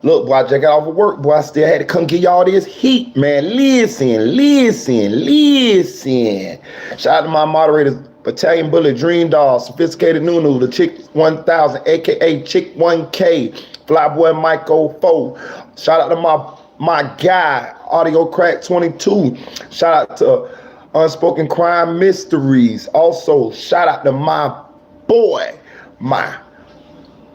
Look, boy, I just got off of work, boy. I still had to come get y'all this heat, man. Listen. Shout out to my moderators, Battalion Bullet, Dream Doll, Sophisticated Nunu, the Chick 1000, aka Chick 1K, Flyboy Mike 04. Shout out to my guy, Audio Crack 22. Shout out to Unspoken Crime Mysteries. Also, shout out to my boy, my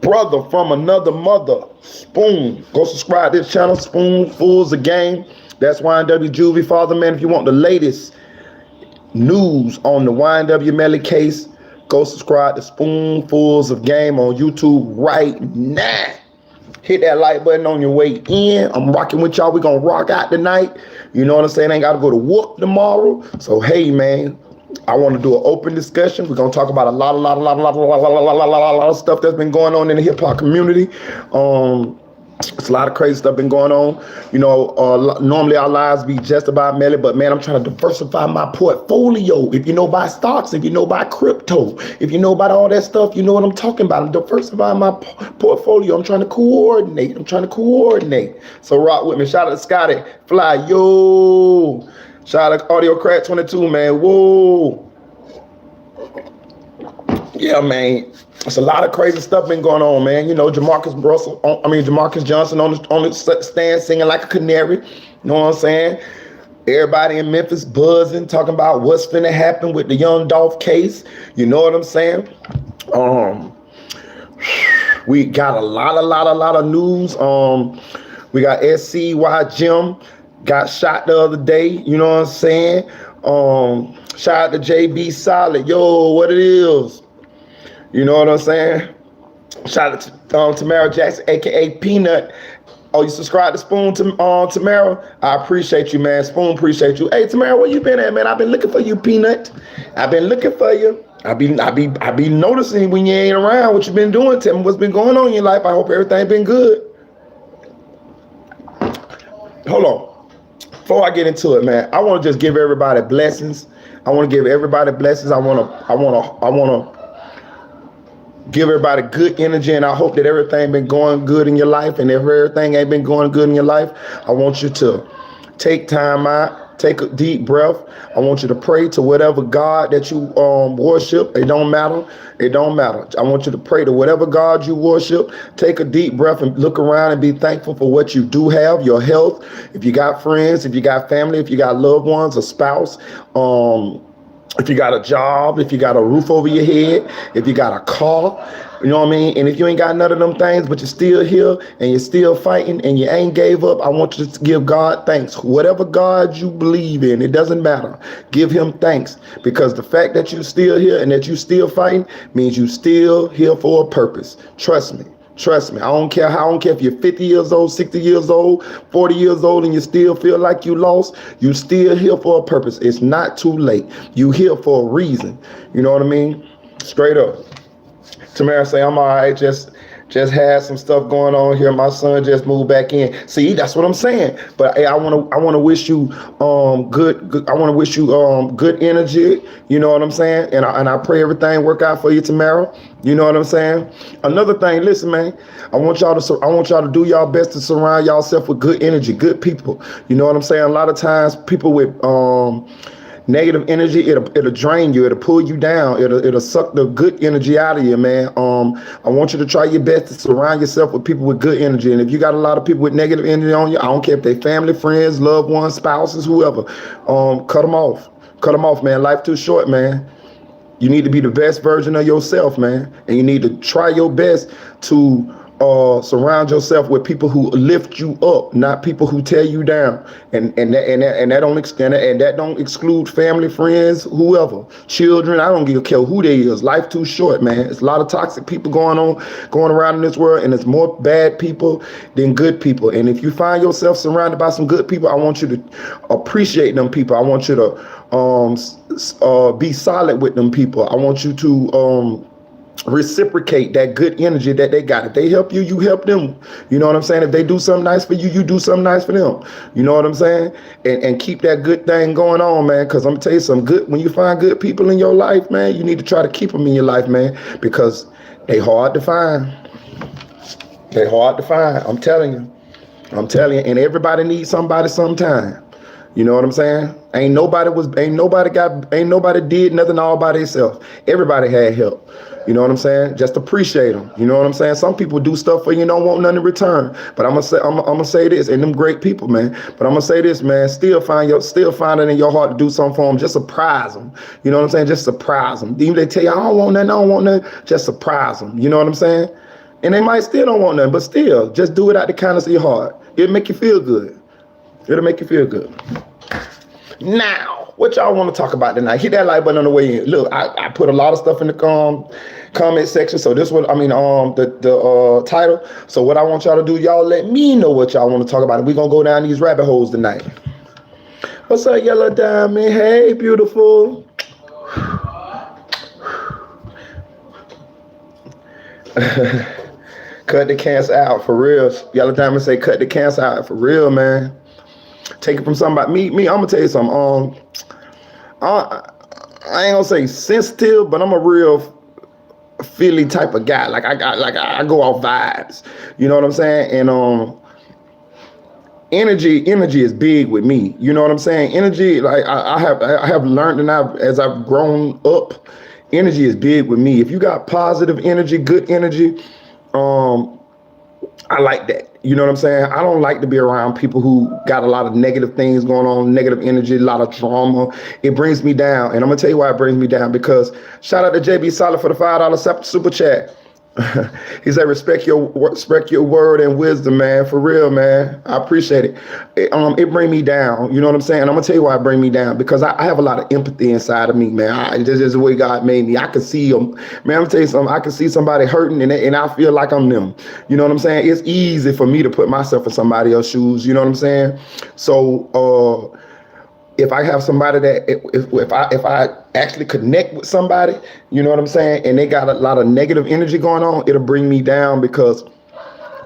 brother from another mother, Spoon. Go subscribe to this channel, Spoonfuls of Game. That's YNW Juvie Father, man. If you want the latest news on the YNW Melly case, go subscribe to Spoonfuls of Game on YouTube right now. Hit that like button on your way in. I'm rocking with y'all. We're going to rock out tonight. You know what I'm saying? Ain't got to go to work tomorrow. So, hey, man, I want to do an open discussion. We're going to talk about a lot of stuff that's been going on in the hip-hop community. It's a lot of crazy stuff been going on. You know, normally our lives be just about Melly, but man, I'm trying to diversify my portfolio. If you know about stocks, if you know about crypto, if you know about all that stuff, you know what I'm talking about. I'm diversifying my portfolio. I'm trying to coordinate. So rock with me. Shout out to Scotty Fly. Yo. Shout out to Audio Crack 22, man. Whoa. Yeah, man. It's a lot of crazy stuff been going on, man. You know, Jamarcus Johnson on the stand singing like a canary. You know what I'm saying? Everybody in Memphis buzzing, talking about what's finna happen with the young Dolph case. You know what I'm saying? We got a lot of news. We got SCY Jim got shot the other day. You know what I'm saying? Shout out to JB Solid. Yo, what it is? You know what I'm saying? Shout out to Tamara Jackson, a.k.a. Peanut. Oh, you subscribe to Spoon, Tamara? I appreciate you, man. Spoon, appreciate you. Hey, Tamara, where you been at, man? I've been looking for you, Peanut. I've been looking for you. I be noticing when you ain't around what you been doing. Tell me what's been going on in your life. I hope everything been good. Hold on. Before I get into it, man, I want to just give everybody blessings. I want to give everybody blessings. I want to give everybody good energy, and I hope that everything been going good in your life. And if everything ain't been going good in your life, I want you to take time out, take a deep breath. I want you to pray to whatever God that you worship. It don't matter. I want you to pray to whatever God you worship. Take a deep breath and look around and be thankful for what you do have, your health. If you got friends, if you got family, if you got loved ones, a spouse, if you got a job, if you got a roof over your head, if you got a car, you know what I mean? And if you ain't got none of them things, but you're still here and you're still fighting and you ain't gave up, I want you to give God thanks. Whatever God you believe in, it doesn't matter. Give him thanks, because the fact that you're still here and that you're still fighting means you still here for a purpose. Trust me. I don't care if you're 50 years old, 60 years old, 40 years old, and you still feel like you lost. You still here for a purpose. It's not too late. You here for a reason. You know what I mean? Straight up. Tamara say, I'm all right. Just had some stuff going on here. My son just moved back in. See, that's what I'm saying. But hey, I want to wish you good. I want to wish you good energy. You know what I'm saying? And I pray everything work out for you, Tamara. You know what I'm saying? Another thing, listen, man. I want y'all to do y'all best to surround yourself with good energy, good people. You know what I'm saying? A lot of times, people with negative energy, it'll drain you, it'll pull you down, it'll suck the good energy out of you, man. I want you to try your best to surround yourself with people with good energy. And if you got a lot of people with negative energy on you, I don't care if they family, friends, loved ones, spouses, whoever, cut them off, man. Life too short, man. You need to be the best version of yourself, man. And you need to try your best to surround yourself with people who lift you up, not people who tear you down. And that don't exclude family, friends, whoever, children. I don't care who they is. Life too short, man. It's a lot of toxic people going around in this world, and it's more bad people than good people. And if you find yourself surrounded by some good people, I want you to appreciate them people. I want you to be solid with them people. I want you to reciprocate that good energy that they got. If they help you, you help them. You know what I'm saying? If they do something nice for you, you do something nice for them. You know what I'm saying? And keep that good thing going on, man. Because I'm gonna tell you something good. When you find good people in your life, man, you need to try to keep them in your life, man, because they hard to find. I'm telling you. I'm telling you, and everybody needs somebody sometime. You know what I'm saying? Ain't nobody did nothing all by themselves. Everybody had help. You know what I'm saying? Just appreciate them. You know what I'm saying? Some people do stuff for you and don't want nothing in return. But I'm gonna say this, and them great people, man. But I'm gonna say this, man. Still find it in your heart to do something for them. Just surprise them. You know what I'm saying? Just surprise them. Even they tell you, I don't want nothing. Just surprise them. You know what I'm saying? And they might still don't want nothing, but still, just do it out the kindness of your heart. It'll make you feel good. It'll make you feel good. Now, what y'all want to talk about tonight? Hit that like button on the way in. Look, I put a lot of stuff in the comment section. So this one, the title. So what I want y'all to do, y'all let me know what y'all want to talk about. And we're going to go down these rabbit holes tonight. What's up, Yellow Diamond? Hey, beautiful. Cut the cancer out for real. Yellow Diamond say cut the cancer out for real, man. Take it from somebody. Me. I'm gonna tell you something. I ain't gonna say sensitive, but I'm a real feely type of guy. Like I go off vibes. You know what I'm saying? And energy is big with me. You know what I'm saying? Energy, like I have learned, and as I've grown up, energy is big with me. If you got positive energy, good energy, I like that. You know what I'm saying? I don't like to be around people who got a lot of negative things going on, negative energy, a lot of drama. It brings me down. And I'm going to tell you why it brings me down, because shout out to JB Solid for the $5 super chat. He said, respect your word and wisdom, man. For real, man. I appreciate it. It bring me down. You know what I'm saying? I'm gonna tell you why it bring me down, because I have a lot of empathy inside of me, man. This is the way God made me. I can see them, man. I'm gonna tell you something. I can see somebody hurting, and I feel like I'm them. You know what I'm saying? It's easy for me to put myself in somebody else's shoes. You know what I'm saying? So if I have somebody that if I actually connect with somebody, you know what I'm saying, and they got a lot of negative energy going on, it'll bring me down, because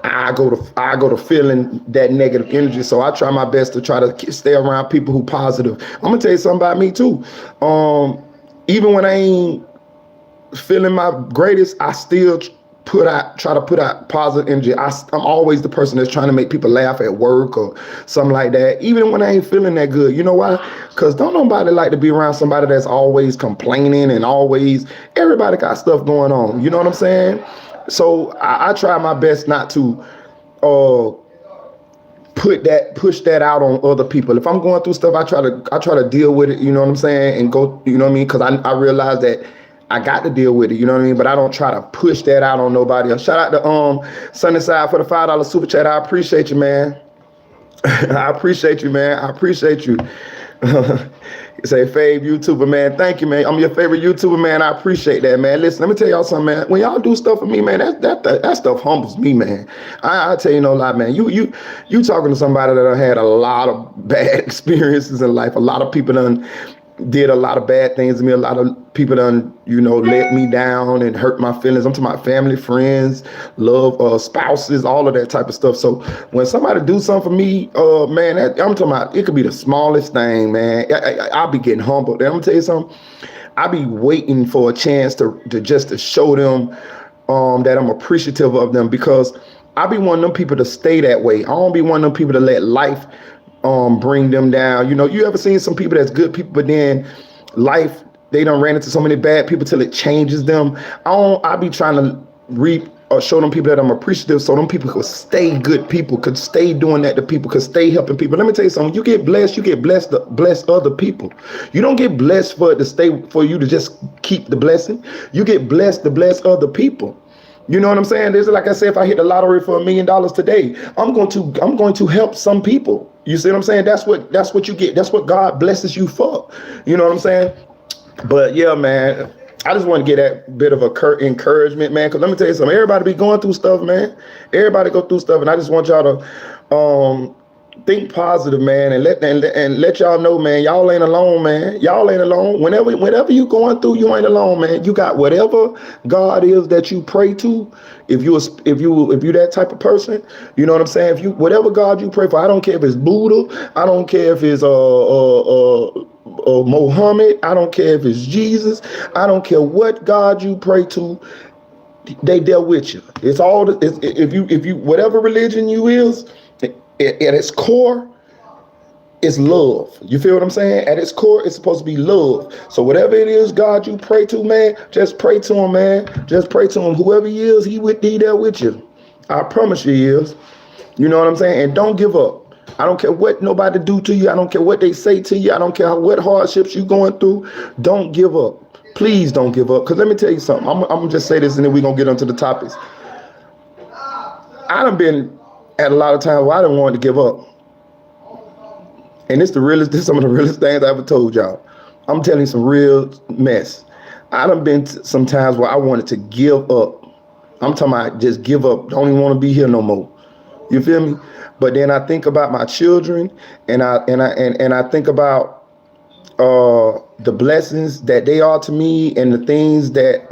I go to feeling that negative energy. So I try my best to try to stay around people who positive. I'm gonna tell you something about me too. Even when I ain't feeling my greatest, I still try to put out positive energy. I'm always the person that's trying to make people laugh at work or something like that, even when I ain't feeling that good. You know why? Because don't nobody like to be around somebody that's always complaining and everybody got stuff going on. You know what I'm saying? So I try my best not to push that out on other people. If I'm going through stuff, I try to deal with it, you know what I'm saying, and go, you know what I mean? Because I realize that I got to deal with it, you know what I mean? But I don't try to push that out on nobody else. Shout out to Sunnyside for the $5 super chat. I appreciate you, man. I appreciate you, man. I appreciate you. Say fave YouTuber, man. Thank you, man. I'm your favorite YouTuber, man. I appreciate that, man. Listen, let me tell y'all something, man. When y'all do stuff for me, man, that stuff humbles me, man. I tell you no lie, man. You talking to somebody that had a lot of bad experiences in life. A lot of people did a lot of bad things to me. A lot of people let me down and hurt my feelings. I'm talking about family, friends, love, spouses, all of that type of stuff. So when somebody do something for me, man, I'm talking about, it could be the smallest thing, man. I'll be getting humbled. And I'm gonna tell you something. I be waiting for a chance to show them that I'm appreciative of them, because I be wanting them people to stay that way. I don't be wanting them people to let life bring them down. You know, you ever seen some people that's good people, but then life, they done ran into so many bad people till it changes them. I be trying to show them people that I'm appreciative, so them people could stay good people, could stay doing that to people, could stay helping people. Let me tell you something. You get blessed to bless other people. You don't get blessed for you to just keep the blessing. You get blessed to bless other people. You know what I'm saying? This is like I said, if I hit the lottery for $1 million today, I'm going to help some people. You see what I'm saying? That's what you get. That's what God blesses you for. You know what I'm saying? But yeah, man, I just want to get that bit of encouragement, man. Because let me tell you something. Everybody be going through stuff, man. Everybody go through stuff, and I just want y'all to think positive, man, and let y'all know, man, y'all ain't alone, man. Y'all ain't alone. Whenever you going through, you ain't alone, man. You got whatever God is that you pray to. If you that type of person, you know what I'm saying? If you whatever God you pray for, I don't care if it's Buddha, I don't care if it's Muhammad, I don't care if it's Jesus, I don't care what God you pray to, they dealt with you. It's all if you whatever religion you is. at its core, it's love. You feel what I'm saying? At its core, it's supposed to be love. So whatever it is, God, you pray to, man, just pray to him, man. Just pray to him. Whoever he is, he there with you. I promise you he is. You know what I'm saying? And don't give up. I don't care what nobody do to you. I don't care what they say to you. I don't care what hardships you going through. Don't give up. Please don't give up. Because let me tell you something. I'm going to just say this and then we're going to get onto the topics. I done been at a lot of times where I didn't want to give up. And this is some of the realest things I ever told y'all. I'm telling you some real mess. I done been some times where I wanted to give up. I'm talking about just give up. Don't even want to be here no more. You feel me? But then I think about my children, and I think about the blessings that they are to me, and the things that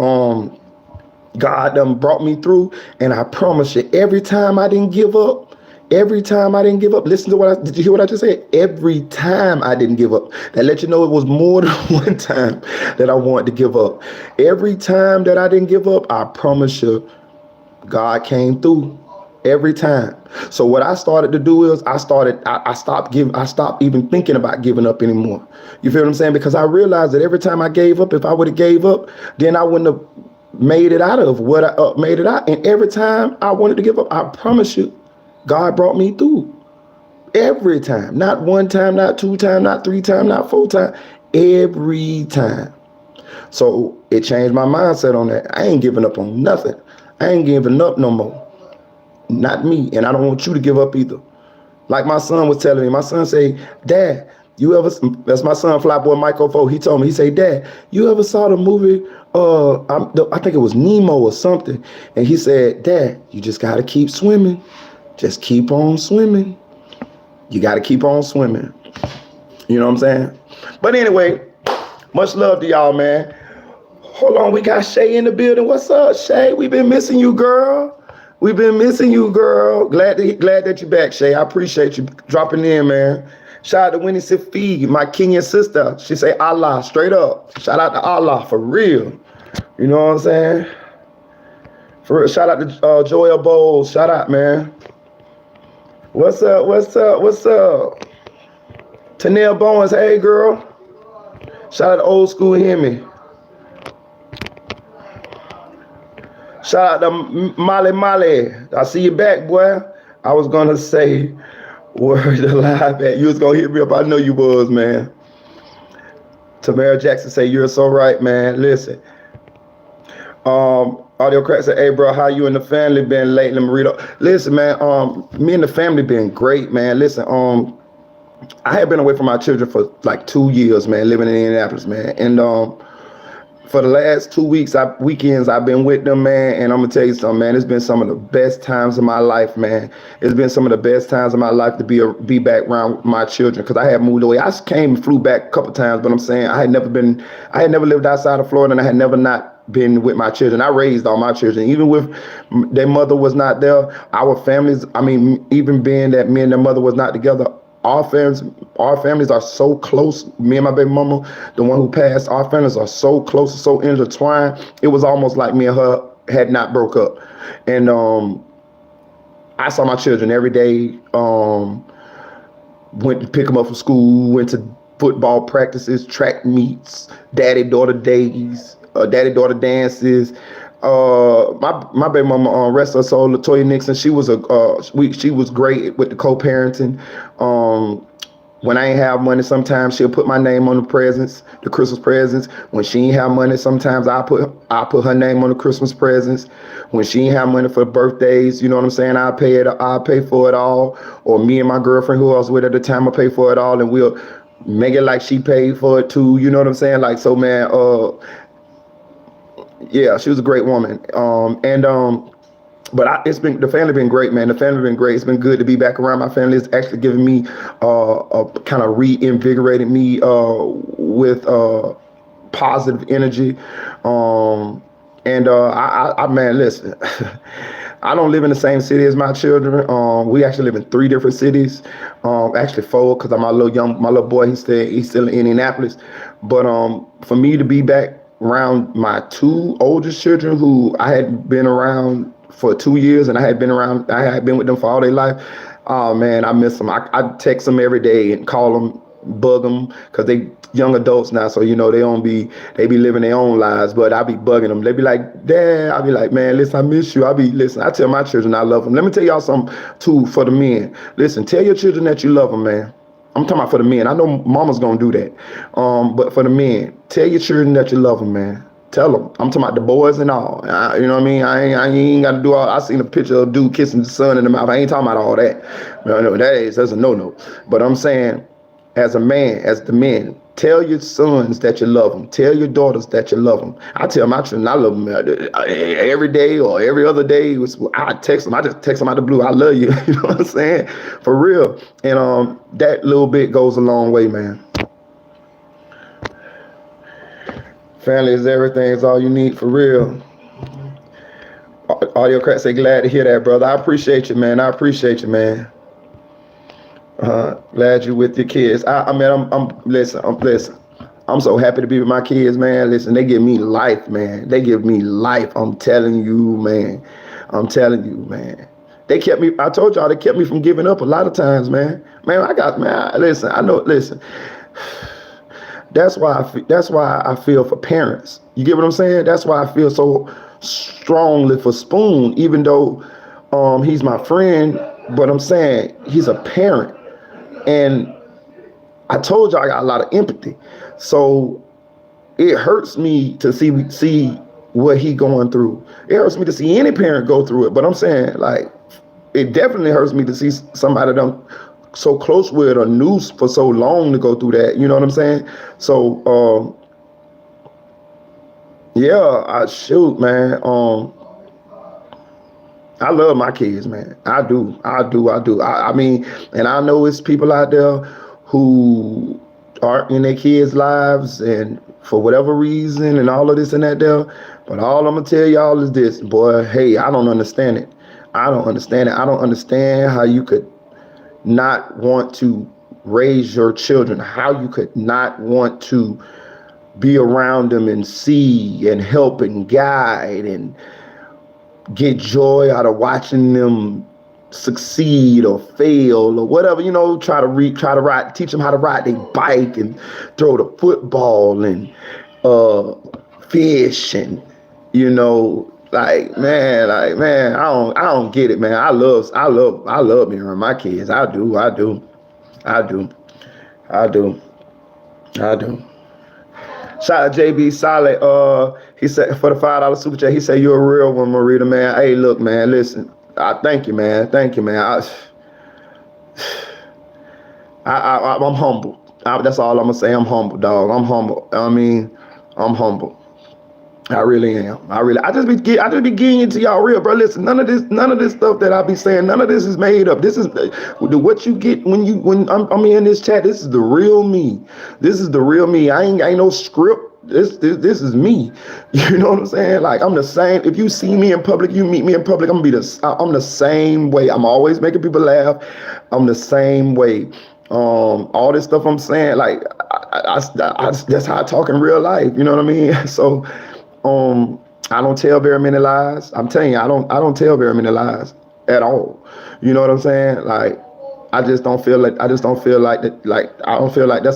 God done brought me through. And I promise you, every time I didn't give up. Listen to did you hear what I just said? Every time I didn't give up. That let you know it was more than one time that I wanted to give up. Every time that I didn't give up, I promise you, God came through. Every time. So what I started to do is I stopped even thinking about giving up anymore. You feel what I'm saying? Because I realized that every time I gave up, if I would have gave up, then I wouldn't have made it out of what I made it out. And every time I wanted to give up, I promise you, God brought me through. Every time. Not one time, not two times, not three times, not four times. Every time. So it changed my mindset on that. I ain't giving up on nothing. I ain't giving up no more. Not me. And I don't want you to give up either. Like my son was telling me. My son say, Dad, that's my son, Flyboy Michael Fo. He told me, he say, Dad, you ever saw the movie, I think it was Nemo or something. And he said, Dad, you just got to keep swimming. Just keep on swimming. You got to keep on swimming. You know what I'm saying? But anyway, much love to y'all, man. Hold on, we got Shay in the building. What's up, Shay? We've been missing you, girl. We've been missing you, girl. Glad that you're back, Shay. I appreciate you dropping in, man. Shout out to Winnie Safi, my Kenyan sister. She say Allah, straight up. Shout out to Allah, for real. You know what I'm saying? For real. Shout out to Joel Bowles. Shout out, man. What's up? Tanel Bowens, hey, girl. Shout out to Old School Hemi. Shout out to Molly. I see you back, boy. I was going to say, word alive at. You was going to hit me up. I know you was, man. Tamara Jackson say, you're so right, man. Listen. Audio Crack said, hey, bro, how you and the family been lately, Marito? Listen, man, me and the family been great, man. Listen, I had been away from my children for like 2 years, man, living in Indianapolis, man. And for the last 2 weekends, I've been with them, man. And I'm going to tell you something, man. It's been some of the best times of my life, man. It's been some of the best times of my life to be back around my children, because I had moved away. I came and flew back a couple times, but I'm saying I had never lived outside of Florida, and I had never not been with my children. I raised all my children, even with their mother was not there. Our families, even being that me and their mother was not together, our families are so close. Me and my baby mama, the one who passed, our families are so close, so intertwined. It was almost like me and her had not broke up. And I saw my children every day. Went to pick them up from school, went to football practices, track meets, daddy-daughter days, daddy-daughter dances. My baby mama, rest her soul, Latoya Nixon, she was great with the co-parenting. When I ain't have money, sometimes she'll put my name on the presents, the Christmas presents. When she ain't have money, sometimes I put her name on the Christmas presents. When she ain't have money for birthdays, you know what I'm saying, I'll pay for it all. Or me and my girlfriend, who I was with at the time, will pay for it all, and we'll make it like she paid for it too. You know what I'm saying? Like, so, man, yeah, she was a great woman. But the family been great, man. The family been great. It's been good to be back around my family. It's actually given me a kind of reinvigorated me with positive energy. Man, listen, I don't live in the same city as my children. We actually live in 3 different cities. Actually 4, because my little boy, he's still in Indianapolis. But for me to be back around my 2 oldest children, who I had been around for 2 years, and I had been with them for all their life, Oh man, I miss them. I text them every day and call them, bug them, cause they young adults now, so they be living their own lives. But I be bugging them. They be like, Dad, I be like, man, listen, I miss you. Listen. I tell my children I love them. Let me tell y'all something too for the men. Listen, tell your children that you love them, man. I'm talking about for the men. I know mama's gonna do that, but for the men, tell your children that you love them, man. Tell them. I'm talking about the boys and all. You know what I mean? I ain't got to do all. I seen a picture of a dude kissing the son in the mouth. I ain't talking about all that. No, that's a no. But I'm saying, as a man, as the men, tell your sons that you love them. Tell your daughters that you love them. I tell my children I love them every day or every other day. I text them. I just text them out the blue. I love you. You know what I'm saying? For real. And that little bit goes a long way, man. Family is everything. Is all you need, for real. Audio Crack say, glad to hear that, brother. I appreciate you, man. Glad you with your kids. Listen. I'm so happy to be with my kids, man. Listen, they give me life, man. I'm telling you, man. They kept me. I told y'all they kept me from giving up a lot of times, man. Listen. That's why I feel for parents. You get what I'm saying? That's why I feel so strongly for Spoon, even though he's my friend. But I'm saying he's a parent, and I told you I got a lot of empathy. So it hurts me to see what he going through. It hurts me to see any parent go through it. But I'm saying, like, it definitely hurts me to see somebody that so close with or knew for so long to go through that. You know what I'm saying? So shoot, man. I love my kids, man. I do. I mean, and I know it's people out there who aren't in their kids' lives and for whatever reason and all of this and that there. But all I'm gonna tell y'all is this, boy. Hey, I don't understand it. I don't understand how you could not want to raise your children, how you could not want to be around them and see and help and guide and get joy out of watching them succeed or fail or whatever, try to ride, teach them how to ride their bike and throw the football and fish and like man, I don't get it, man. I love being around my kids. I do. Shout out JB Solid. He said for the $5 super chat, he said, you're a real one, Marita, man. Hey, look, man, listen. I thank you, man. I'm humble. That's all I'm gonna say. I'm humble, dog. I'm humble. I'm humble. I really am. I just be getting into y'all real, bro. Listen, none of this stuff that I be saying, none of this is made up. This is what you get when I'm in this chat. This is the real me. I ain't no script. This is me. You know what I'm saying? Like, I'm the same. If you see me in public, you meet me in public, I'm the same way. I'm always making people laugh. I'm the same way. All this stuff I'm saying, like, I that's how I talk in real life. You know what I mean? So, I don't tell very many lies. I'm telling you, I don't tell very many lies at all. You know what I'm saying? Like, I don't feel like that's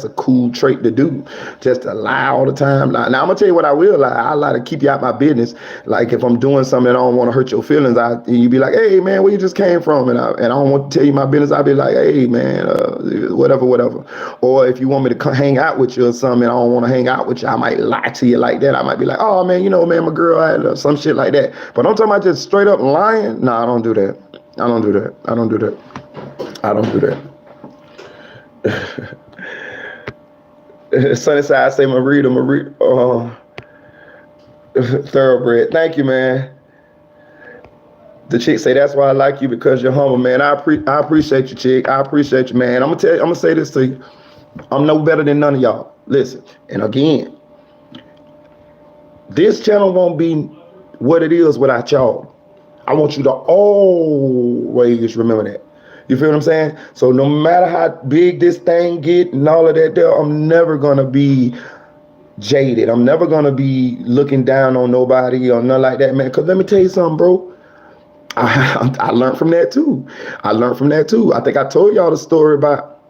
a cool trait to do, just to lie all the time. Now I'm gonna tell you what I will lie. I lie to keep you out my business. Like, if I'm doing something and I don't want to hurt your feelings, you be like, hey man, where you just came from? And I don't want to tell you my business. I'll be like, hey man, whatever. Or if you want me to hang out with you or something and I don't want to hang out with you, I might lie to you like that. I might be like, oh man, man, my girl had some shit like that. But I'm talking about just straight up lying. No, I don't do that. Sunnyside say Marita, thoroughbred. Thank you, man. The chick say, that's why I like you, because you're humble, man. I appreciate you, chick. I appreciate you, man. I'm gonna say this to you. I'm no better than none of y'all. Listen, and again, this channel won't be what it is without y'all. I want you to always remember that. You feel what I'm saying? So no matter how big this thing get and all of that there, I'm never gonna be jaded. I'm never gonna be looking down on nobody or nothing like that, man. Cause let me tell you something, bro. I learned from that too. I learned from that too. I think I told y'all the story about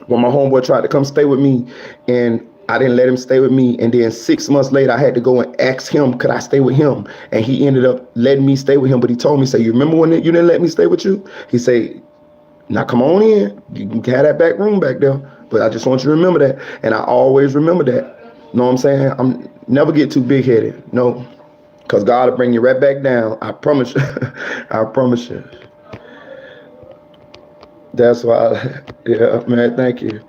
when my homeboy tried to come stay with me, and I didn't let him stay with me. And then 6 months later, I had to go and ask him, could I stay with him? And he ended up letting me stay with him. But he told me, say, you remember when you didn't let me stay with you? He said, now come on in. You can have that back room back there. But I just want you to remember that. And I always remember that. You know what I'm saying? I'm never get too big headed. No. Because God will bring you right back down. I promise you. I promise you. That's why, yeah, man, thank you.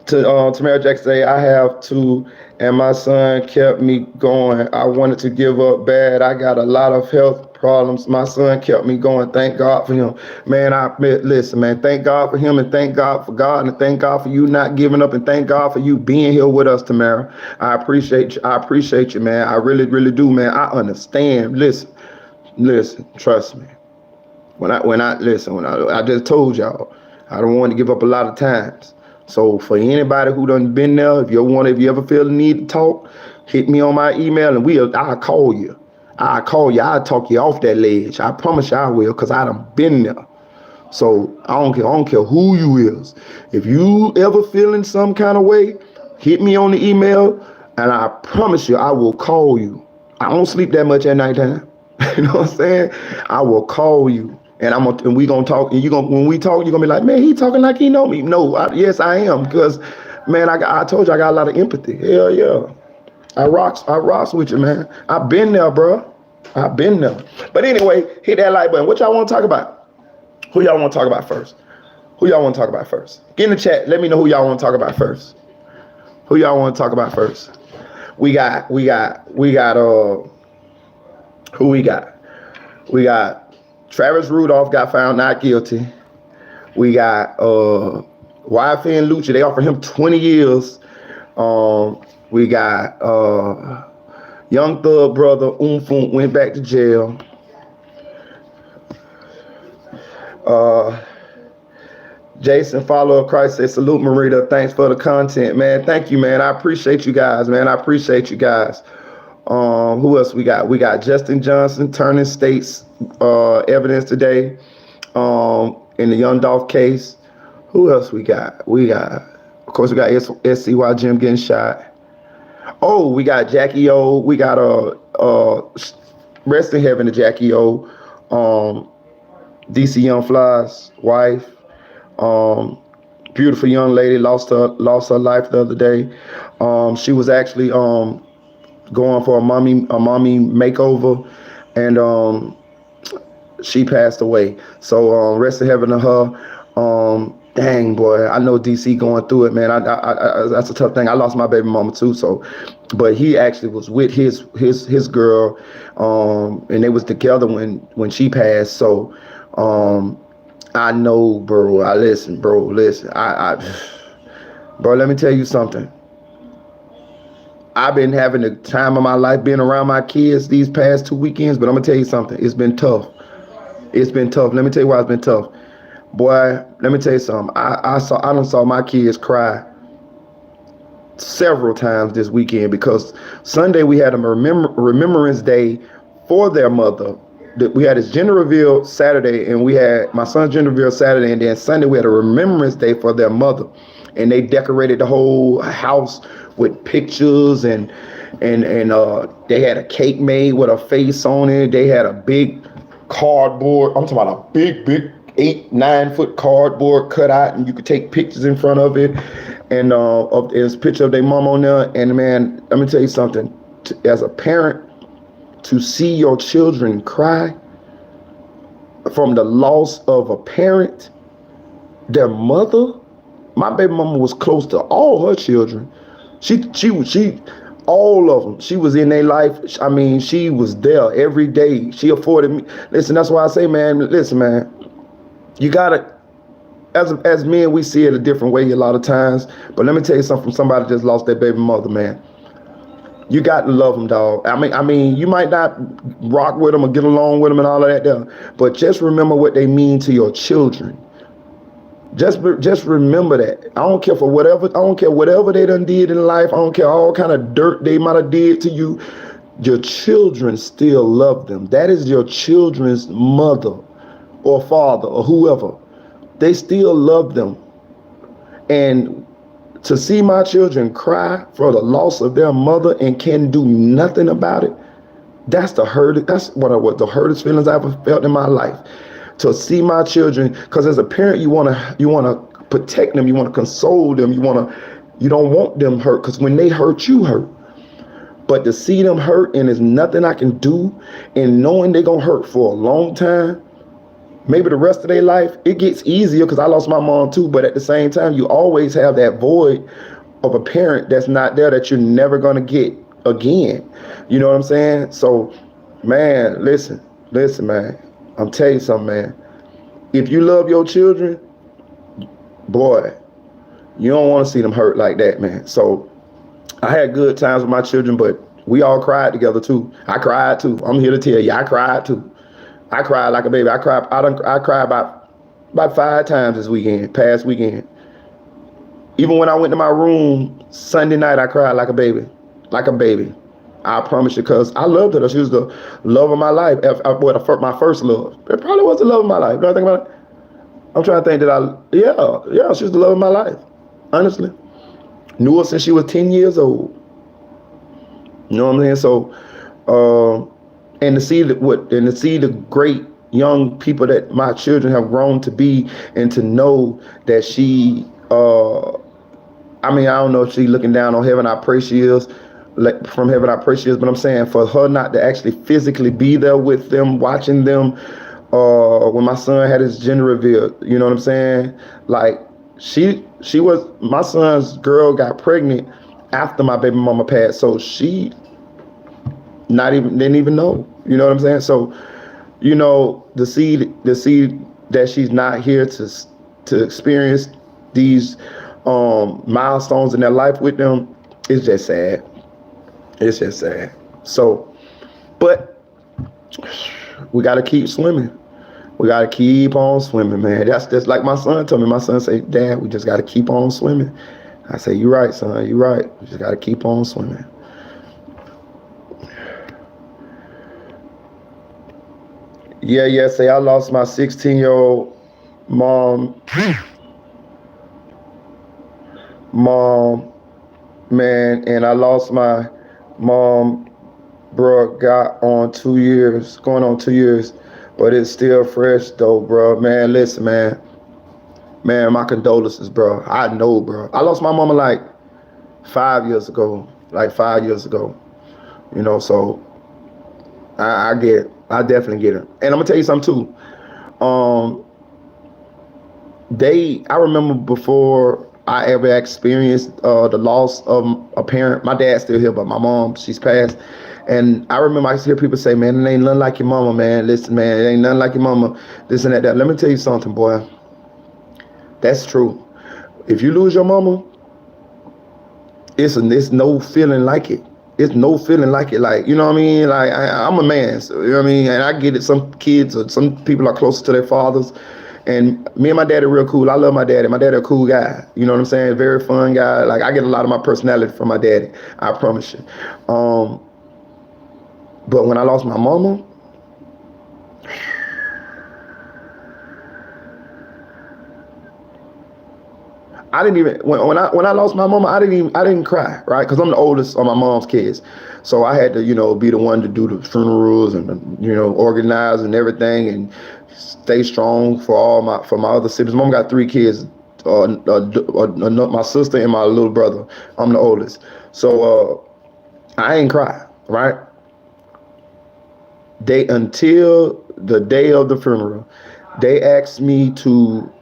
Tamara Jackson say, I have to, and my son kept me going. I wanted to give up bad. I got a lot of health problems. My son kept me going. Thank God for him. Man, listen, man, thank God for him, and thank God for God, and thank God for you not giving up, and thank God for you being here with us, Tamara. I appreciate you. I appreciate you, man. I really, really do, man. I understand. Listen, trust me. When I just told y'all, I don't want to give up a lot of times. So for anybody who done been there, if you ever feel the need to talk, hit me on my email and I'll call you. I'll call you. I'll talk you off that ledge. I promise you I will, because I done been there. So I don't care who you is. If you ever feeling some kind of way, hit me on the email, and I promise you I will call you. I don't sleep that much at nighttime. You know what I'm saying? I will call you. And we gonna talk, and when we talk, you're gonna be like, man, he talking like he know me. No, yes, I am, because, man, I told you I got a lot of empathy. Hell yeah, I rocks with you, man. I've been there, bro. I've been there. But anyway, hit that like button. What y'all want to talk about? Who y'all want to talk about first? Who y'all want to talk about first? Get in the chat. Let me know who y'all want to talk about first. Who y'all want to talk about first? We got. Who we got? We got. Travis Rudolph got found not guilty. We got YF and Lucci. They offered him 20 years. We got Young Thug brother Umfunk went back to jail. Jason, follower of Christ, said, salute Marita. Thanks for the content, man. Thank you, man. I appreciate you guys, man. I appreciate you guys. Who else we got? We got Justin Johnson turning state's evidence today in the Young Dolph case. Who else we got? Of course, we got SCY Jim getting shot. Oh, we got Jacky O. We got rest in heaven to Jacky O. DC Young Fly's wife. Beautiful young lady lost her life the other day. She was actually going for a mommy makeover, and she passed away. So rest in heaven to her. Dang, boy, I know DC going through it, man. I that's a tough thing. I lost my baby mama too, so, but he actually was with his girl, and they was together when she passed. So I know, bro. Listen, bro, let me tell you something. I've been having the time of my life being around my kids these past 2 weekends, but I'm gonna tell you something. It's been tough. It's been tough. Let me tell you why it's been tough. Boy, let me tell you something. I done saw my kids cry several times this weekend, because Sunday we had a remembrance day for their mother. We had his gender reveal Saturday, and we had my son's gender reveal Saturday, and then Sunday we had a remembrance day for their mother, and they decorated the whole house with pictures, and they had a cake made with a face on it. They had a big cardboard. I'm talking about a big 8-9 foot cardboard cut out, and you could take pictures in front of it, and there's a picture of their mom on there. And man, let me tell you something. As a parent, to see your children cry from the loss of a parent, their mother. My baby mama was close to all her children. She all of them. She was in their life. I mean, she was there every day. She afforded me. Listen, that's why I say, man, listen, man, you gotta, as men, we see it a different way a lot of times. But let me tell you something from somebody that just lost their baby mother, man. You got to love them, dog. I mean, you might not rock with them or get along with them and all of that, though, but just remember what they mean to your children. Just remember that. I don't care whatever they done did in life. I don't care all kind of dirt they might have did to you. your children still love them. That is your children's mother or father or whoever. They still love them. And to see my children cry for the loss of their mother and can do nothing about it, that's the hurt. That's what the hardest feelings I've ever felt in my life. To see my children, because as a parent, you wanna protect them, you wanna console them, you don't want them hurt, because when they hurt, you hurt. But to see them hurt and there's nothing I can do, and knowing they're gonna hurt for a long time, maybe the rest of their life, it gets easier because I lost my mom too. But at the same time, you always have that void of a parent that's not there that you're never gonna get again. You know what I'm saying? So, man, listen, man. I'm telling you something, man. If you love your children, boy, you don't want to see them hurt like that, man. So I had good times with my children, but we all cried together too. I cried too. I'm here to tell you, I cried too. I cried like a baby. I cried about 5 times this past weekend. Even when I went to my room Sunday night, I cried like a baby. Like a baby. I promise you, because I loved her. She was the love of my life. My first love. It probably was the love of my life. Don't I think about it? I'm trying to think yeah, she was the love of my life. Honestly. Knew her since she was 10 years old. You know what I'm saying? So, and to see the great young people that my children have grown to be, and to know that she, I don't know if she's looking down on heaven. I pray she is. From heaven, I pray she is. But I'm saying, for her not to actually physically be there with them, watching them, when my son had his gender reveal, you know what I'm saying? Like, she was, my son's girl got pregnant after my baby mama passed, so she didn't even know. You know what I'm saying? So, you know, to see that she's not here to experience these milestones in their life with them, it's just sad. It's just sad. So, but we got to keep swimming. We got to keep on swimming, man. That's just like my son told me. My son said, Dad, we just got to keep on swimming. I say, you're right, son. You're right. We just got to keep on swimming. Yeah, say I lost my 16-year-old mom, man, and I lost my mom, bro, going on 2 years, but it's still fresh though, bro. Man, listen, man, my condolences, bro. I know, bro. I lost my mama like 5 years ago, you know, so I get it. I definitely get it. And I'm gonna tell you something too. I remember before I ever experienced the loss of a parent. My dad's still here, but my mom, she's passed. And I remember I used to hear people say, man, it ain't nothing like your mama, man. Listen, man, it ain't nothing like your mama. This and that. Let me tell you something, boy. That's true. If you lose your mama, it's no feeling like it. It's no feeling like it. Like, you know what I mean? Like, I'm a man, so, you know what I mean? And I get it. Some kids or some people are closer to their fathers. And me and my dad are real cool. I love my daddy. My daddy a cool guy. You know what I'm saying? Very fun guy. Like, I get a lot of my personality from my daddy. I promise you. But when I lost my mama, I didn't even, when I lost my mama, I didn't cry, right? Because I'm the oldest of my mom's kids. So I had to, you know, be the one to do the funerals and, you know, organize and everything and stay strong for my other siblings. Mom got 3 kids, my sister and my little brother. I'm the oldest. So I ain't cry, right? Until the day of the funeral, they asked me to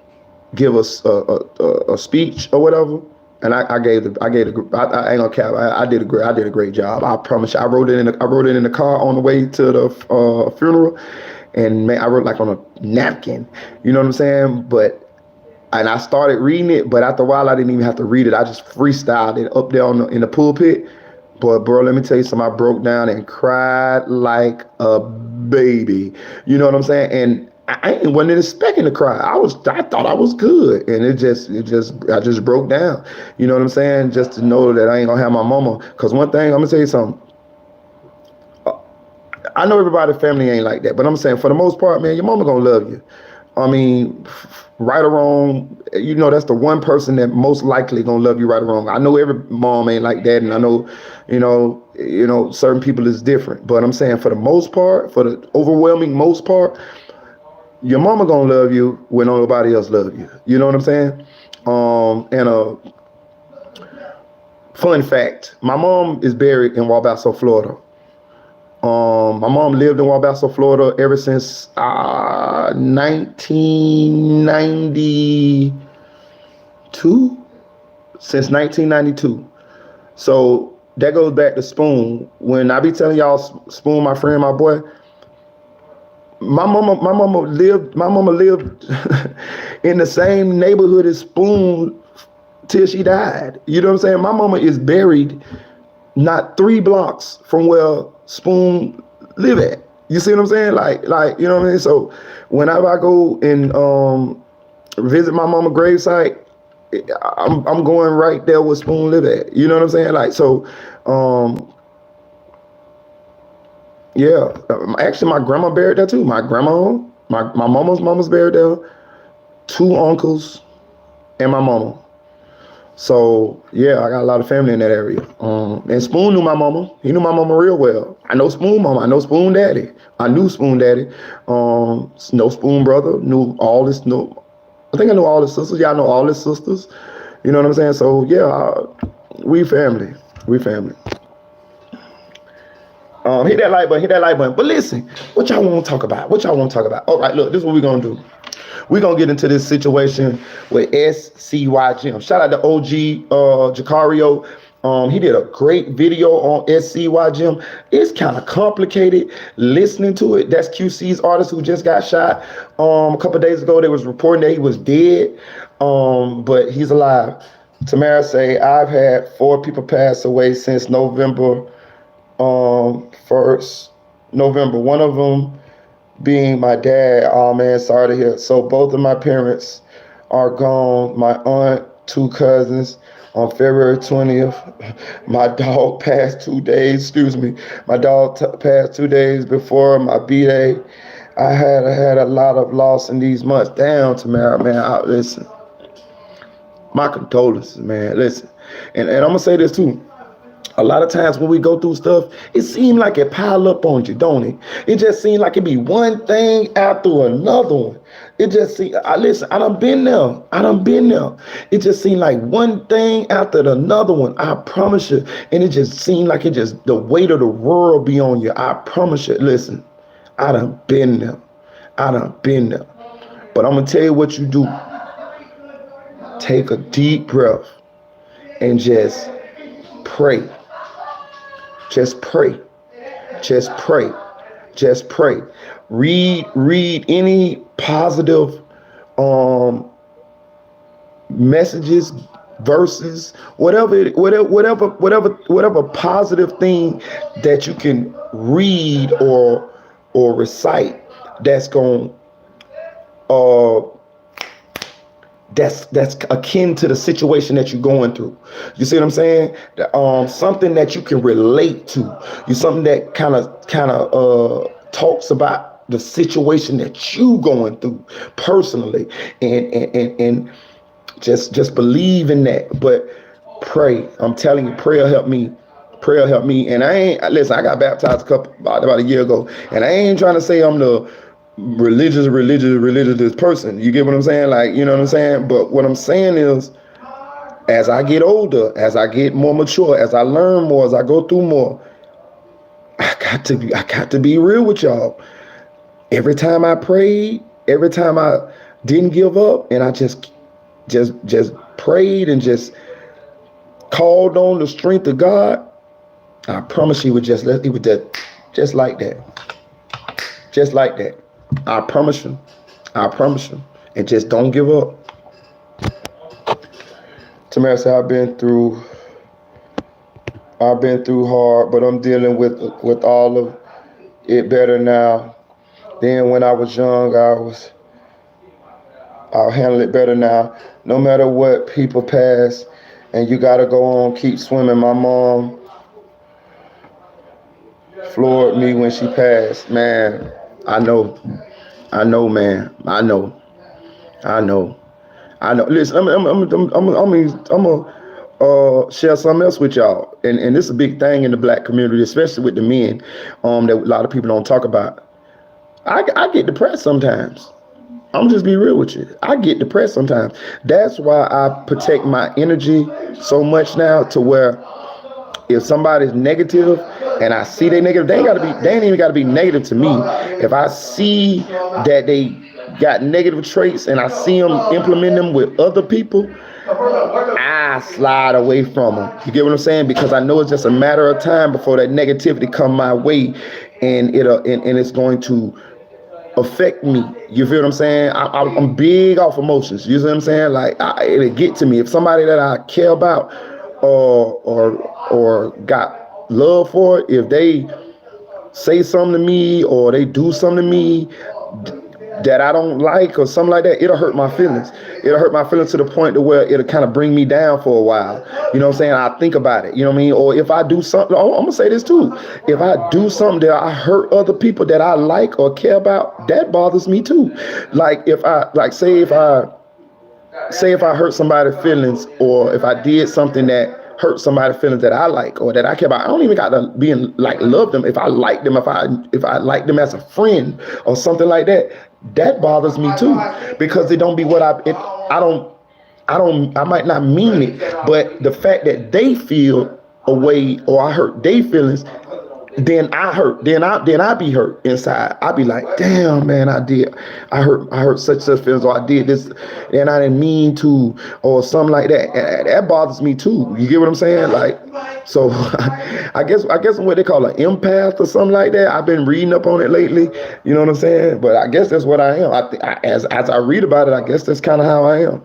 give us a speech or whatever, and I ain't gonna cap. I did a great job. I promise you. I wrote it in the car on the way to the funeral, and man, I wrote like on a napkin. You know what I'm saying? And I started reading it, but after a while, I didn't even have to read it. I just freestyled it up there in the pulpit. But bro, let me tell you something. I broke down and cried like a baby. You know what I'm saying? And I wasn't expecting to cry. I thought I was good, and I just broke down. You know what I'm saying? Just to know that I ain't gonna have my mama. Cause one thing, I'm gonna tell you something. I know everybody's family ain't like that, but I'm saying for the most part, man, your mama gonna love you. I mean, right or wrong, you know, that's the one person that most likely gonna love you, right or wrong. I know every mom ain't like that, and I know, certain people is different. But I'm saying for the most part, for the overwhelming most part, your mama gonna love you when nobody else love you. You know what I'm saying? And a fun fact: my mom is buried in Wabasso, Florida. My mom lived in Wabasso, Florida ever since 1992. Since 1992. So that goes back to Spoon. When I be telling y'all Spoon, my friend, my boy, my mama lived in the same neighborhood as Spoon till she died. You know what I'm saying? My mama is buried not 3 blocks from where Spoon live at. You see what I'm saying? Like, you know what I mean? So whenever I go and visit my mama gravesite, I'm going right there where Spoon live at. You know what I'm saying? Like, so, yeah. Actually, my grandma buried there too. My grandma, my mama's buried there. 2 uncles and my mama. So yeah, I got a lot of family in that area. And Spoon knew my mama. He knew my mama real well. I know Spoon mama. I know Spoon daddy. I knew Spoon daddy. No Spoon brother. Knew all this. I think I know all his sisters. Yeah, I know all his sisters. You know what I'm saying? So yeah, we family. We family. Hit that like button. Hit that like button. But listen, what y'all want to talk about? What y'all want to talk about? All right, look, this is what we're gonna do. We're going to get into this situation with SCY Gym. Shout out to OG Jacario. He did a great video on SCY Gym. It's kind of complicated listening to it. That's QC's artist who just got shot. A couple of days ago, they was reporting that he was dead, but he's alive. Tamara say, I've had 4 people pass away since November 1st. November. One of them being my dad. Oh man, sorry to hear. So both of my parents are gone. My aunt, 2 cousins. On February 20th, my dog passed 2 days. Excuse me. My dog passed 2 days before my B-Day. I had a lot of loss in these months. Damn, Tamara, man. Listen, my condolences, man. Listen, and I'm gonna say this too. A lot of times when we go through stuff, it seems like it pile up on you, don't it? It just seems like it be one thing after another one. It just seems, listen, I done been there. It just seemed like one thing after another one. I promise you. And it just seemed like the weight of the world be on you. I promise you. Listen, I done been there. But I'm going to tell you what you do. Take a deep breath and just pray. Just pray. Read any positive messages, verses, whatever positive thing that you can read or recite that's going that's akin to the situation that you're going through. You see what I'm saying? Something that you can relate to. Something that kind of talks about the situation that you going through personally, and just believe in that. But pray. I'm telling you, prayer helped me. And I got baptized about a year ago, and I ain't trying to say I'm the religious person. You get what I'm saying? Like, you know what I'm saying? But what I'm saying is, as I get older, as I get more mature, as I learn more, as I go through more, I got to be real with y'all. Every time I prayed, every time I didn't give up, and I just prayed and just called on the strength of God, I promise you, just like that. I promise you. And just don't give up. Tamara said, I've been through hard, but I'm dealing with all of it better now. Then when I was young, I'll handle it better now. No matter what, people pass, and you gotta go on, keep swimming. My mom floored me when she passed. Man, I know. I know, man. I know. I know. I know. Listen, I'm gonna share something else with y'all, and this is a big thing in the black community, especially with the men, that a lot of people don't talk about. I get depressed sometimes. I'm just be real with you. I get depressed sometimes. That's why I protect my energy so much now, to where if somebody's negative and I see they negative, they ain't even gotta be negative to me. If I see that they got negative traits and I see them implement them with other people, I slide away from them. You get what I'm saying? Because I know it's just a matter of time before that negativity come my way, and it's going to affect me. You feel what I'm saying? I'm big off emotions. You see what I'm saying? Like, it'll get to me. If somebody that I care about or got love for, if they say something to me or they do something to me that I don't like or something like that, it'll hurt my feelings. It'll hurt my feelings to the point to where it'll kind of bring me down for a while. You know what I'm saying? I think about it. You know what I mean? Or if I do something, I'm gonna say this too. If I do something that I hurt other people that I like or care about, that bothers me too. Like if I say if I hurt somebody's feelings, or if I did something that hurt somebody's feelings that I like or that I care about, I don't even got to be in, like, love them. If I like them, if I like them as a friend or something like that, that bothers me too, because it don't be what I might not mean it, but the fact that they feel a way or I hurt their feelings, then I be hurt inside. I be like, damn, man, I hurt such feelings, or I did this and I didn't mean to, or something like that. And that bothers me too. You get what I'm saying? Like, so I guess what they call an empath or something like that. I've been reading up on it lately. You know what I'm saying? But I guess that's what I am. As I read about it, I guess that's kind of how I am.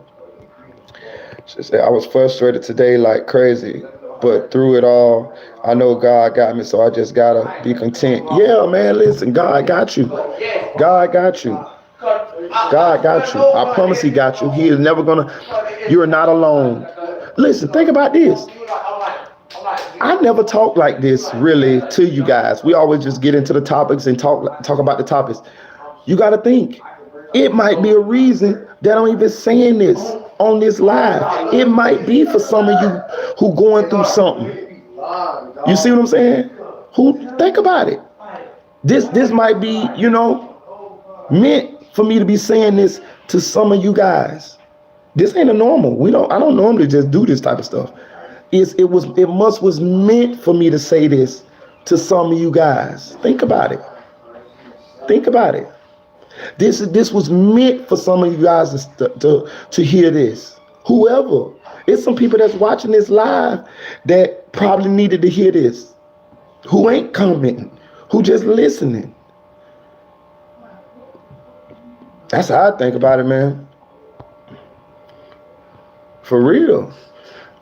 She said, I was frustrated today like crazy, but through it all, I know God got me, so I just gotta be content. Yeah, man, listen, God got you. God got you. God got you. I promise He got you. He is never gonna, you are not alone. Listen, think about this. I never talk like this really to you guys. We always just get into the topics and talk about the topics. You gotta think. It might be a reason that I'm even saying this on this live. It might be for some of you who going through something. You see what I'm saying? Who think about it. This might be, meant for me to be saying this to some of you guys. This ain't a normal. I don't normally just do this type of stuff. It was meant for me to say this to some of you guys. Think about it. Think about it. This was meant for some of you guys to hear this. Whoever. It's some people that's watching this live that probably needed to hear this. Who ain't commenting. Who just listening. That's how I think about it, man. For real.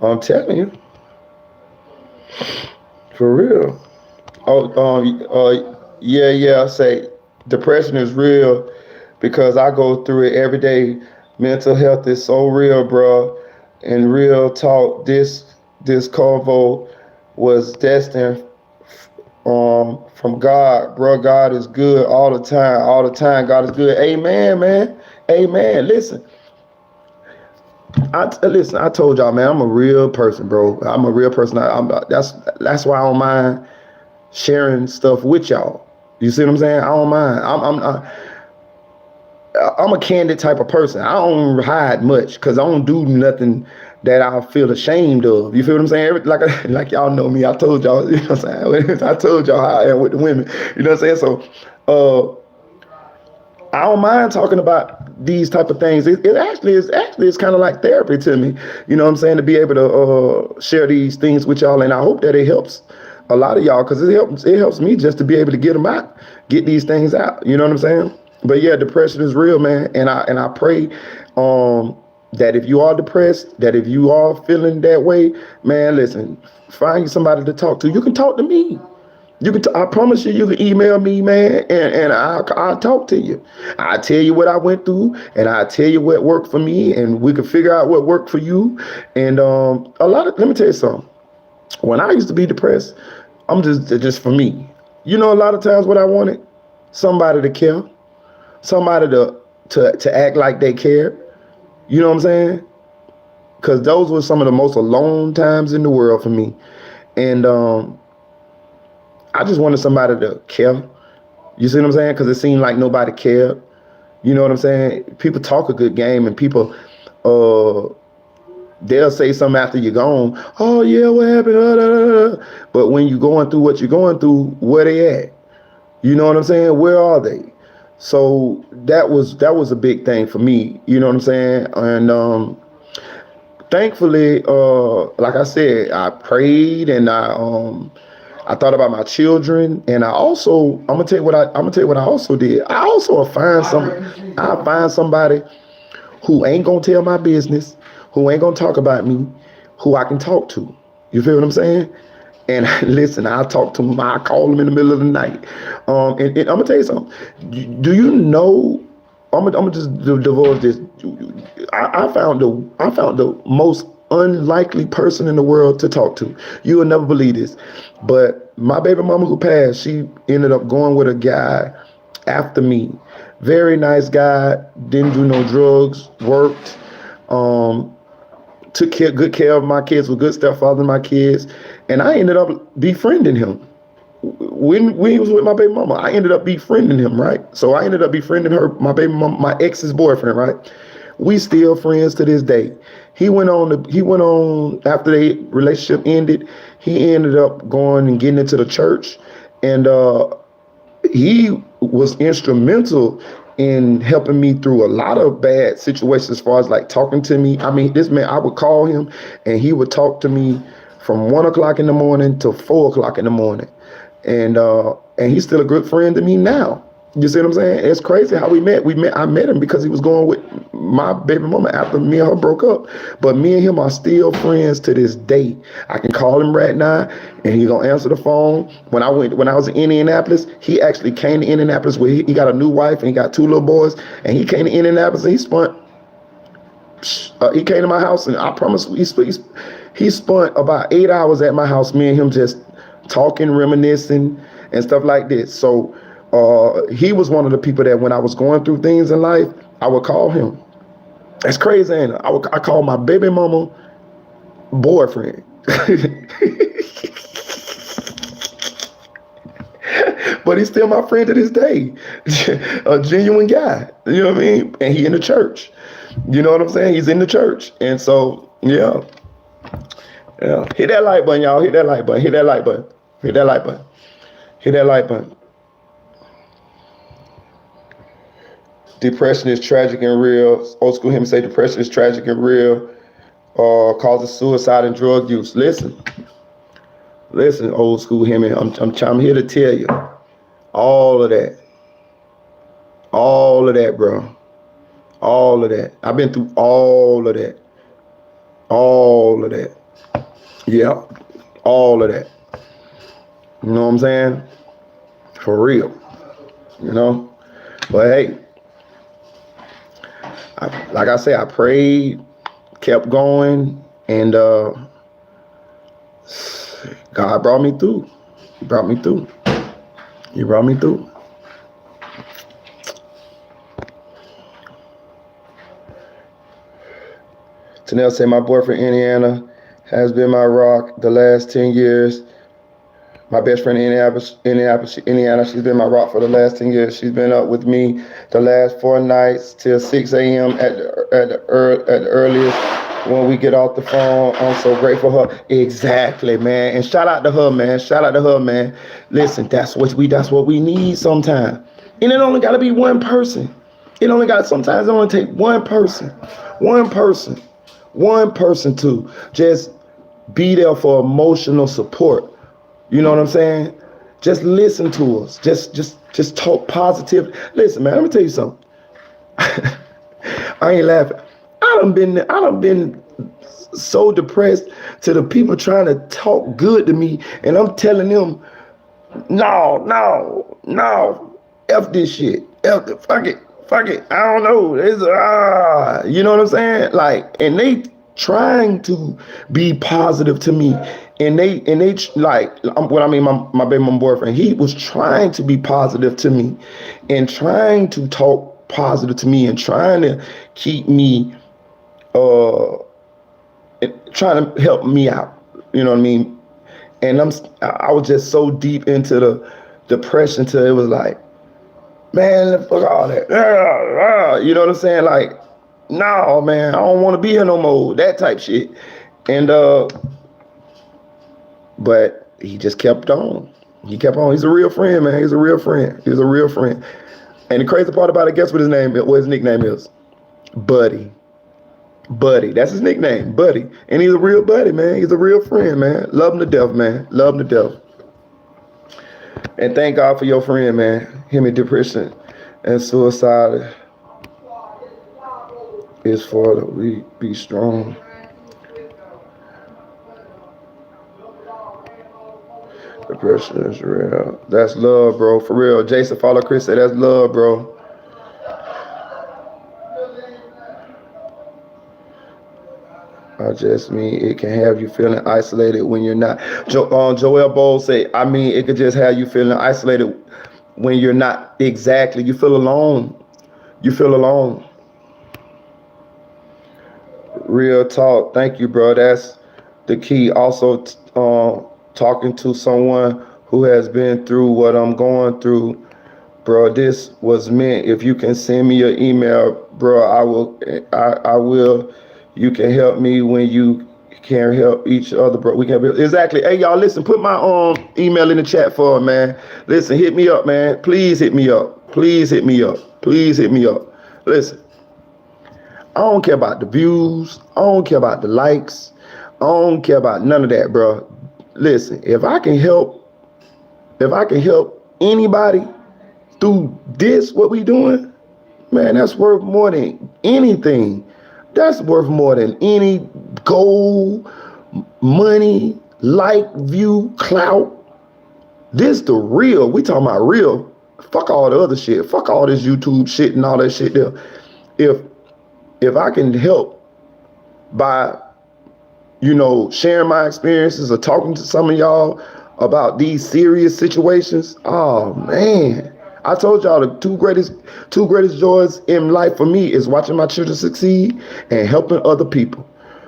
I'm telling you. For real. Yeah, I say depression is real because I go through it every day. Mental health is so real, bro. And real talk, this convo was destined from God, bro. God is good all the time. All the time, God is good. Amen, man. Amen. Listen, I told y'all, man, I'm a real person, bro. I'm a real person. That's why I don't mind sharing stuff with y'all. You see what I'm saying? I don't mind. I'm a candid type of person. I don't hide much because I don't do nothing that I feel ashamed of. You feel what I'm saying? Like y'all know me. I told y'all, you know what I'm saying? I told y'all how I am with the women. You know what I'm saying? So I don't mind talking about these type of things. It actually is kind of like therapy to me. You know what I'm saying? To be able to share these things with y'all, and I hope that it helps a lot of y'all, because it helps me just to be able to get them out, get these things out. You know what I'm saying? But yeah, depression is real, man. And I pray that if you are depressed, that if you are feeling that way, man, listen, find somebody to talk to. You can talk to me. I promise you can email me, man, and I'll talk to you. I'll tell you what I went through, and I'll tell you what worked for me, and we can figure out what worked for you. And let me tell you something. When I used to be depressed, I'm just for me. You know, a lot of times what I wanted, somebody to care, somebody to act like they care. You know what I'm saying? Because those were some of the most alone times in the world for me. And I just wanted somebody to care. You see what I'm saying? Because it seemed like nobody cared. You know what I'm saying? People talk a good game, and people, uh, they'll say something after you're gone. Oh yeah, what happened? But when you're going through what you're going through, where they at? You know what I'm saying? Where are they? So that was a big thing for me. You know what I'm saying? And thankfully, like I said, I prayed and I thought about my children, and I'm gonna tell you what I also did. I find somebody who ain't gonna tell my business, who ain't gonna talk about me, who I can talk to. You feel what I'm saying? And listen, I talk to them. I call them in the middle of the night. And I'm gonna tell you something. Do you know? I'm gonna just divulge this. I found the most unlikely person in the world to talk to. You will never believe this, but my baby mama who passed, she ended up going with a guy after me. Very nice guy. Didn't do no drugs. Worked. Took good care of my kids. Was good stepfather to my kids, and I ended up befriending him when he was with my baby mama. I ended up befriending him, right? So I ended up befriending her, my baby mama, my ex's boyfriend, right? We still friends to this day. He went on after the relationship ended. He ended up going and getting into the church, and he was instrumental in helping me through a lot of bad situations as far as like talking to me. I mean, this man, I would call him and he would talk to me from 1 o'clock in the morning to 4 o'clock in the morning. And he's still a good friend to me now. You see what I'm saying? It's crazy how we met. I met him because he was going with my baby mama after me and her broke up. But me and him are still friends to this day. I can call him right now and he's gonna answer the phone. When I was in Indianapolis, he actually came to Indianapolis where he got a new wife and he got 2 little boys. And he came to Indianapolis and he came to my house, and I promise he spent about 8 hours at my house, me and him just talking, reminiscing, and stuff like this. So he was one of the people that when I was going through things in life, I would call him. That's crazy, ain't it? I call my baby mama boyfriend. But he's still my friend to this day. A genuine guy. You know what I mean? And he in the church. You know what I'm saying? He's in the church. And so, yeah. Yeah. Hit that like button, y'all. Hit that like button. Hit that like button. Hit that like button. Hit that like button. Depression is tragic and real. Old school hymn say depression is tragic and real. Causes suicide and drug use. Listen, old school hymn. I'm here to tell you all of that. All of that, bro. All of that. I've been through all of that. All of that. Yeah. All of that. You know what I'm saying? For real. You know? But hey, like I said, I prayed, kept going, and God brought me through. He brought me through. He brought me through. Tanel said, my boyfriend Indiana has been my rock the last 10 years. My best friend in Indiana, she's been my rock for the last 10 years. She's been up with me the last 4 nights till 6 a.m. at the earliest when we get off the phone. I'm so grateful for her. Exactly, man. And shout out to her, man. Shout out to her, man. Listen, that's what we need sometimes. And it only got to be one person. Sometimes it only take one person to just be there for emotional support. You know what I'm saying? Just listen to us. Just talk positive. Listen, man, let me tell you something. I ain't laughing. I done been so depressed to the people trying to talk good to me, and I'm telling them, no, F this shit. Fuck it. I don't know. You know what I'm saying? Like, and they trying to be positive to me. And they like, what I mean, my baby mama boyfriend, he was trying to be positive to me and trying to talk positive to me and trying to keep me, trying to help me out. You know what I mean? And I was just so deep into the depression till it was like, man, fuck all that. You know what I'm saying? Like, no, man, I don't want to be here no more. That type shit. And but he just kept on. He kept on. He's a real friend, man. He's a real friend. He's a real friend. And the crazy part about it, guess what his nickname is? Buddy. Buddy. That's his nickname, Buddy. And he's a real buddy, man. He's a real friend, man. Love him to death, man. Love him to death. And thank God for your friend, man. Him in depression and suicide is for the weak. Be strong. Depression is real. That's love, bro. For real. Jason follow Chris said that's love, bro. I just mean it can have you feeling isolated when you're not. Joel Bowles say, I mean it could just have you feeling isolated when you're not. Exactly. You feel alone. You feel alone. Real talk. Thank you, bro. That's the key. Also, talking to someone who has been through what I'm going through, bro. This was meant. If you can send me your email, bro, I will. You can help me when you can help each other, bro. We can exactly. Hey, y'all, listen. Put my email in the chat for it, man. Listen, hit me up, man. Please hit me up. Please hit me up. Please hit me up. Listen, I don't care about the views. I don't care about the likes. I don't care about none of that, bro. Listen, if I can help anybody through this, what we doing, man, that's worth more than anything. That's worth more than any gold, money, like, view, clout. This the real. We talking about real. Fuck all the other shit. Fuck all this YouTube shit and all that shit there. If I can help by, sharing my experiences or talking to some of y'all about these serious situations, oh man. I told y'all the two greatest joys in life for me is watching my children succeed and helping other people.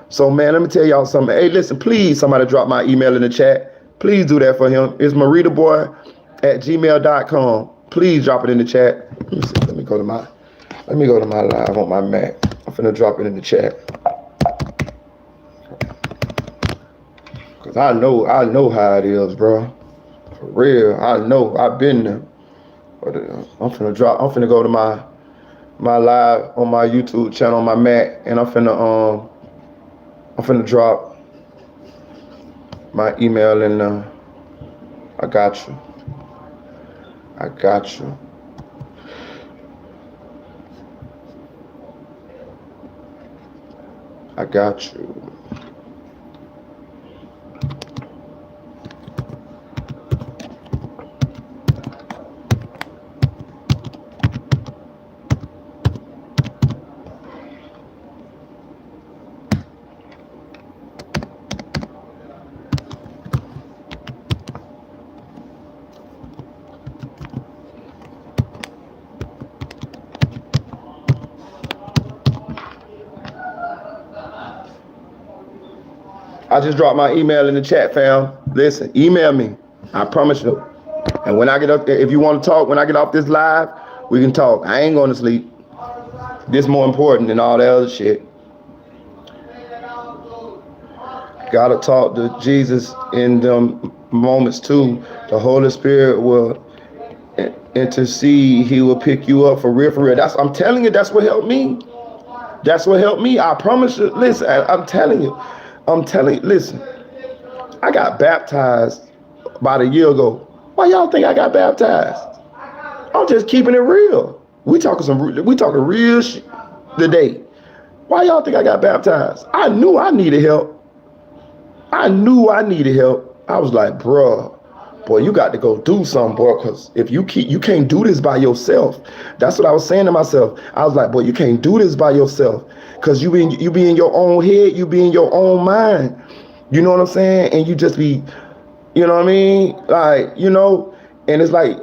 So man, let me tell y'all something. Hey, listen, please, somebody drop my email in the chat. Please do that for him. It's maritaboy@gmail.com. Please drop it in the chat. Let me see. Let me go to my live on my Mac. I'm finna drop it in the chat. Cause I know how it is, bro. For real, I know. I've been there. I'm finna go to my live on my YouTube channel on my Mac, and I'm finna drop my email in I got you. I got you. I got you. I just dropped my email in the chat, fam. Listen, email me. I promise you. And when I get up, if you want to talk, when I get off this live, we can talk. I ain't going to sleep. This more important than all that other shit. Gotta talk to Jesus in them moments too. The Holy Spirit will intercede. He will pick you up for real, for real. I'm telling you, that's what helped me. That's what helped me. I promise you. Listen, I'm telling you, listen, I got baptized about a year ago. Why y'all think I got baptized? I'm just keeping it real. We talking real shit today. Why y'all think I got baptized? I knew I needed help. I was like, boy, you got to go do something, boy, because if you can't do this by yourself. That's what I was saying to myself. I was like, boy, you can't do this by yourself. Cause you be in your own head, you be in your own mind. You know what I'm saying? And you just be, you know what I mean? Like, you know, and it's like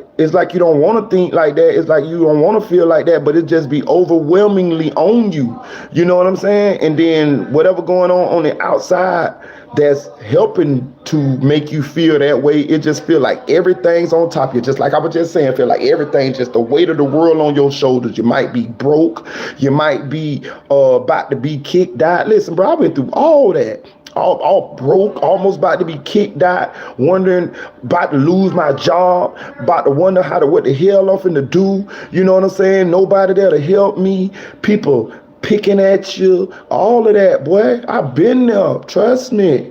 you don't want to think like that. It's like you don't want to feel like that, but it just be overwhelmingly on you. You know what I'm saying? And then whatever going on the outside that's helping to make you feel that way, it just feel like everything's on top of you. Just like I was just saying, feel like everything's just the weight of the world on your shoulders. You might be broke. You might be about to be kicked out. Listen, bro, I've been through all that. All broke, almost about to be kicked out, wondering, about to lose my job, about to wonder what the hell I'm finna do. You know what I'm saying? Nobody there to help me. People picking at you, all of that, boy. I've been there. Trust me.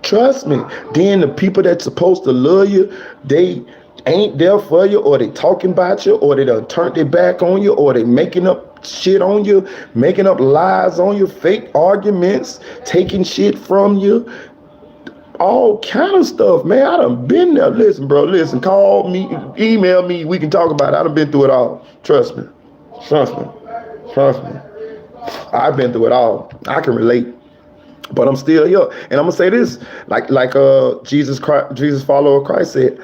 Trust me. Then the people that's supposed to love you, they ain't there for you, or they talking about you, or they done turned their back on you, or they making up shit on you, making up lies on you, fake arguments, taking shit from you, all kind of stuff, man. I done been there. Listen, bro, listen, call me, email me, we can talk about it. I done been through it all. Trust me. Trust me. Trust me. I've been through it all. I can relate. But I'm still here. And I'm gonna say this, like Jesus follower of Christ said,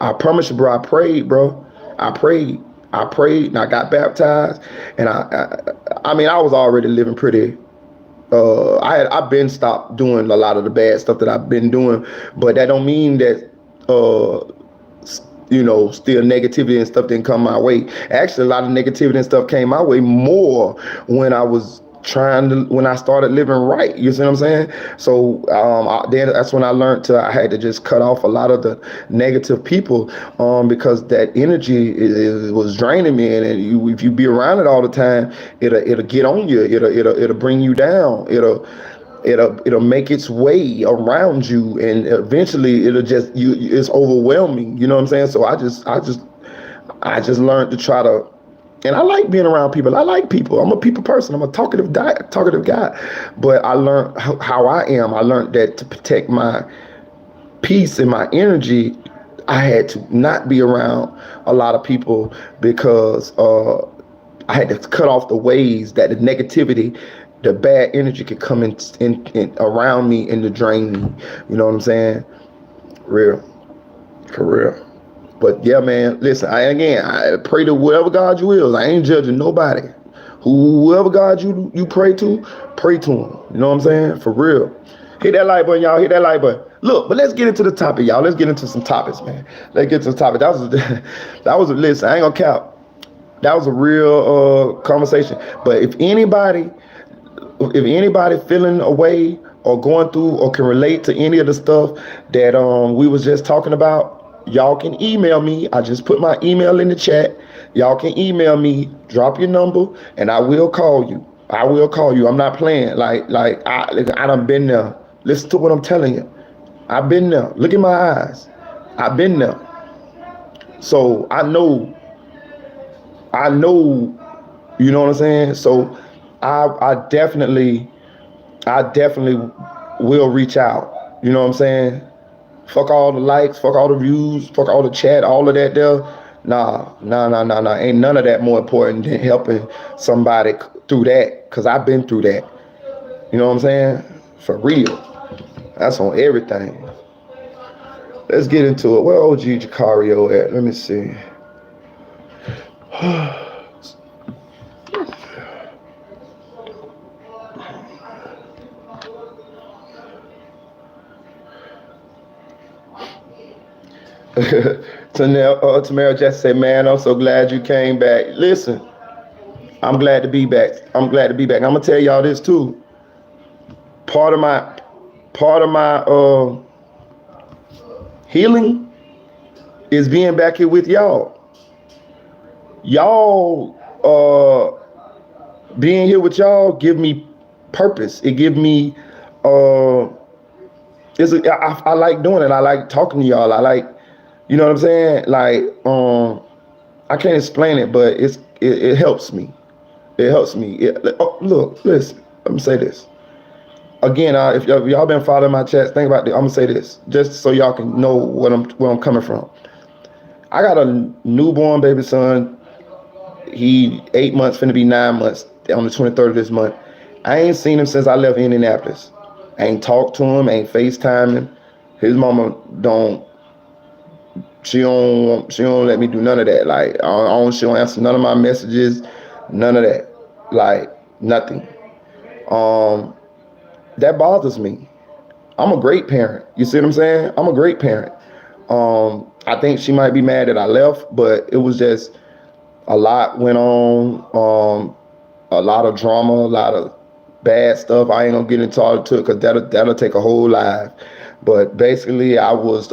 I promise you, bro, I prayed, bro. I prayed and I got baptized. And I mean, I was already living pretty. I've been stopped doing a lot of the bad stuff that I've been doing, but that don't mean that, you know, still negativity and stuff didn't come my way. Actually, a lot of negativity and stuff came my way more when I started living right. You see what I'm saying? So then that's when I I had to just cut off a lot of the negative people, because that energy was draining me, and if you be around it all the time, it'll get on you. It'll bring you down. It'll make its way around you, and eventually it's overwhelming. You know what I'm saying? So I just learned to try to. And I like being around people. I like people. I'm a people person. I'm a talkative guy. But I learned how I am. I learned that to protect my peace and my energy, I had to not be around a lot of people, because I had to cut off the ways that the negativity, the bad energy could come in around me and to drain me. You know what I'm saying? For real. But yeah, man, listen, I pray to whoever God you is. I ain't judging nobody. Whoever God you pray to him. You know what I'm saying? For real. Hit that like button, y'all. Hit that like button. Look, but let's get into the topic, y'all. Let's get into some topics, man. Let's get to the topic. Listen, I ain't gonna count. That was a real conversation. But if anybody feeling a way or going through or can relate to any of the stuff that we was just talking about, y'all can email me. I just put my email in the chat. Y'all can email me, drop your number, and I will call you. I'm not playing. Like I done been there. Listen to what I'm telling you. I've been there. Look in my eyes. I've been there. So I know, you know what I'm saying? So I definitely will reach out. You know what I'm saying? Fuck all the likes, fuck all the views, fuck all the chat, all of that there. Nah. Ain't none of that more important than helping somebody through that, because I've been through that. You know what I'm saying? For real. That's on everything. Let's get into it. Where OG Jacario at? Let me see. Tamara just said, man, I'm so glad you came back. Listen, I'm glad to be back. I'm gonna tell y'all this too. Part of my healing is being back here with y'all. Being here with y'all give me purpose. It give me I like doing it. I like talking to y'all. I like, you know what I'm saying? Like, I can't explain it, but it helps me. It helps me. Look, listen, let me say this. Again, if y'all been following my chats, think about this. I'm gonna say this just so y'all can know where I'm coming from. I got a newborn baby son. He 8 months, finna be 9 months on the 23rd of this month. I ain't seen him since I left Indianapolis. I ain't talked to him, ain't FaceTiming. His mama don't, she don't let me do none of that. Like, she don't answer none of my messages, none of that. Like, nothing. That bothers me. I'm a great parent. You see what I'm saying? I'm a great parent. I think she might be mad that I left, but it was just a lot went on. A lot of drama, a lot of bad stuff. I ain't gonna get into all to it because that'll take a whole life. But basically, I was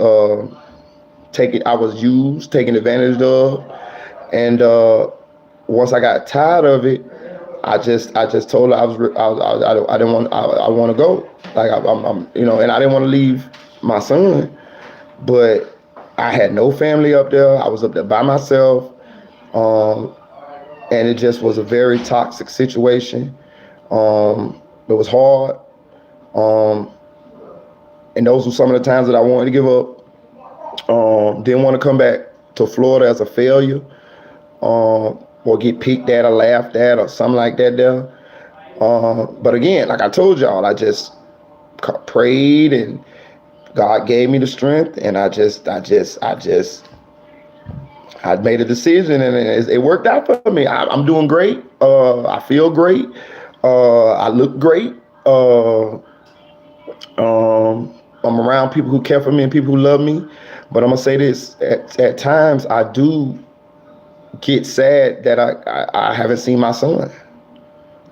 used, taken advantage of, and once I got tired of it, I just told her I didn't want I want to go. Like I'm and I didn't want to leave my son, but I had no family up there. I was up there by myself, and it just was a very toxic situation. It was hard, and those were some of the times that I wanted to give up. Didn't want to come back to Florida as a failure, or get picked at or laughed at or something like that there. But again, like I told y'all, I just prayed and God gave me the strength, and I made a decision, and it worked out for me. I'm doing great. I feel great. I look great. I'm around people who care for me and people who love me. But I'm gonna say this: at times I do get sad that I haven't seen my son.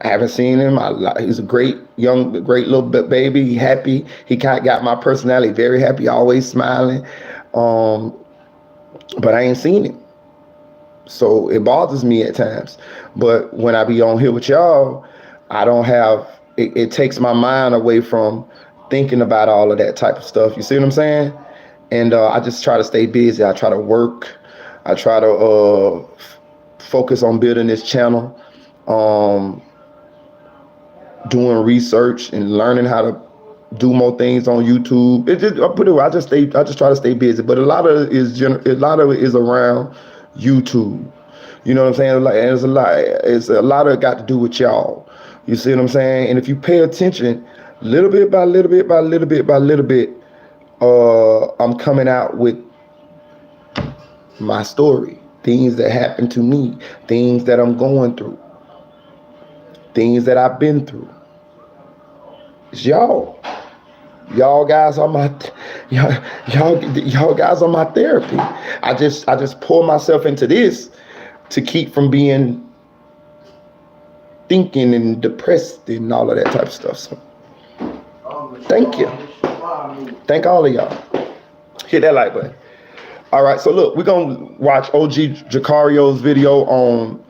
I haven't seen him. He's a great little baby. He happy. He kind of got my personality, very happy, always smiling. But I ain't seen him. So it bothers me at times. But when I be on here with y'all, I don't have, it takes my mind away from thinking about all of that type of stuff. You see what I'm saying? And I just try to stay busy. I try to work. I try to focus on building this channel, doing research and learning how to do more things on YouTube. I just try to stay busy. But a lot of it is around YouTube. You know what I'm saying? Like, it's a lot of got to do with y'all. You see what I'm saying? And if you pay attention, little bit by little bit by little bit by little bit, I'm coming out with my story, things that happened to me, things that I'm going through, things that I've been through. It's y'all. Y'all guys are my y'all guys are my therapy. I just pour myself into this to keep from being thinking and depressed and all of that type of stuff. So thank you. Thank all of y'all. Hit that like button. All right, so look, we're gonna watch OG Jacario's video on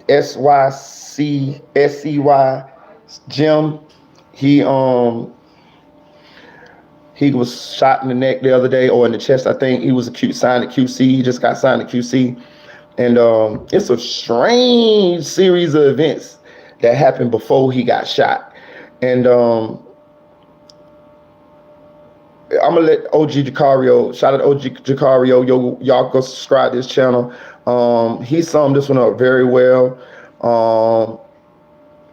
SCY Gym. He was shot in the neck the other day, or in the chest, I think. He was signed to QC. He just got signed to QC. And it's a strange series of events that happened before he got shot. And I'm gonna let OG Jacario, shout out to OG Jacario, y'all go subscribe to this channel. He summed this one up very well.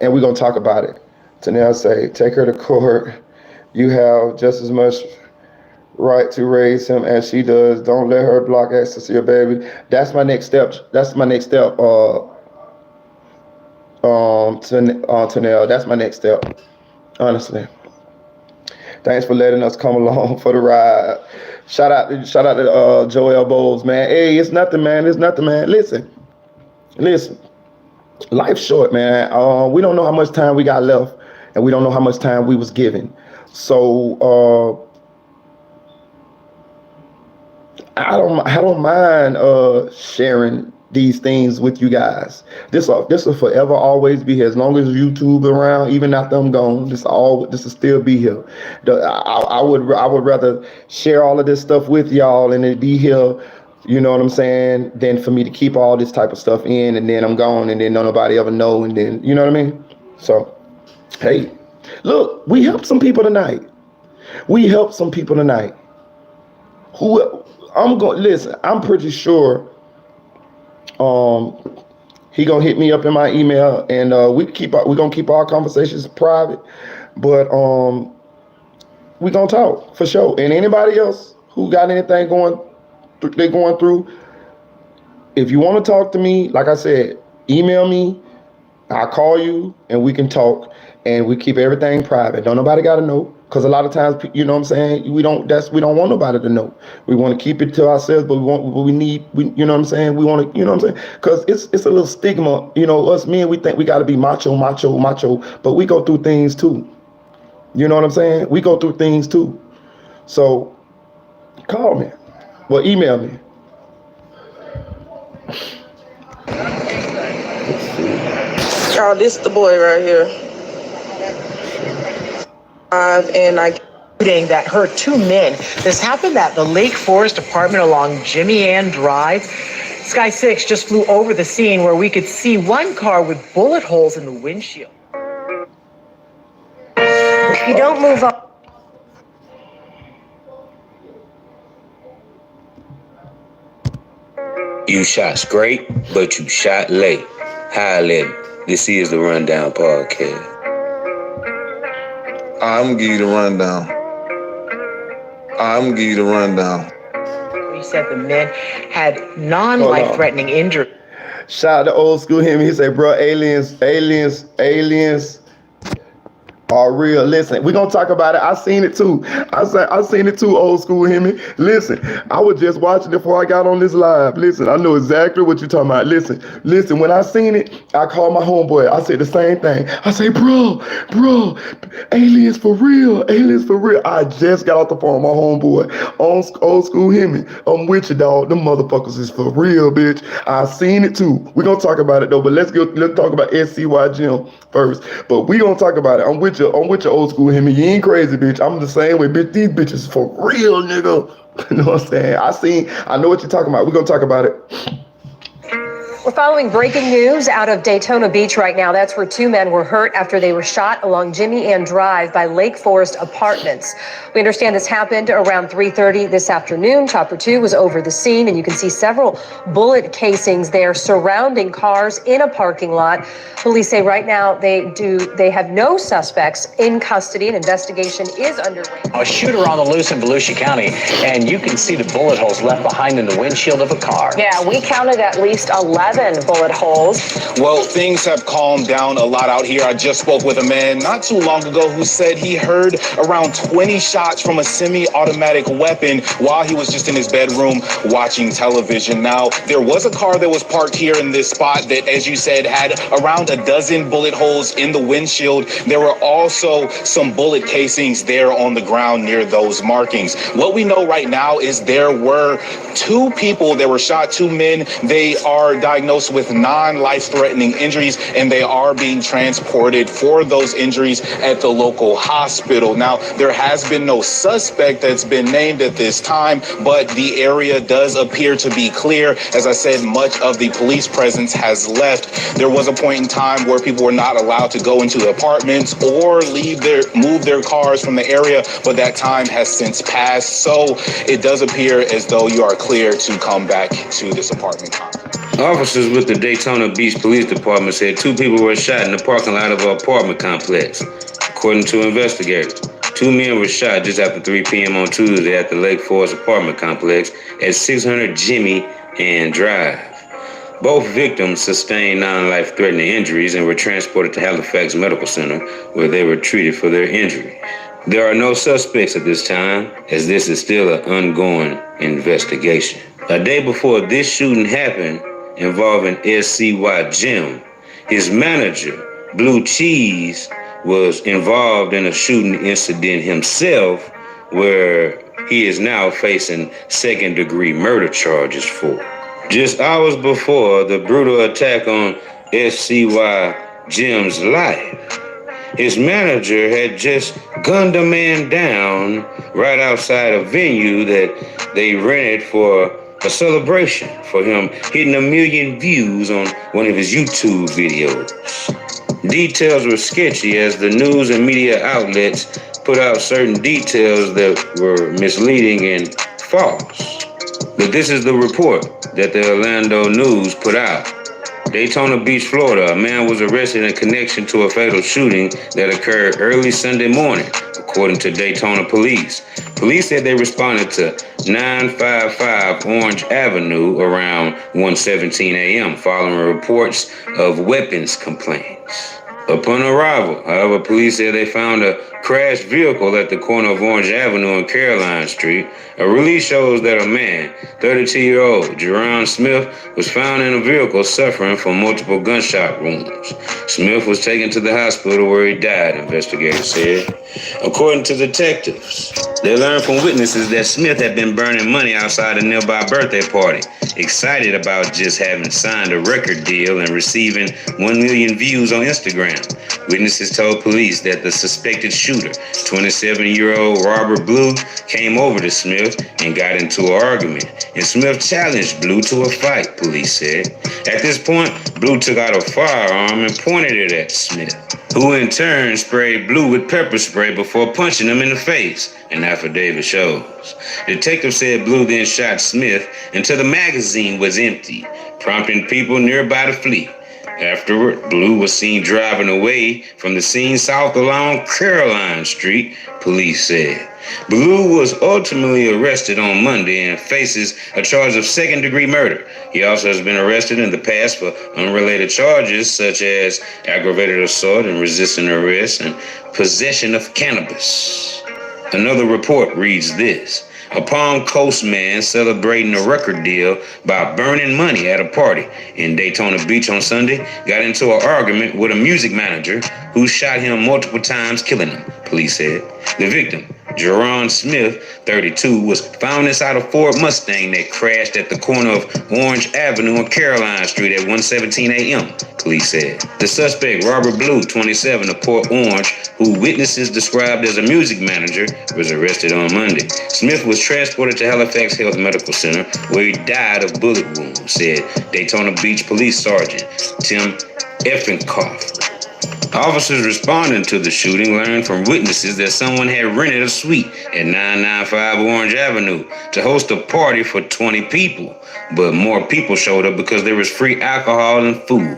And we're gonna talk about it. Tanel say, take her to court. You have just as much right to raise him as she does. Don't let her block access to your baby. That's my next step. Tanel. That's my next step. Honestly. Thanks for letting us come along for the ride. Shout out to Joel Bowles, man. Hey, it's nothing, man. It's nothing, man. Listen. Life's short, man. We don't know how much time we got left, and we don't know how much time we was given. So I don't mind sharing these things with you guys. This will forever always be here as long as YouTube around. Even after I'm gone, this will still be here. I would rather share all of this stuff with y'all and it be here. You know what I'm saying? Than for me to keep all this type of stuff in and then I'm gone and then nobody ever know and then you know what I mean. So hey, look, we helped some people tonight. Listen, I'm pretty sure He gonna hit me up in my email, and we gonna keep our conversations private, but we gonna talk for sure. And anybody else who got anything they're going through, if you want to talk to me, like I said, email me. I'll call you and we can talk, and we keep everything private. Don't nobody got to know, because a lot of times, you know what I'm saying, we don't want nobody to know. We want to keep it to ourselves, but we need, you know what I'm saying, we want to, you know what I'm saying, because it's a little stigma, you know, us men, we think we got to be macho, but we go through things too. You know what I'm saying? We go through things too. So call me. Well, email me. Oh, this the boy right here. And I that hurt 2 men. This happened at the Lake Forest apartment along Jimmy Ann Drive. Sky 6 just flew over the scene where we could see one car with bullet holes in the windshield. If you don't move up. You shot straight, but you shot late. Hi, lady. This is the Rundown Podcast. I'm gonna give you the rundown. He said the men had non-life-threatening injuries. Shout out to old school him. He said, bro, aliens are real. Listen, we're gonna talk about it. I seen it too. I seen it too, old school him. Listen, I was just watching it before I got on this live. Listen, I know exactly what you're talking about. Listen, when I seen it, I called my homeboy. I said the same thing. I say, bro, aliens for real. I just got off the phone with my homeboy on old school him. I'm with you, dog. Them motherfuckers is for real, bitch. I seen it too. We're gonna talk about it though, but let's talk about SCY Gym first. But we gonna talk about it. I'm with you, old school him. You ain't crazy, bitch. I'm the same way, bitch. These bitches for real, nigga. You know what I'm saying? I know what you're talking about. We're gonna talk about it. We're following breaking news out of Daytona Beach right now. That's where 2 men were hurt after they were shot along Jimmy Ann Drive by Lake Forest Apartments. We understand this happened around 3:30 this afternoon. Chopper 2 was over the scene, and you can see several bullet casings there surrounding cars in a parking lot. Police say right now they have no suspects in custody. An investigation is underway. A shooter on the loose in Volusia County, and you can see the bullet holes left behind in the windshield of a car. Yeah, we counted at least 11 bullet holes. Well, things have calmed down a lot out here. I just spoke with a man not too long ago who said he heard around 20 shots from a semi-automatic weapon while he was just in his bedroom watching television. Now, there was a car that was parked here in this spot that, as you said, had around a dozen bullet holes in the windshield. There were also some bullet casings there on the ground near those markings. What we know right now is there were 2 people that were shot, 2 men. They are diagnosed with non-life-threatening injuries, and they are being transported for those injuries at the local hospital. Now, there has been no suspect that's been named at this time, but the area does appear to be clear. As I said, much of the police presence has left. There was a point in time where people were not allowed to go into the apartments or move their cars from the area, but that time has since passed. So it does appear as though you are clear to come back to this apartment complex. Officers with the Daytona Beach Police Department said 2 people were shot in the parking lot of an apartment complex. According to investigators, 2 men were shot just after 3 p.m. on Tuesday at the Lake Forest apartment complex at 600 Jimmy Ann Drive. Both victims sustained non-life-threatening injuries and were transported to Halifax Medical Center, where they were treated for their injury. There are no suspects at this time, as this is still an ongoing investigation. A day before this shooting happened, involving SCY Jim, his manager, Blue Cheese, was involved in a shooting incident himself, where he is now facing second-degree murder charges for. Just hours before the brutal attack on SCY Jim's life, his manager had just gunned a man down right outside a venue that they rented for a celebration for him hitting 1 million views on one of his YouTube videos. Details were sketchy as the news and media outlets put out certain details that were misleading and false. But this is the report that the Orlando News put out. Daytona Beach, Florida, a man was arrested in connection to a fatal shooting that occurred early Sunday morning, according to Daytona police. Police said they responded to 955 Orange Avenue around 1:17 a.m. following reports of weapons complaints. Upon arrival, however, police said they found a crashed vehicle at the corner of Orange Avenue and Caroline Street. A release shows that a man, 32-year-old Jerron Smith, was found in a vehicle suffering from multiple gunshot wounds. Smith was taken to the hospital where he died, investigators said. According to detectives, they learned from witnesses that Smith had been burning money outside a nearby birthday party, excited about just having signed a record deal and receiving 1 million views on Instagram. Witnesses told police that the suspected shooter, 27-year-old Robert Blue, came over to Smith and got into an argument, and Smith challenged Blue to a fight, police said. At this point, Blue took out a firearm and pointed it at Smith, who in turn sprayed Blue with pepper spray before punching him in the face, an affidavit shows. Detectives said Blue then shot Smith until the magazine was empty, prompting people nearby to flee. Afterward, Blue was seen driving away from the scene south along Caroline Street, police said. Blue was ultimately arrested on Monday and faces a charge of second-degree murder. He also has been arrested in the past for unrelated charges such as aggravated assault and resisting arrest and possession of cannabis. Another report reads this. A Palm Coast man celebrating a record deal by burning money at a party in Daytona Beach on Sunday got into an argument with a music manager who shot him multiple times, killing him, police said. The victim, Jerron Smith, 32, was found inside a Ford Mustang that crashed at the corner of Orange Avenue and Caroline Street at 1:17 a.m., police said. The suspect, Robert Blue, 27, of Port Orange, who witnesses described as a music manager, was arrested on Monday. Smith was transported to Halifax Health Medical Center, where he died of bullet wounds, said Daytona Beach Police Sergeant Tim Effenkoff. Officers responding to the shooting learned from witnesses that someone had rented a suite at 995 Orange Avenue to host a party for 20 people, but more people showed up because there was free alcohol and food,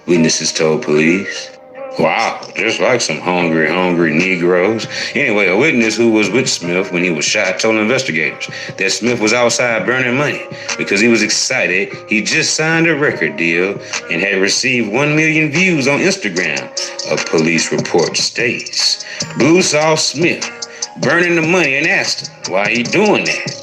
witnesses told police. Wow, just like some hungry Negroes. Anyway, a witness who was with Smith when he was shot told investigators that Smith was outside burning money because he was excited. He just signed a record deal and had received 1 million views on Instagram, a police report states. Blue saw Smith burning the money and asked him why he doing that.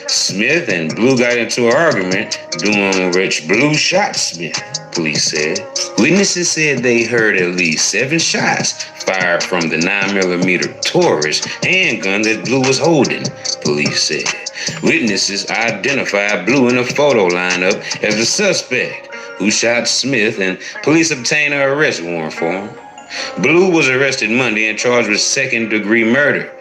Smith and Blue got into an argument, doing which Blue shot Smith, police said. Witnesses said they heard at least 7 shots fired from the 9mm Taurus handgun that Blue was holding, police said. Witnesses identified Blue in a photo lineup as the suspect who shot Smith, and police obtained an arrest warrant for him. Blue was arrested Monday and charged with second-degree murder,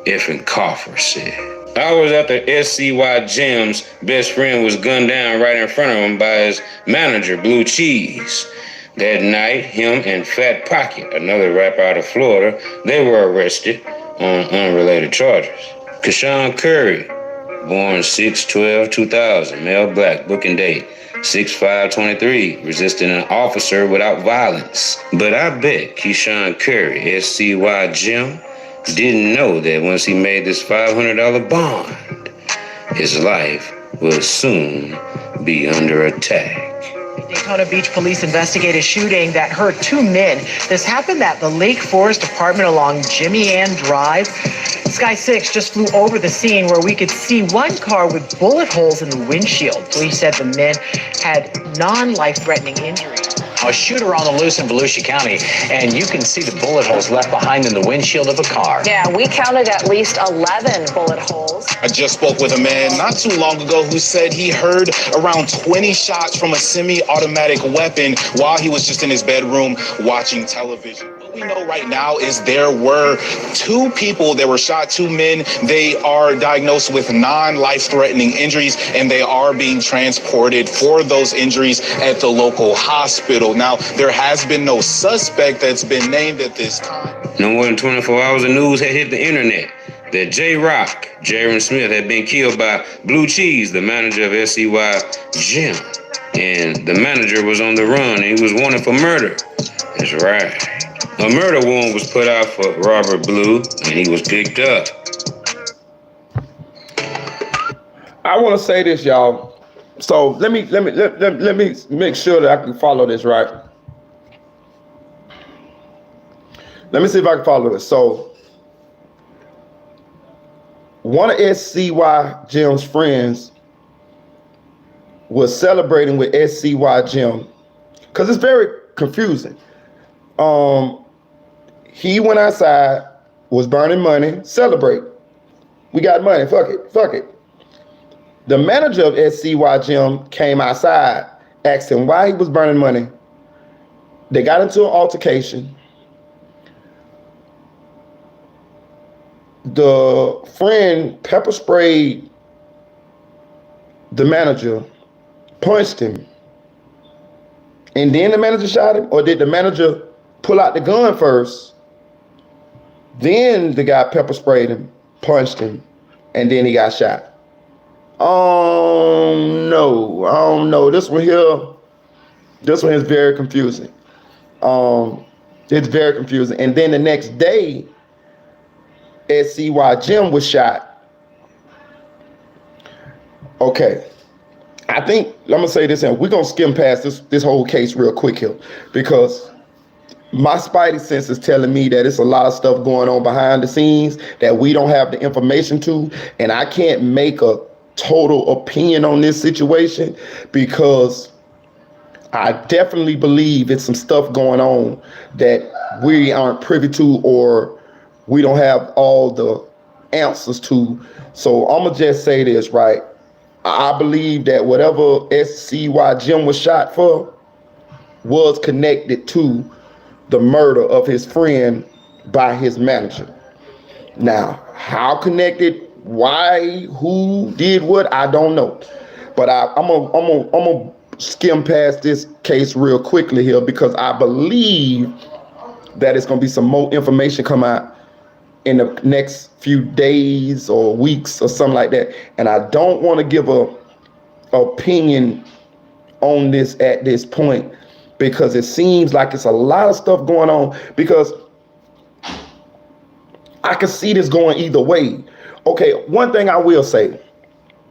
Effenkoff said. Hours after SCY Jim's best friend was gunned down right in front of him by his manager, Blue Cheese. That night, him and Fat Pocket, another rapper out of Florida, they were arrested on unrelated charges. Keshawn Curry, born 6/12/2000, male black, booking date 6/5/23, resisting an officer without violence. But I bet Keshawn Curry, SCY Jim, didn't know that once he made this $500 bond, his life will soon be under attack. Daytona Beach police investigate a shooting that hurt 2 men. This happened at the Lake Forest apartment along Jimmy Ann Drive. Sky 6 just flew over the scene where we could see one car with bullet holes in the windshield. Police said the men had non-life-threatening injuries. A shooter on the loose in Lucci County, and you can see the bullet holes left behind in the windshield of a car. Yeah, we counted at least 11 bullet holes. I just spoke with a man not too long ago who said he heard around 20 shots from a semi-automatic weapon while he was just in his bedroom watching television. What we know right now is there were 2 people that were shot, 2 men. They are diagnosed with non-life-threatening injuries, and they are being transported for those injuries at the local hospital. Now, there has been no suspect that's been named at this time. No more than 24 hours of news had hit the internet that Jaron Smith, had been killed by Blue Cheese, the manager of SCY Jim. and the manager was on the run, and he was wanted for murder. That's right. A murder warrant was put out for Robert Blue, and he was picked up. I want to say this, y'all. So let me make sure that I can follow this right. Let me see if I can follow this. So one of SCY Jim's friends was celebrating with SCY Jim because it's very confusing. He went outside, was burning money, celebrate. We got money, fuck it. The manager of SCY Jim came outside, asked him why he was burning money. They got into an altercation. The friend pepper sprayed the manager, punched him, and then the manager shot him? Or did the manager pull out the gun first, then the guy pepper sprayed him, punched him, and then he got shot? No, I don't know. This one is very confusing. It's very confusing. And then the next day, SCY Jim was shot. Okay. I think, I'm gonna say this, and we're gonna skim past this whole case real quick here, because my spidey sense is telling me that it's a lot of stuff going on behind the scenes that we don't have the information to, and I can't make a total opinion on this situation because I definitely believe it's some stuff going on that we aren't privy to or we don't have all the answers to. So I'm gonna just say this, right? I believe that whatever SCY Jim was shot for was connected to the murder of his friend by his manager. Now, how connected, why, who did what, I don't know. But I'm gonna skim past this case real quickly here because I believe that it's gonna be some more information come out in the next few days or weeks or something like that. And I don't want to give a opinion on this at this point because it seems like it's a lot of stuff going on, because I can see this going either way. Okay, one thing I will say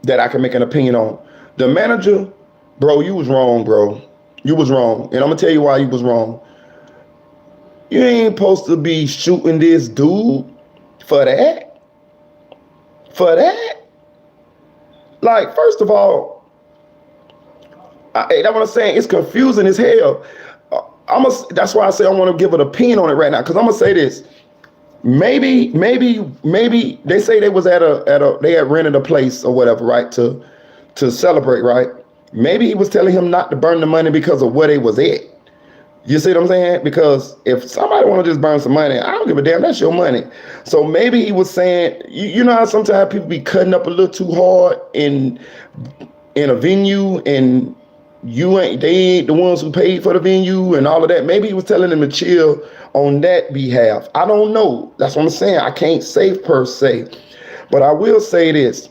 that I can make an opinion on. The manager, bro, you was wrong, bro. You was wrong. And I'm going to tell you why you was wrong. You ain't supposed to be shooting this dude for that. For that. Like, first of all, that's what I'm saying. It's confusing as hell. That's why I say I want to give an opinion on it right now, because I'm going to say this. Maybe they say they was they had rented a place or whatever, right, to celebrate, right? Maybe he was telling him not to burn the money because of where they was at. You see what I'm saying? Because if somebody want to just burn some money, I don't give a damn, that's your money. So maybe he was saying, you know how sometimes people be cutting up a little too hard in a venue, and they ain't the ones who paid for the venue and all of that. Maybe he was telling them to chill on that behalf. I don't know. That's what I'm saying. I can't say per se, but I will say this.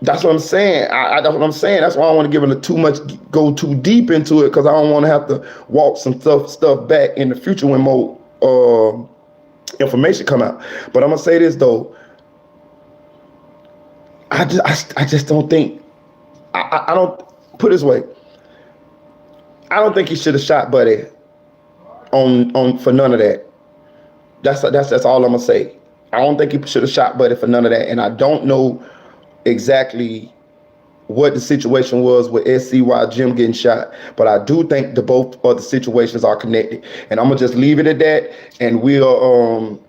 That's what I'm saying. That's what I'm saying. That's why I don't want to give it go too deep into it, because I don't want to have to walk some stuff back in the future when more information come out. But I'm gonna say this though. I just don't think. I don't put it this way. I don't think he should have shot Buddy on for none of that. That's all I'm gonna say. I don't think he should have shot Buddy for none of that, and I don't know exactly what the situation was with SCY Jim getting shot, but I do think the both of the situations are connected, and I'm gonna just leave it at that, and we'll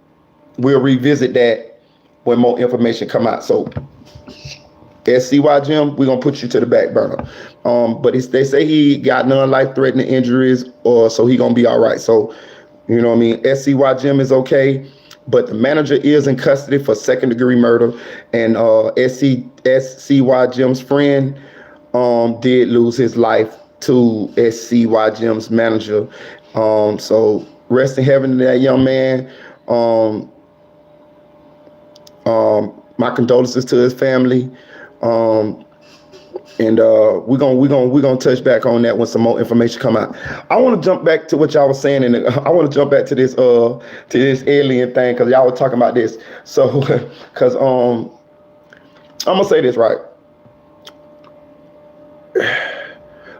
revisit that when more information come out. So SCY Jim, we're gonna put you to the back burner, but they say he got non-life-threatening injuries, or so he gonna be all right. So you know what I mean, SCY Jim is okay, but the manager is in custody for second-degree murder, and SCY Jim's friend did lose his life to SCY Jim's manager. So rest in heaven to that young man. My condolences to his family. And we're gonna touch back on that when some more information come out. I want to jump back to what y'all was saying, and I want to jump back to this alien thing, because y'all were talking about this. So, because I'm gonna say this right.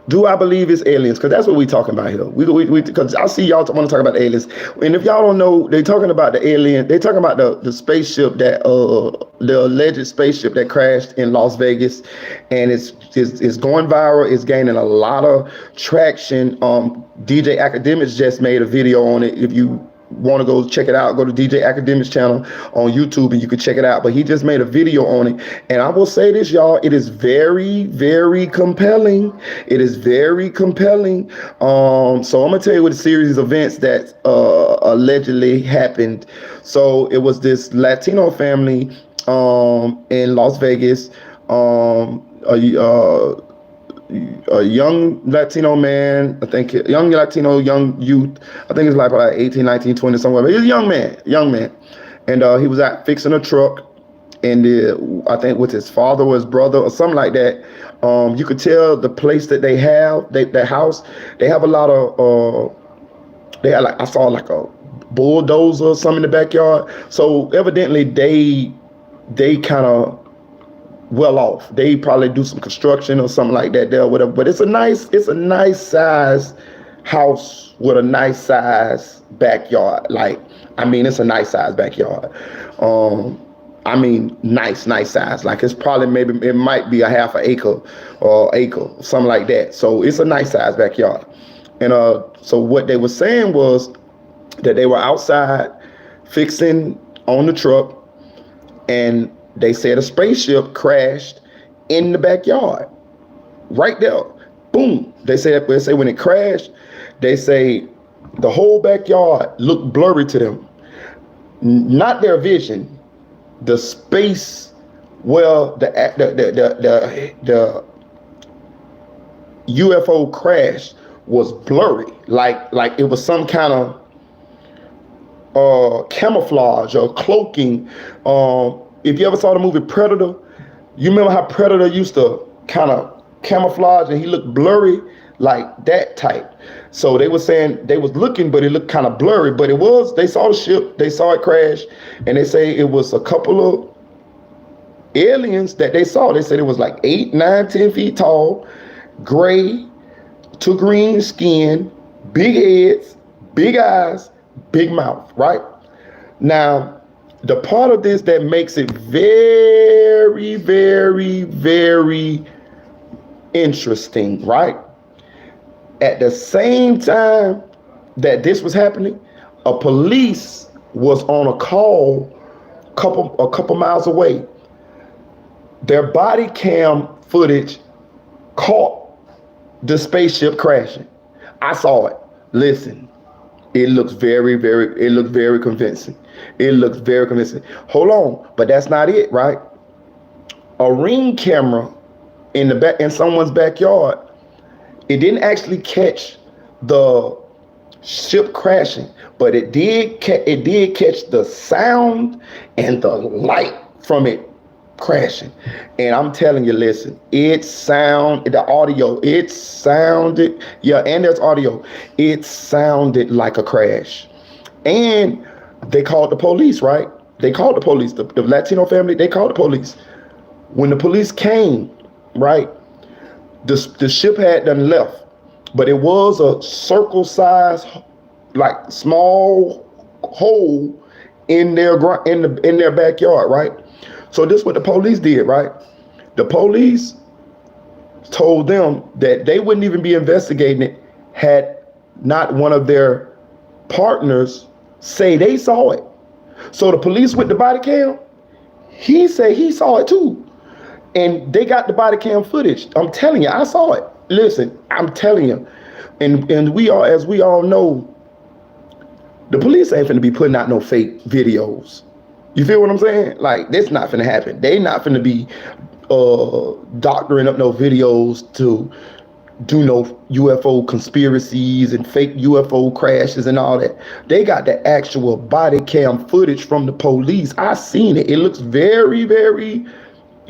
Do I believe it's aliens? Because that's what we talking about here. Because I see y'all want to talk about the aliens. And if y'all don't know, they talking about the alien. They talking about the spaceship that the alleged spaceship that crashed in Las Vegas, and it's going viral. It's gaining a lot of traction. DJ Academics just made a video on it. If you want to go check it out, go to DJ Academics channel on YouTube and you can check it out. But he just made a video on it, and I will say this, y'all, it is very, very compelling. It is very compelling. So I'm gonna tell you what a series of events that allegedly happened. So it was this Latino family in Las Vegas, a young Latino man, I think, young youth, I think it's like 18, 19, 20 somewhere, but he's a young man. And he was out fixing a truck, and I think with his father or his brother or something like that. You could tell the place that they have, their house, they have a lot of, they had I saw like a bulldozer or something in the backyard. So evidently they kind of well off. They probably do some construction or something like that there, whatever. But it's a nice size house with a nice size backyard. It's a nice size backyard. Nice size. Like it's probably it might be a half an acre or acre, something like that. So it's a nice size backyard. And so what they were saying was that they were outside fixing on the truck, and they said a spaceship crashed in the backyard, right there. Boom. They say when it crashed, they say the whole backyard looked blurry to them. Not their vision. The space where the UFO crash was blurry, like it was some kind of camouflage or cloaking. If you ever saw the movie Predator, you remember how Predator used to kind of camouflage and he looked blurry, like that type. So they were saying they was looking, but it looked kind of blurry. But they saw the ship, they saw it crash, and they say it was a couple of aliens that they saw. They said it was like 8, 9, 10 feet tall, gray to green skin, big heads, big eyes, big mouth, right? Now, the part of this that makes it very, very, very interesting, right? At the same time that this was happening, a police was on a call a couple miles away. Their body cam footage caught the spaceship crashing. I saw it. Listen, it looks very convincing. It looks very convincing. Hold on, but that's not it, right? A Ring camera in someone's backyard, it didn't actually catch the ship crashing, but it did catch the sound and the light from it crashing. And I'm telling you, listen, and there's audio. It sounded like a crash. And they called the police, right? They called the police. The Latino family, they called the police. When the police came, right, the ship had done left, but it was a circle size, like small hole in their backyard, right? So this is what the police did, right? The police told them that they wouldn't even be investigating it had not one of their partners say they saw it. So the police with the body cam, he said he saw it too. And they got the body cam footage. I'm telling you, I saw it. Listen, I'm telling you. And as we all know, the police ain't finna be putting out no fake videos. You feel what I'm saying? Like, that's not finna happen. They not finna be doctoring up no videos to do no UFO conspiracies and fake UFO crashes and all that. They got the actual body cam footage from the police. I seen it. It looks very, very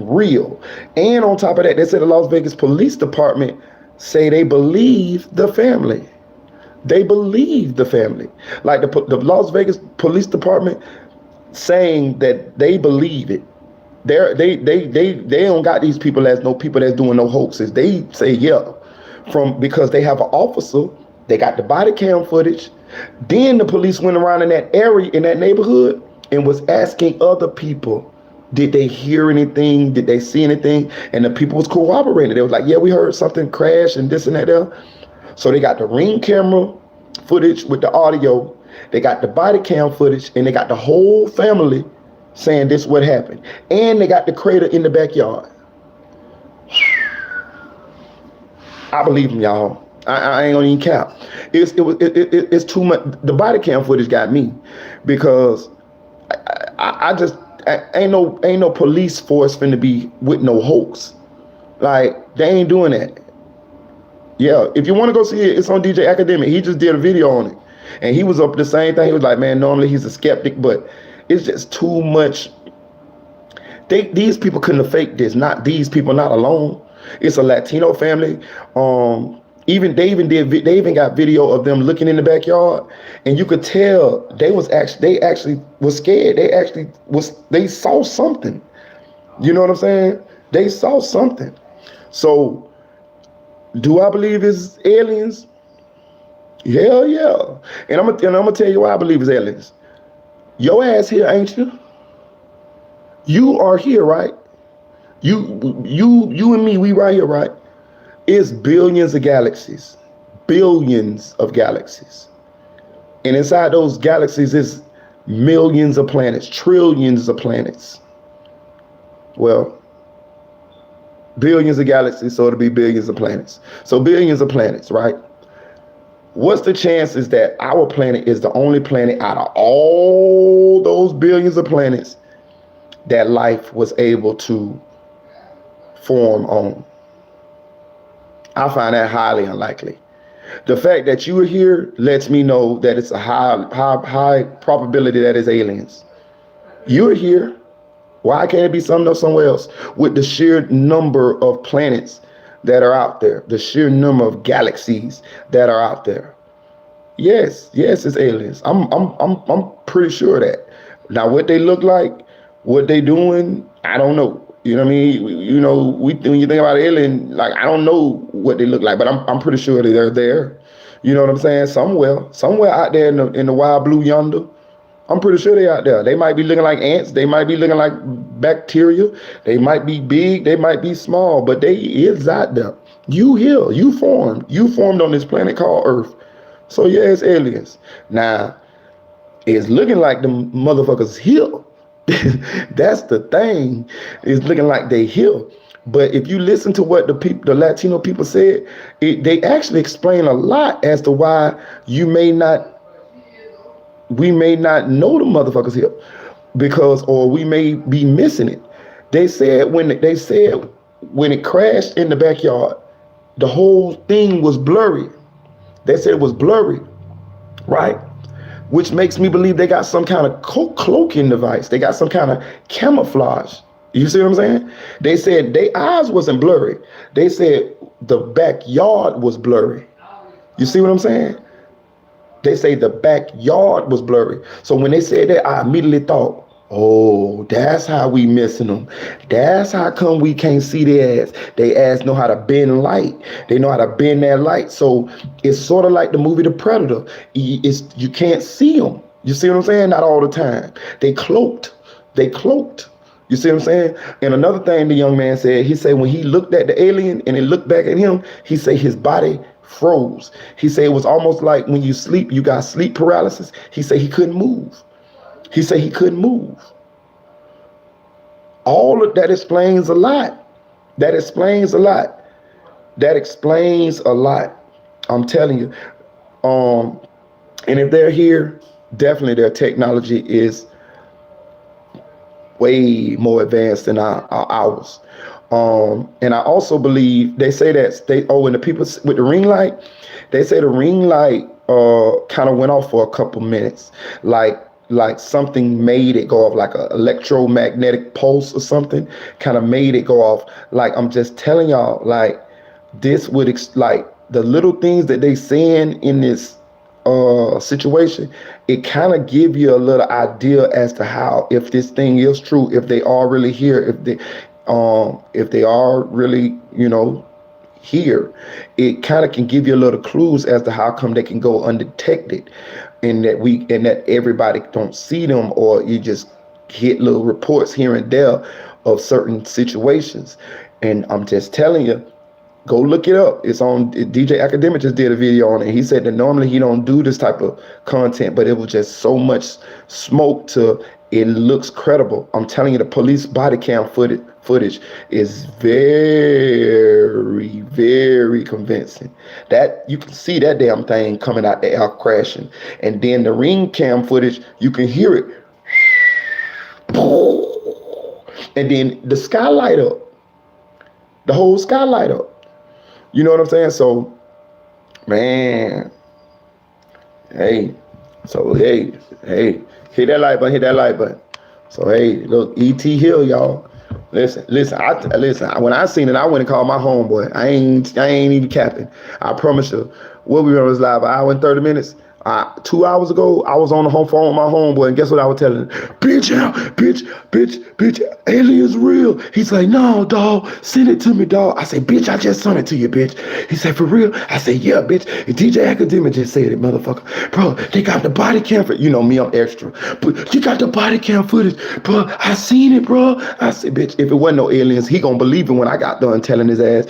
real. And on top of that, they said the Las Vegas Police Department say they believe the family. They believe the family. Like the Las Vegas Police Department saying that they believe it. They don't got these people as no people that's doing no hoaxes. They say yeah, because they have an officer. They got the body cam footage. Then the police went around in that area, in that neighborhood, and was asking other people, did they hear anything? Did they see anything? And the people was corroborating. They was like, yeah, we heard something crash and this and that there. So they got the Ring camera footage with the audio. They got the body cam footage, and they got the whole family saying this what happened. And they got the crater in the backyard. I believe them, y'all. I ain't gonna even cap. It's too much. The body cam footage got me because I ain't no police force finna be with no hoax. Like, they ain't doing that. Yeah, if you want to go see it, it's on DJ Academic. He just did a video on it, and he was up the same thing. He was like, man, normally he's a skeptic, but it's just too much. These people couldn't have faked this. Not these people, not alone. It's a Latino family. They even got video of them looking in the backyard, and you could tell they actually was scared. They saw something. You know what I'm saying? They saw something. So, do I believe it's aliens? Hell yeah. And I'm gonna tell you why I believe it's aliens. Your ass here, ain't you? You are here, right? You and me, we right here, right? It's billions of galaxies. Billions of galaxies. And inside those galaxies is millions of planets, trillions of planets. Well, billions of galaxies, so it'll be billions of planets. So billions of planets, right? What's the chances that our planet is the only planet out of all those billions of planets that life was able to form on? I find that highly unlikely. The fact that you are here lets me know that it's a high probability that it's aliens. You're here. Why can't it be somewhere else? With the sheer number of planets that are out there, the sheer number of galaxies that are out there. Yes, it's aliens. I'm pretty sure of that. Now, what they look like, what they doing, I don't know. You know what I mean? When you think about alien, like, I don't know what they look like, but I'm pretty sure that they're there. You know what I'm saying? Somewhere out there in the wild blue yonder. I'm pretty sure they're out there. They might be looking like ants. They might be looking like bacteria. They might be big. They might be small, but they is out there. You here. You formed on this planet called Earth. So yeah, it's aliens. Now, it's looking like the motherfuckers here. That's the thing. It's looking like they here. But if you listen to what the Latino people said, they actually explain a lot as to why we may not know the motherfuckers here, or we may be missing it. They said when it crashed in the backyard, the whole thing was blurry. They said it was blurry, right? Which makes me believe they got some kind of cloaking device. They got some kind of camouflage. You see what I'm saying? They said their eyes wasn't blurry. They said the backyard was blurry. You see what I'm saying? They say the backyard was blurry. So when they said that, I immediately thought, oh, that's how we missing them. That's how come we can't see their ass. They ass know how to bend light. They know how to bend that light. So it's sort of like the movie The Predator. You can't see them. You see what I'm saying? Not all the time. They cloaked. You see what I'm saying? And another thing the young man said, he said when he looked at the alien and it looked back at him, he said his body froze. He said it was almost like when you sleep, you got sleep paralysis. He said he couldn't move. All of that explains a lot. That explains a lot. I'm telling you. And if they're here, definitely their technology is way more advanced than ours. And I also believe they say that and the people with the ring light, they say the ring light kind of went off for a couple minutes. Like like something made it go off, like an electromagnetic pulse or something kind of made it go off. Like, I'm just telling y'all, like, this would like the little things that they saying in this situation, it kind of give you a little idea as to how, if this thing is true, if they are really here, if they are really, here, it kind of can give you a little clues as to how come they can go undetected, and that everybody don't see them, or you just get little reports here and there of certain situations. And I'm just telling you, go look it up. It's on. DJ Academic just did a video on it. He said that normally he don't do this type of content, but it was just so much smoke to it looks credible. I'm telling you, the police body cam footage is very, very convincing. That you can see that damn thing coming out the air crashing, and then the ring cam footage, you can hear it, and then the sky light up, the whole sky light up. You know what I'm saying? So, man, hey, hit that like button, So, hey, look, ET Hill, y'all. Listen. When I seen it, I went and called my homeboy. I ain't even capping. I promise you. What we was live, an hour and 30 minutes. 2 hours ago, I was on the phone with my homeboy, and guess what I was telling him? Bitch, aliens real. He's like, no, dog, send it to me, dog. I say, bitch, I just sent it to you, bitch. He said, for real? I say, yeah, bitch. And DJ Academic just said it, motherfucker. Bro, they got the body cam footage. You know me, I'm extra. But you got the body cam footage, bro. I seen it, bro. I said, bitch, if it wasn't no aliens, he gonna believe it when I got done telling his ass.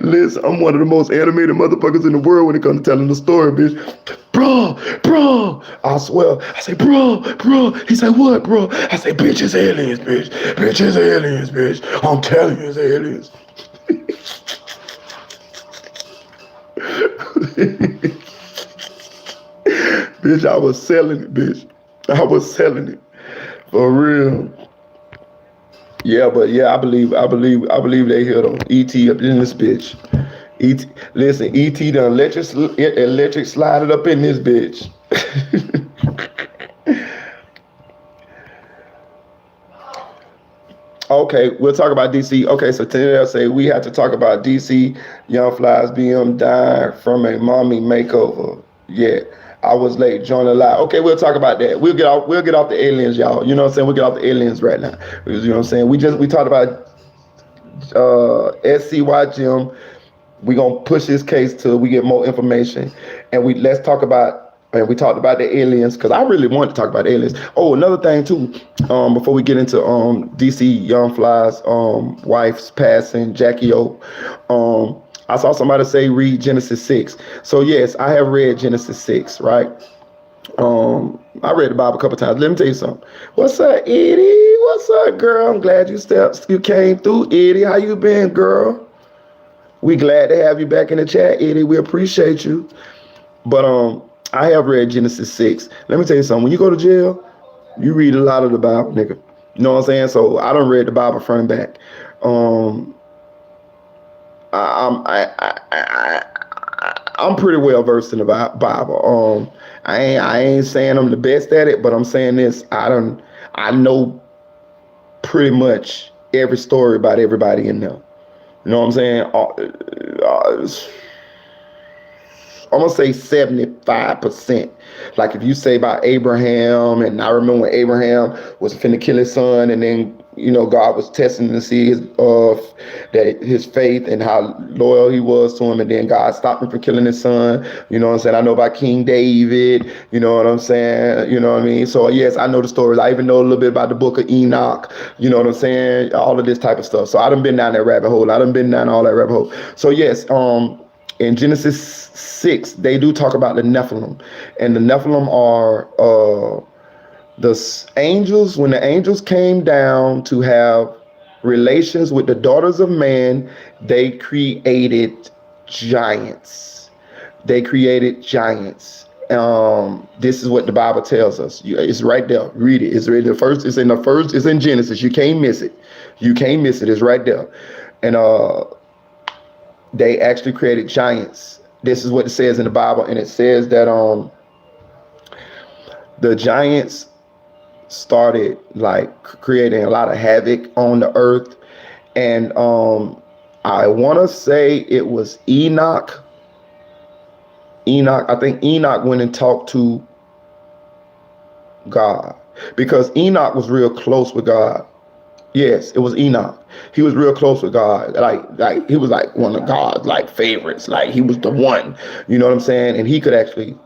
Listen, I'm one of the most animated motherfuckers in the world when it comes to telling the story, bitch. Bro, I swear. I say, bro. He say, what, bro? I say, bitch, it's aliens, bitch. Bitch, it's aliens, bitch. I'm telling you, it's aliens. Bitch, I was selling it, bitch. I was selling it. For real. Yeah, but yeah, I believe they hear them. ET up in this bitch. ET, listen, ET done electric slided up in this bitch. Okay, we'll talk about DC. Okay, so today they'll say we have to talk about DC Young Fly's BM died from a mommy makeover. Yeah. I was late, join the live. Okay, we'll talk about that. We'll get off the aliens, y'all. You know what I'm saying? We'll get off the aliens right now. You know what I'm saying? We talked about SCY Jim. We're gonna push this case till we get more information. And we talked about the aliens, because I really want to talk about aliens. Oh, another thing too, before we get into DC Young Fly's wife's passing, Jacky O. I saw somebody say read Genesis 6. So yes, I have read Genesis 6, right? I read the Bible a couple times. Let me tell you something. What's up, Eddie? What's up, girl? I'm glad you came through, Eddie. How you been, girl? We glad to have you back in the chat, Eddie. We appreciate you. But I have read Genesis 6. Let me tell you something. When you go to jail, you read a lot of the Bible, nigga. You know what I'm saying? So I done read the Bible front and back. I'm pretty well versed in the Bible. I ain't saying I'm the best at it, but I'm saying this. I know pretty much every story about everybody in there. You know what I'm saying? I'm gonna say 75%. Like if you say about Abraham, and I remember when Abraham was finna kill his son, and then God was testing to see his faith and how loyal he was to him, and then God stopped him from killing his son. You know what I'm saying? I know about King David. You know what I'm saying? You know what I mean? So yes, I know the stories. I even know a little bit about the book of Enoch. You know what I'm saying? All of this type of stuff. So I done been down that rabbit hole. I done been down all that rabbit hole. So yes, in Genesis 6, they do talk about the Nephilim, and the Nephilim are the angels. When the angels came down to have relations with the daughters of man, they created giants. This is what the Bible tells us. It's right there. Read it. It's in Genesis. You can't miss it. It's right there. And they actually created giants. this is what it says in the Bible, and it says that the giants started like creating a lot of havoc on the earth, and I want to say it was Enoch. I think Enoch went and talked to God, because Enoch was real close with God. Yes, it was Enoch. He was real close with God. Like he was like one of God's like favorites. Like he was the one. You know what I'm saying? And he could actually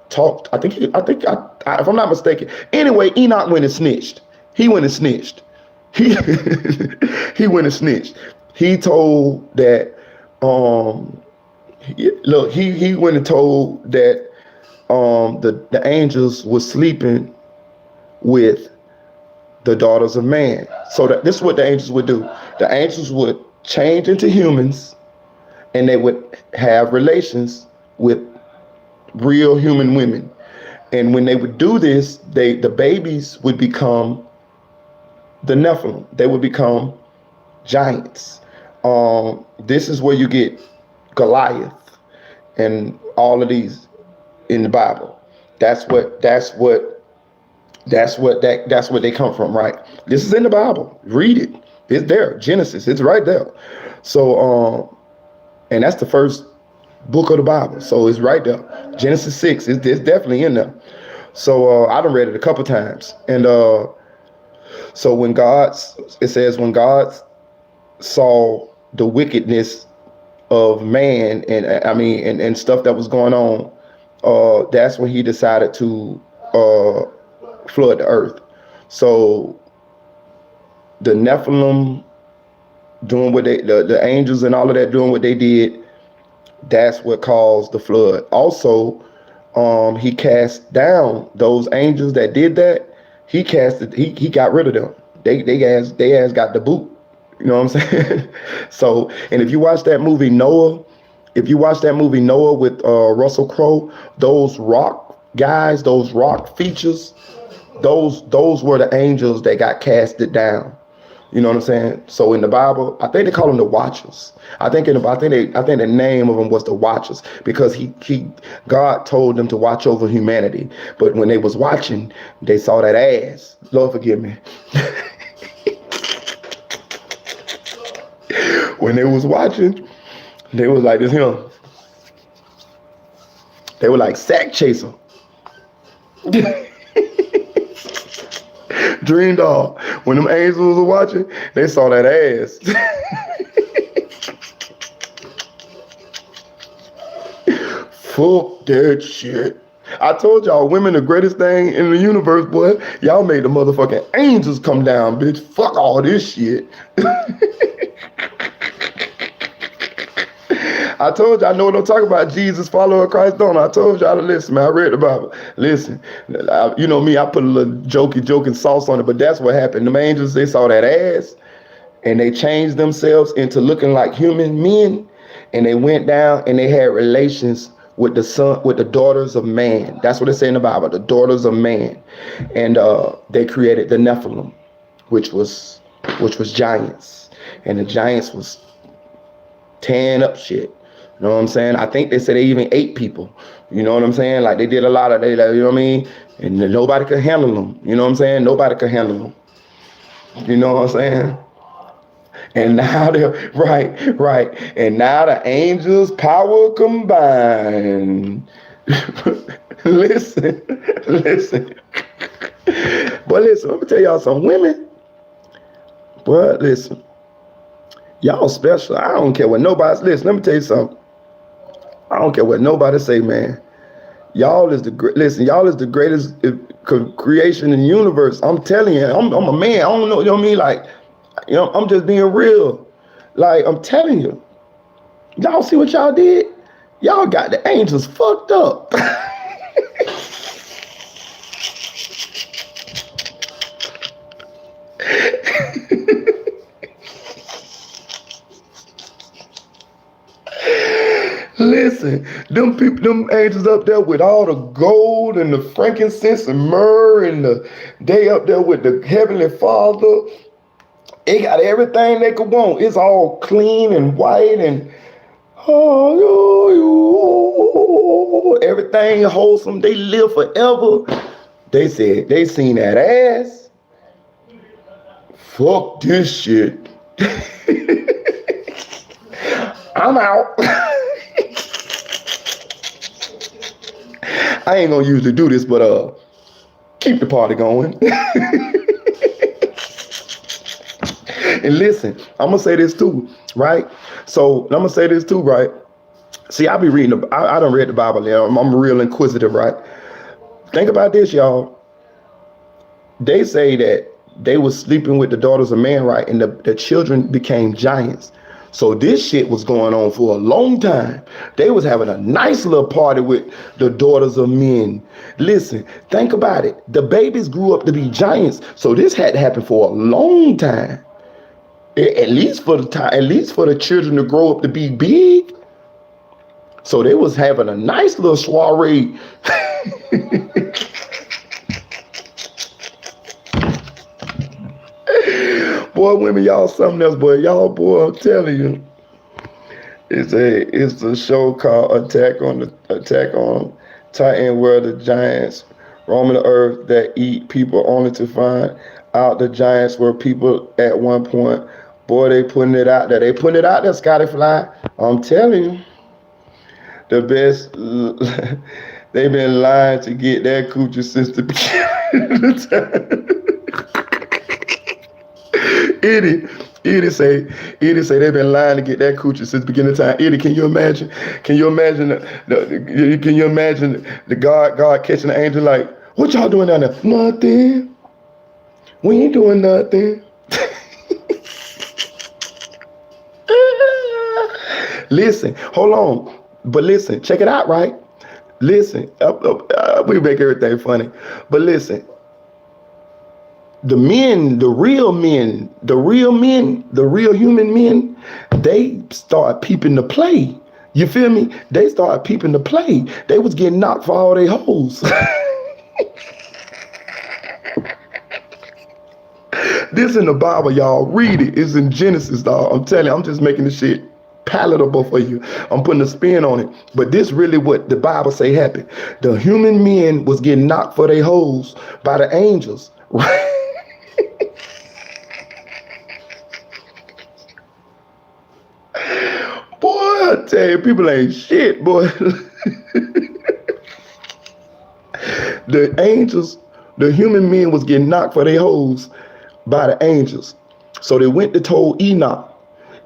talk. If I'm not mistaken. Anyway, Enoch went and snitched. He went and snitched. He went and snitched. He told that he went and told that the angels were sleeping with the daughters of man. So that this is what the angels would do. The angels would change into humans, and they would have relations with real human women. And when they would do this, the babies would become the Nephilim. They would become giants. This is where you get Goliath and all of these in the Bible. That's where they come from, right? This is in the Bible. Read it. It's there. Genesis. It's right there. So, and that's the first book of the Bible. So it's right there. Genesis 6. It's definitely in there. So I done read it a couple times. And so it says when God saw the wickedness of man and stuff that was going on, that's when he decided to flood the earth. So the Nephilim doing what the angels and all of that doing what they did, that's what caused the flood. Also, he cast down those angels that did that. He got rid of them. They ass got the boot. You know what I'm saying? So, and if you watch that movie Noah, with Russell Crowe, those rock guys, those rock features, those were the angels that got casted down. You know what I'm saying? So in the Bible, I think they call them the Watchers. I think the name of them was the Watchers, because God told them to watch over humanity. But when they was watching, they saw that ass. Lord forgive me. When they was watching, they was like, this him. They were like sack chaser. Dream dog. When them angels were watching, they saw that ass. Fuck that shit. I told y'all, women the greatest thing in the universe, boy. Y'all made the motherfucking angels come down, bitch. Fuck all this shit. I told you I know what I'm talking about. Jesus, follower of Christ, don't I? I told y'all to listen, man. I read the Bible. Listen, you know me, I put a little joking sauce on it, but that's what happened. The angels, they saw that ass, and they changed themselves into looking like human men, and they went down and they had relations with the daughters of man. That's what it says in the Bible, the daughters of man. And they created the Nephilim, which was giants. And the giants was tearing up shit. You know what I'm saying? I think they said they even ate people. You know what I'm saying? Like they did a lot of, you know what I mean? And nobody could handle them. You know what I'm saying? Nobody could handle them. You know what I'm saying? And now they're right. And now the angels' power combined. Listen. Boy, listen, let me tell y'all something. Women, boy, listen. Y'all special. I don't care what nobody's. Listen, let me tell you something. I don't care what nobody say, man. Y'all is the greatest creation in the universe. I'm telling you, I'm a man. I don't know, you know what I mean? Like, you know, I'm just being real. Like, I'm telling you. Y'all see what y'all did? Y'all got the angels fucked up. Listen, them angels up there with all the gold and the frankincense and myrrh, and they up there with the Heavenly Father. They got everything they could want. It's all clean and white, and Oh, everything wholesome. They live forever. They said they seen that ass. Fuck this shit. I'm out. I ain't gonna usually do this, but keep the party going. And listen, I'm gonna say this too, right? So I'm gonna say this too, right? See, I be reading. I done read the Bible now. I'm real inquisitive, right? Think about this, y'all. They say that they was sleeping with the daughters of man, right? And the children became giants. So this shit was going on for a long time. They was having a nice little party with the daughters of men. Listen, think about it. The babies grew up to be giants. So this had to happen for a long time. At least for the children to grow up to be big. So they was having a nice little soiree. Boy, women, y'all something else, boy. Y'all, boy, I'm telling you. It's a show called Attack on Titan, where the giants roaming the earth that eat people, only to find out the giants were people at one point. Boy, they putting it out there. They putting it out there, Scotty Fly. I'm telling you. The best, they've been lying to get that coochie since the beginning of the time. Eddie say they've been lying to get that coochie since the beginning of time. Eddie, can you imagine? Can you imagine the God catching the angel like, what y'all doing down there? Nothing. We ain't doing nothing. Listen, hold on. But listen, check it out, right? Listen, we make everything funny. But listen, the real human men, they start peeping the play. You feel me? They started peeping the play. They was getting knocked for all their hoes. This in the Bible, y'all. Read it. It's in Genesis, dog. I'm telling you, I'm just making this shit palatable for you. I'm putting a spin on it. But this really what the Bible say happened. The human men was getting knocked for their hoes by the angels. Right? Boy, I tell you, people ain't shit, boy. The angels, the human men was getting knocked for their hoes by the angels. So they went to told Enoch.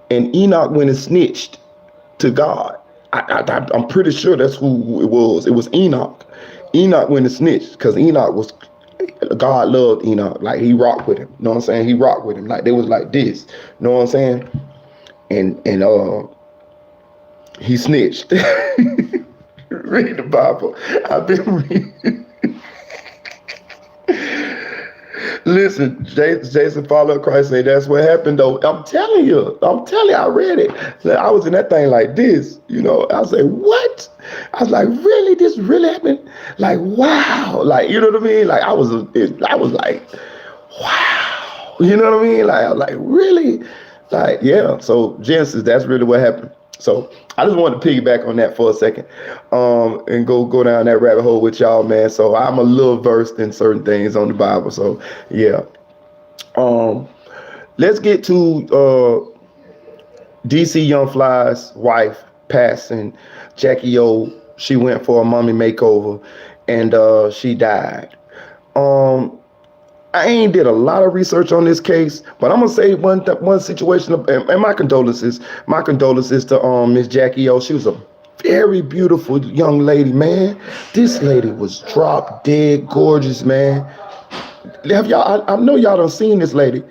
And Enoch went and snitched to God. I'm pretty sure that's who it was. It was Enoch. Enoch went and snitched because God loved Enoch. Like, he rocked with him. You know what I'm saying? He rocked with him. Like, they was like this. You know what I'm saying? And he snitched. Read the Bible. I've been reading. Listen, Jason followed Christ, say that's what happened though. I'm telling you, I read it. I was in that thing like this, you know. I was like, what? I was like, really? This really happened? Like, wow. Like, you know what I mean? Like, I was like, wow. You know what I mean? Like, I was like, really? Like, yeah. So Genesis, that's really what happened. So I just wanted to piggyback on that for a second, and go down that rabbit hole with y'all, man. So I'm a little versed in certain things on the Bible. So yeah. Let's get to DC Young Fly's wife passing. Jacky O, she went for a mommy makeover, and she died. I ain't did a lot of research on this case, but I'm gonna say one situation, and my condolences to Miss Jacky O. She was a very beautiful young lady, man. This lady was drop dead gorgeous, man. Have y'all? I know y'all done seen this lady.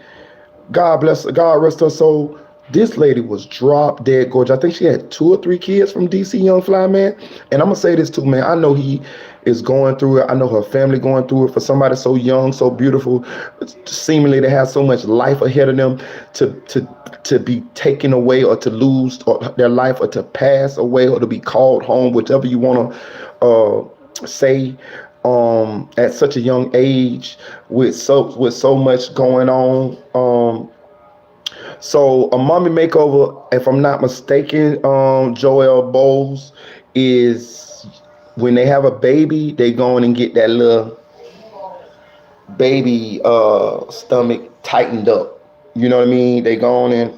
God bless her. God rest her soul. This lady was drop dead gorgeous. I think she had 2 or 3 kids from DC Young Fly, man. And I'm gonna say this too, man. I know he is going through it. I know her family going through it. For somebody so young, so beautiful, seemingly to have so much life ahead of them, to be taken away or to lose their life or to pass away or to be called home, whichever you want to say, at such a young age with so much going on. So a mommy makeover, if I'm not mistaken, Joel Bowles, is when they have a baby, they go in and get that little baby stomach tightened up. You know what I mean? They go on in.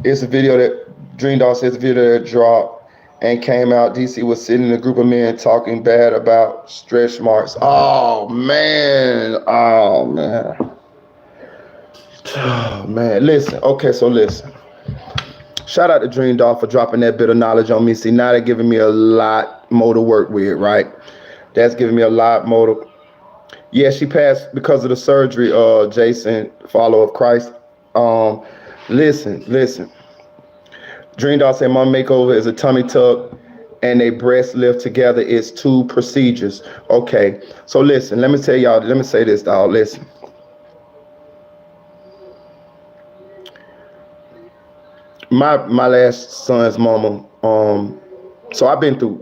It's a video that Dream Doll says, a video that dropped and came out. DC was sitting in a group of men talking bad about stretch marks. Oh man. Oh man. Oh man. Listen. Okay, so listen. Shout out to Dream Doll for dropping that bit of knowledge on me. See, now they're giving me a lot more to work with, right? That's giving me a lot more to. Yeah, she passed because of the surgery, Jason, follower of Christ. Listen. Dream Doll said my makeover is a tummy tuck and a breast lift together is 2 procedures. Okay, so listen, let me tell y'all, let me say this, dog. Listen. My last son's mama, so I've been through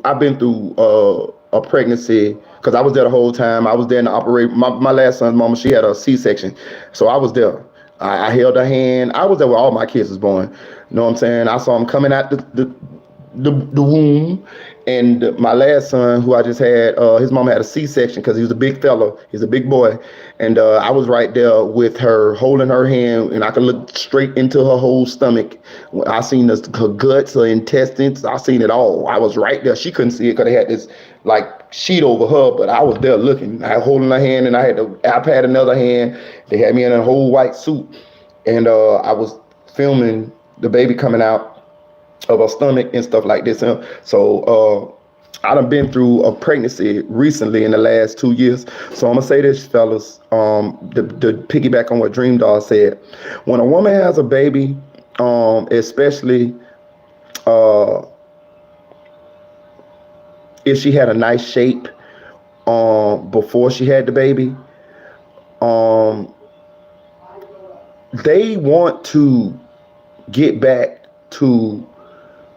a pregnancy because I was there the whole time. I was there in the operate. My last son's mama, she had a C-section, so I was there. I held her hand. I was there where all my kids was born. You know what I'm saying? I saw them coming out the womb. And my last son, who I just had, his mama had a C-section because he was a big fella. He's a big boy. And I was right there with her, holding her hand, and I could look straight into her whole stomach. I seen her guts, her intestines. I seen it all. I was right there. She couldn't see it because they had this like sheet over her, but I was there looking. I holding her hand, and I had the iPad in the other hand. They had me in a whole white suit, and I was filming the baby coming out of her stomach and stuff like this. So I done been through a pregnancy recently in the last 2 years. So I'm gonna say this, fellas, to piggyback on what Dream Doll said. When a woman has a baby, especially if she had a nice shape before she had the baby, they want to get back to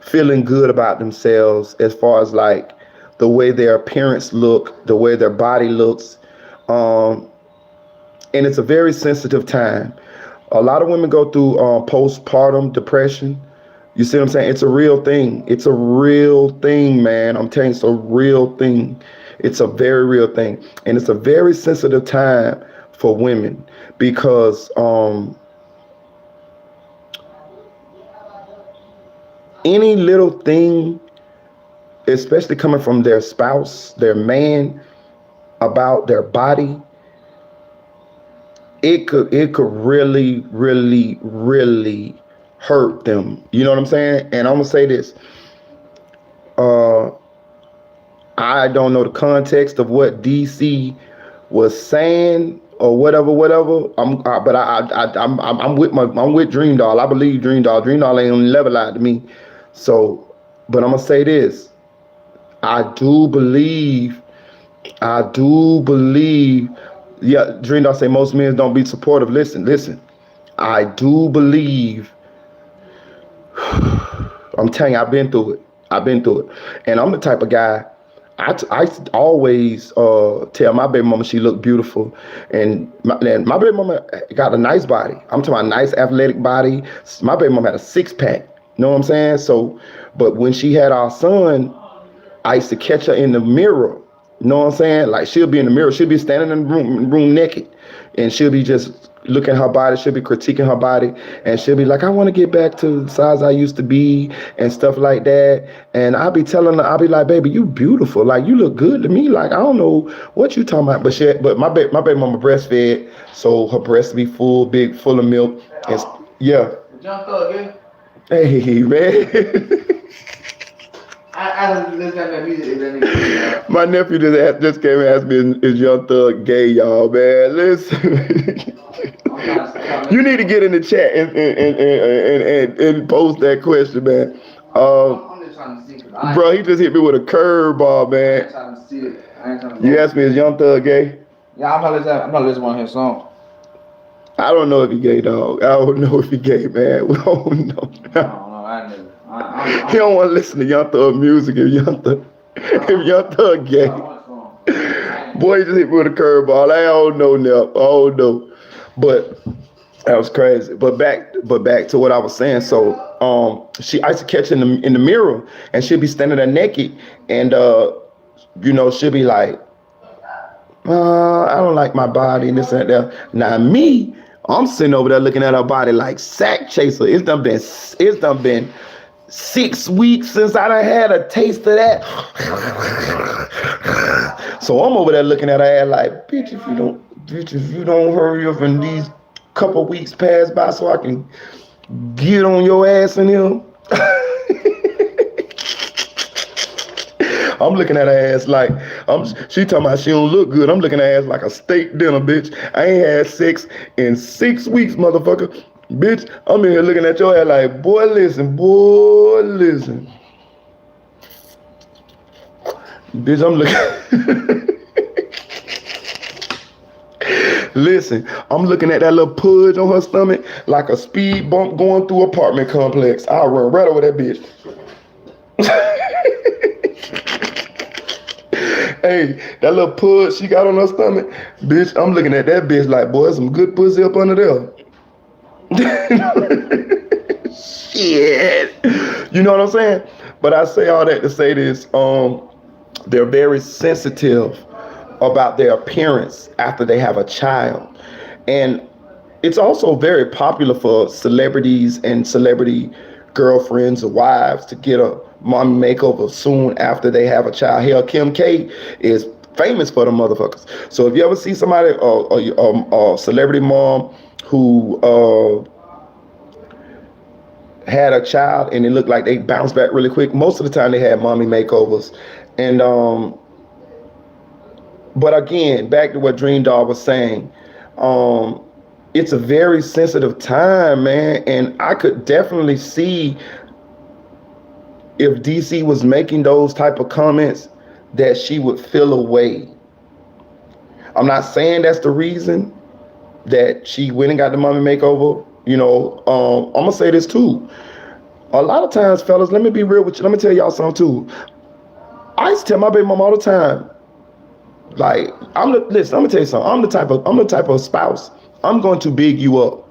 feeling good about themselves as far as like the way their appearance look, the way their body looks. And it's a very sensitive time. A lot of women go through postpartum depression. You see what I'm saying? It's a real thing. It's a real thing, man. I'm telling you, it's a real thing. It's a very real thing. And it's a very sensitive time for women because any little thing, especially coming from their spouse, their man, about their body, it could really, really, really hurt them. You know what I'm saying? And I'm gonna say this. I don't know the context of what DC was saying or whatever. I'm with Dream Doll. I believe Dream Doll. Dream Doll ain't on level out to me. So, but I'm gonna say this. I do believe. Yeah, Dream Doll say most men don't be supportive. Listen. I do believe. I'm telling you, I've been through it, and I'm the type of guy. I always tell my baby mama she looked beautiful, and my baby mama got a nice body. I'm talking about a nice athletic body. My baby mama had a 6-pack. You know what I'm saying? So, but when she had our son, I used to catch her in the mirror. You know what I'm saying? Like she'll be in the mirror, she'll be standing in the room naked, and she'll be just looking at her body, she'll be critiquing her body, and she'll be like, I want to get back to the size I used to be and stuff like that. And I'll be telling her, I'll be like, baby, you beautiful. Like you look good to me. Like I don't know what you talking about. But my baby mama breastfed, so her breasts be full of milk. And yeah. Jump up, yeah. Hey man. I don't listen to that music. My nephew just came and asked me, is Young Thug gay, y'all, man? Listen. You need to get in the chat and post that question, man. I'm just trying to see. Bro, he just hit me with a curveball, man. I ain't trying to see it. I ain't trying to You asked me, is Young Thug gay? Yeah, I'm not listening to his song. I don't know if he gay, dog. I don't know if he gay, man. We don't know. I don't know. I never. He don't want to listen to Young Thug music if Young Thug gay. Boy, he just hit me with a curveball. I don't know now. I don't know. But That was crazy. But back to what I was saying. So I used to catch her in the mirror, and she'd be standing there naked, and she'd be like, I don't like my body and this and that. Now me, I'm sitting over there looking at her body like sack chaser. It's done been 6 weeks since I done had a taste of that. So I'm over there looking at her ass like, bitch, if you don't hurry up and these couple weeks pass by so I can get on your ass in here. I'm looking at her ass like, she talking about she don't look good. I'm looking at her ass like a steak dinner, bitch. I ain't had sex in 6 weeks, motherfucker. Bitch, I'm in here looking at your ass like, boy, listen. Bitch, I'm looking. Listen, I'm looking at that little pudge on her stomach like a speed bump going through apartment complex. I'll run right over that bitch. Hey, that little pudge she got on her stomach, bitch, I'm looking at that bitch like, boy, some good pussy up under there. Shit. You know what I'm saying? But I say all that to say this, they're very sensitive about their appearance after they have a child. And it's also very popular for celebrities and celebrity girlfriends or wives to get a mommy makeover soon after they have a child. Hell, Kim K is famous for the motherfuckers. So if you ever see somebody, a celebrity mom who had a child and it looked like they bounced back really quick, most of the time they had mommy makeovers. And but again, back to what Dream Doll was saying, it's a very sensitive time, man. And I could definitely see if DC was making those type of comments that she would feel away. I'm not saying that's the reason that she went and got the mommy makeover. I'm gonna say this too. A lot of times, fellas, let me be real with you. Let me tell y'all something too. I used to tell my baby mom all the time, like, listen, I'm gonna tell you something. I'm the type of spouse. I'm going to big you up.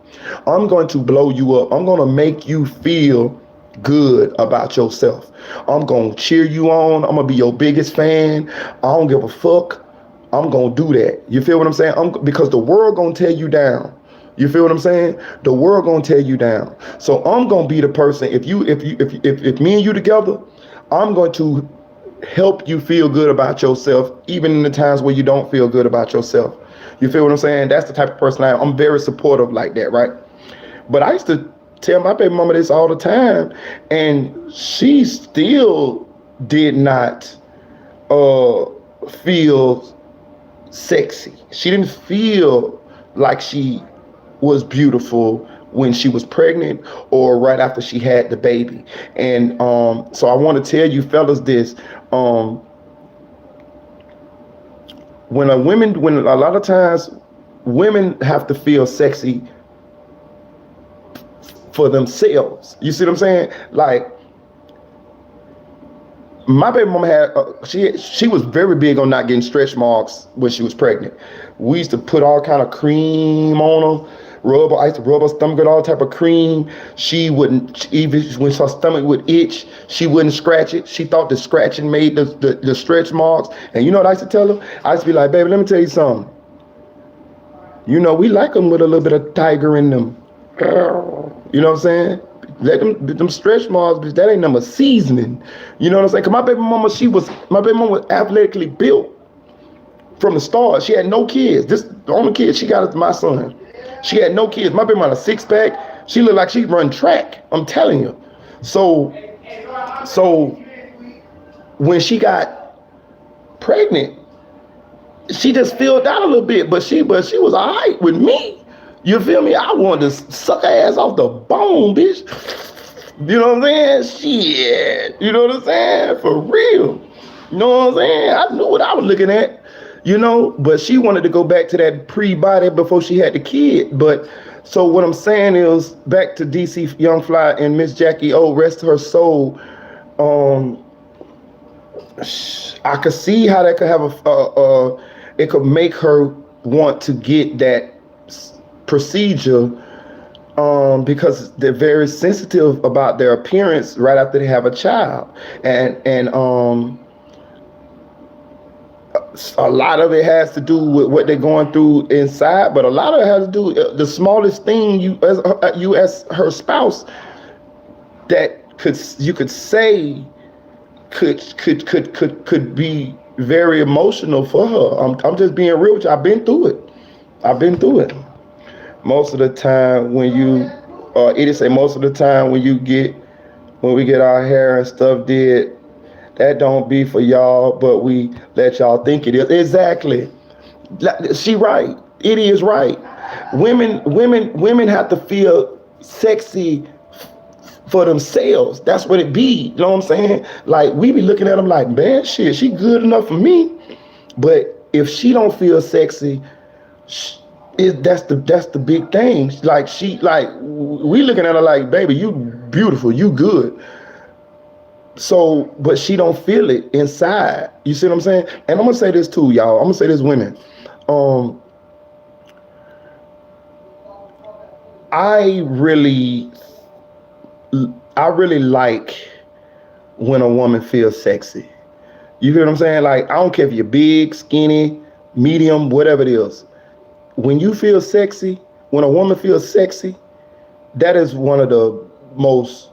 I'm going to blow you up. I'm gonna make you feel good about yourself. I'm gonna cheer you on. I'm gonna be your biggest fan. I don't give a fuck. I'm gonna do that. You feel what I'm saying? Because the world gonna tear you down. You feel what I'm saying? The world gonna tear you down. So I'm gonna be the person. If me and you together, I'm going to help you feel good about yourself, even in the times where you don't feel good about yourself. You feel what I'm saying? That's the type of person I am. I'm very supportive like that, right? But I used to tell my baby mama this all the time, and she still did not feel sexy. She didn't feel like she was beautiful when she was pregnant or right after she had the baby. And so I want to tell you fellas this, when a lot of times women have to feel sexy for themselves. You see what I'm saying? Like, my baby mama had, she was very big on not getting stretch marks when she was pregnant. We used to put all kind of cream on her. I used to rub her stomach with all type of cream. She wouldn't, even when her stomach would itch, she wouldn't scratch it. She thought the scratching made the stretch marks. And you know what I used to tell her? I used to be like, baby, let me tell you something. We like them with a little bit of tiger in them. You know what I'm saying? Let them stretch marks, bitch, that ain't number seasoning. You know what I'm saying? Cause my baby mama was athletically built from the start. She had no kids. The only kid she got is my son. She had no kids. My baby mama had a 6-pack. She looked like she run track. I'm telling you. So when she got pregnant, she just filled out a little bit, but she was all right with me. You feel me? I wanted to suck her ass off the bone, bitch. You know what I'm saying? Shit. You know what I'm saying? For real. You know what I'm saying? I knew what I was looking at. But she wanted to go back to that pre-body before she had the kid. But so what I'm saying is, back to DC Young Fly and Miss Jacky, rest her soul. I could see how that could have it could make her want to get that procedure because they're very sensitive about their appearance right after they have a child, and a lot of it has to do with what they're going through inside, but a lot of it has to do the smallest thing you as her spouse that you could say could be very emotional for her. I'm just being real with you. I've been through it. Most of the time when you, it say most of the time when we get our hair and stuff did, that don't be for y'all, but we let y'all think it is. Exactly. She right. It is right. Women have to feel sexy for themselves. That's what it be. You know what I'm saying? Like, we be looking at them like, man, shit, she good enough for me. But if she don't feel sexy, that's the big thing. Like, we looking at her like, baby, you beautiful, you good. So, but she don't feel it inside. You see what I'm saying? And I'm gonna say this too, y'all. I'm gonna say this, women. I really like when a woman feels sexy. You hear what I'm saying? Like, I don't care if you're big, skinny, medium, whatever it is. When you feel sexy, when a woman feels sexy, that is one of the most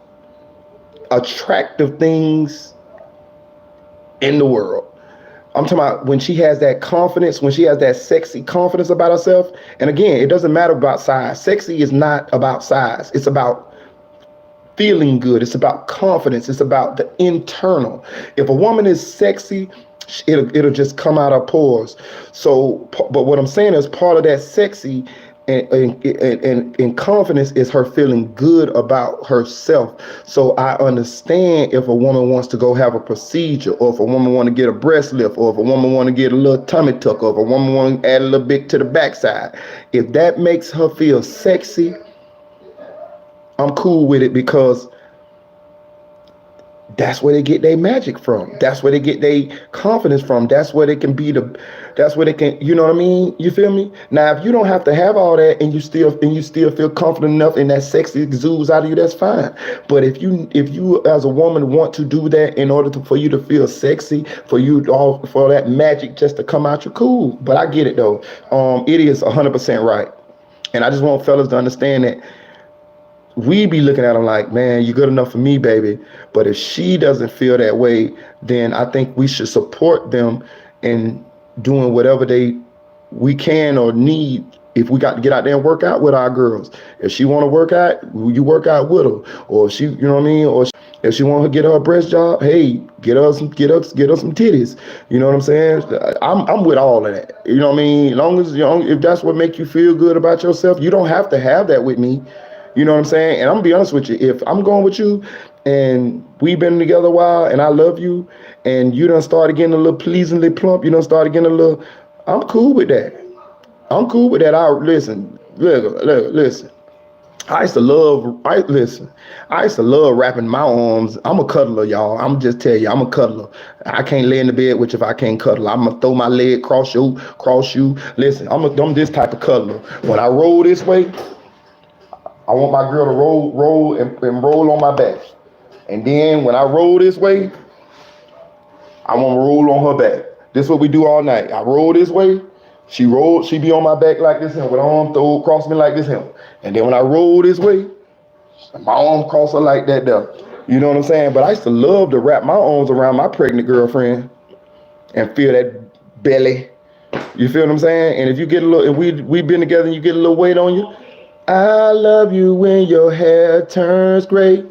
attractive things in the world. I'm talking about when she has that confidence, when she has that sexy confidence about herself. And again, it doesn't matter about size. Sexy is not about size. It's about feeling good. It's about confidence. It's about the internal. If a woman is sexy, it'll just come out her pores. So, but what I'm saying is part of that sexy and confidence is her feeling good about herself. So I understand if a woman wants to go have a procedure, or if a woman want to get a breast lift, or if a woman want to get a little tummy tuck, or if a woman want to add a little bit to the backside. If that makes her feel sexy, I'm cool with it, because that's where they get their magic from. That's where they get their confidence from. That's where they can be that's where they can, you know what I mean? You feel me? Now, if you don't have to have all that and you still feel confident enough and that sexy exudes out of you, that's fine. But if you as a woman want to do that in order for you to feel sexy, for that magic just to come out, you're cool. But I get it though. It is 100% right. And I just want fellas to understand that we be looking at them like, man, you're good enough for me, baby. But if she doesn't feel that way, then I think we should support them in doing whatever we can or need. If we got to get out there and work out with our girls, if she want to work out, you work out with her. Or if she, you know what I mean? Or if she want to get her a breast job, hey, get her some titties. You know what I'm saying? I'm with all of that. You know what I mean? As long as, if that's what makes you feel good about yourself, you don't have to have that with me. You know what I'm saying? And I'm gonna be honest with you. If I'm going with you and we've been together a while and I love you and you done started getting a little pleasingly plump, you done started getting a little, I'm cool with that. Listen. I used to love wrapping my arms. I'm a cuddler, y'all. I'm just tell you, I'm a cuddler. I can't lay in the bed with you if I can't cuddle. I'm gonna throw my leg cross you. Listen, I'm this type of cuddler. When I roll this way, I want my girl to roll and roll on my back. And then when I roll this way, I want to roll on her back. This is what we do all night. I roll this way, she be on my back like this here, with her arm throw across me like this here. And then when I roll this way, my arm cross her like that there. You know what I'm saying? But I used to love to wrap my arms around my pregnant girlfriend and feel that belly. You feel what I'm saying? And if you get a little, and we've been together and you get a little weight on you, I love you when your hair turns gray,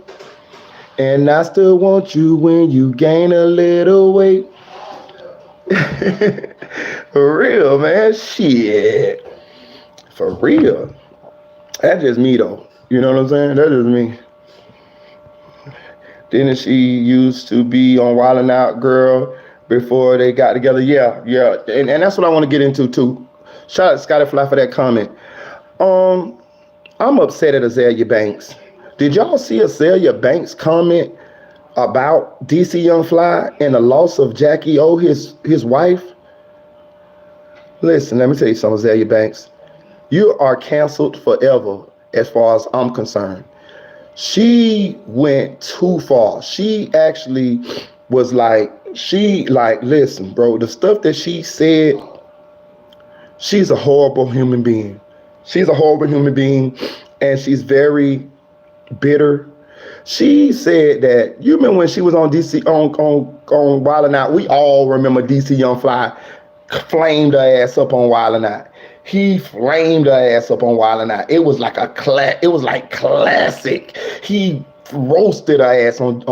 and I still want you when you gain a little weight. For real, man. Shit. For real. That's just me, though. You know what I'm saying? That's just me. Didn't she used to be on Wild 'N Out Girl before they got together? Yeah. And that's what I want to get into, too. Shout out to Scotty Fly for that comment. I'm upset at Azalea Banks. Did y'all see Azalea Banks comment about DC Young Fly and the loss of Jacky O, his wife? Listen, let me tell you something, Azalea Banks. You are canceled forever as far as I'm concerned. She went too far. She actually was like, listen, bro, the stuff that she said, she's a horrible human being. She's a horrible human being, and she's very bitter. She said that, you remember when she was on DC on Wild 'N Out? We all remember DC Young Fly flamed her ass up on Wild 'N Out. He flamed her ass up on Wild 'N Out. It was like it was like classic. He roasted her ass on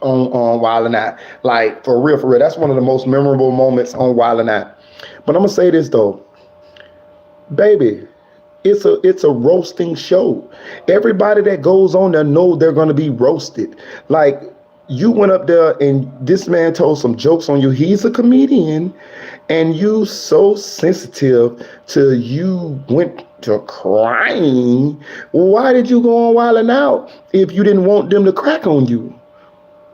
Wild 'N Out. Like for real, for real. That's one of the most memorable moments on Wild 'N Out. But I'm gonna say this though, baby. It's a roasting show. Everybody that goes on there know they're gonna be roasted. Like you went up there and this man told some jokes on you. He's a comedian, and you so sensitive to you went to crying. Why did you go on Wild 'N Out if you didn't want them to crack on you?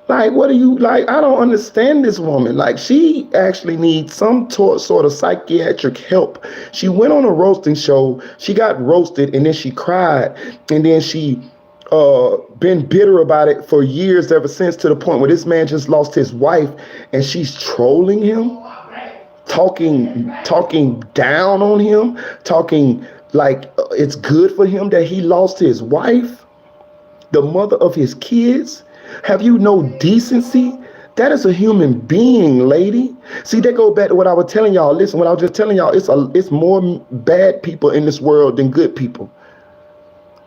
Like, what are you, like, I don't understand this woman. Like, she actually needs some sort of psychiatric help. She went on a roasting show, she got roasted, and then she cried, and then she been bitter about it for years ever since, to the point where this man just lost his wife, and she's trolling him, talking down on him, talking like it's good for him that he lost his wife, the mother of his kids. Have you no decency? That is a human being, lady. See, that go back to what I was telling y'all. Listen, what I was just telling y'all, it's more bad people in this world than good people.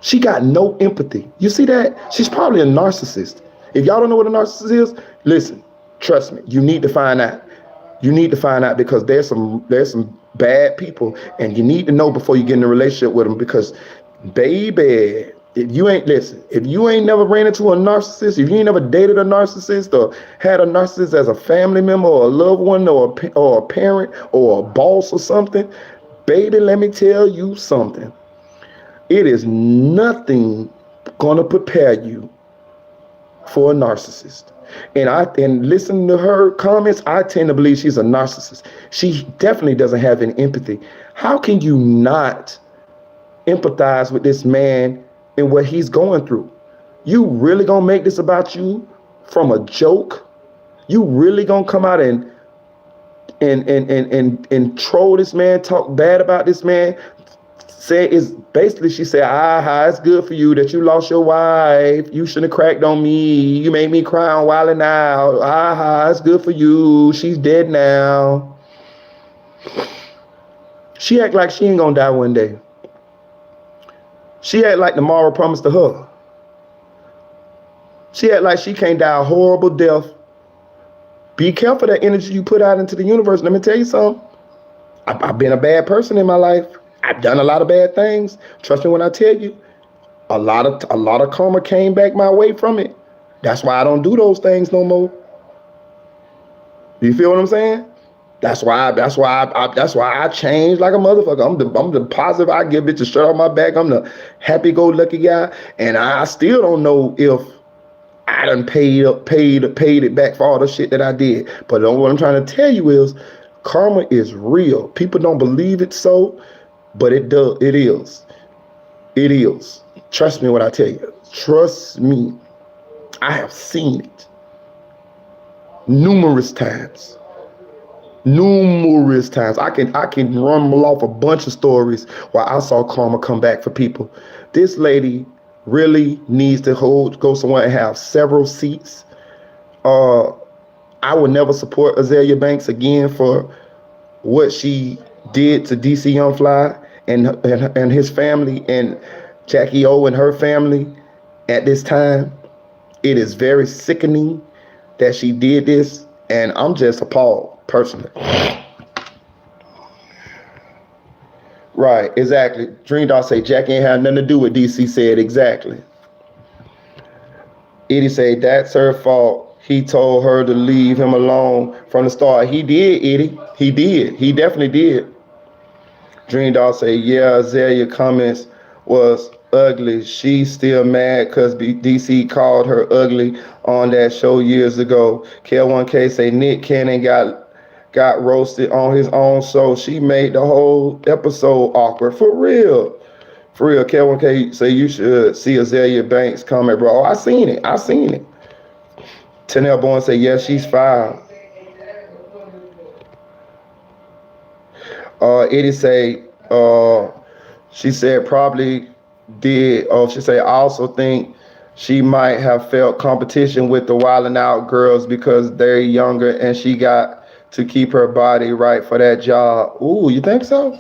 She got no empathy. You see that? She's probably a narcissist. If y'all don't know what a narcissist is, listen, trust me, you need to find out. You need to find out, because there's some bad people, and you need to know before you get in a relationship with them, because baby, if you ain't never ran into a narcissist, if you ain't never dated a narcissist or had a narcissist as a family member or a loved one or a parent or a boss or something, baby, let me tell you something. It is nothing gonna prepare you for a narcissist. And listening to her comments, I tend to believe she's a narcissist. She definitely doesn't have any empathy. How can you not empathize with this man and what he's going through? You really gonna make this about you from a joke? You really gonna come out and troll this man, talk bad about this man? Say is basically, she said, it's good for you that you lost your wife. You shouldn't have cracked on me. You made me cry on Wild 'N Out. It's good for you. She's dead now. She act like she ain't gonna die one day. She act like tomorrow promised to her. She act like she can't die a horrible death. Be careful that energy you put out into the universe. Let me tell you something. I've been a bad person in my life. I've done a lot of bad things. Trust me when I tell you, a lot of karma came back my way from it. That's why I don't do those things no more. You feel what I'm saying? That's why I changed like a motherfucker. I'm the positive. I give bitches straight off my back. I'm the happy-go-lucky guy, and I still don't know if I done paid it back for all the shit that I did. But what I'm trying to tell you is, karma is real. People don't believe it so, but it does. It is. It is. Trust me when I tell you. Trust me. I have seen it numerous times. I can rumble off a bunch of stories where I saw karma come back for people. This lady really needs to go somewhere and have several seats. I would never support Azalea Banks again for what she did to DC Young Fly and his family, and Jacky O and her family at this time. It is very sickening that she did this, and I'm just appalled personally. Right, exactly. Dream Doll say Jacky ain't had nothing to do with DC said exactly. Edie say that's her fault. He told her to leave him alone from the start. He did, Edie. He did. He definitely did. Dream Doll say, yeah, Azalea comments was ugly. She's still mad because DC called her ugly on that show years ago. KL1K say Nick Cannon got roasted on his own show. She made the whole episode awkward. For real. For real, Kevin K say you should see Azalea Banks comment, bro. Oh, I seen it. Tanel Bowen say, yeah, she's fine. Eddie say, she said probably did. Oh, she said, I also think she might have felt competition with the Wildin' Out girls because they're younger and she got to keep her body right for that job. Ooh, you think so?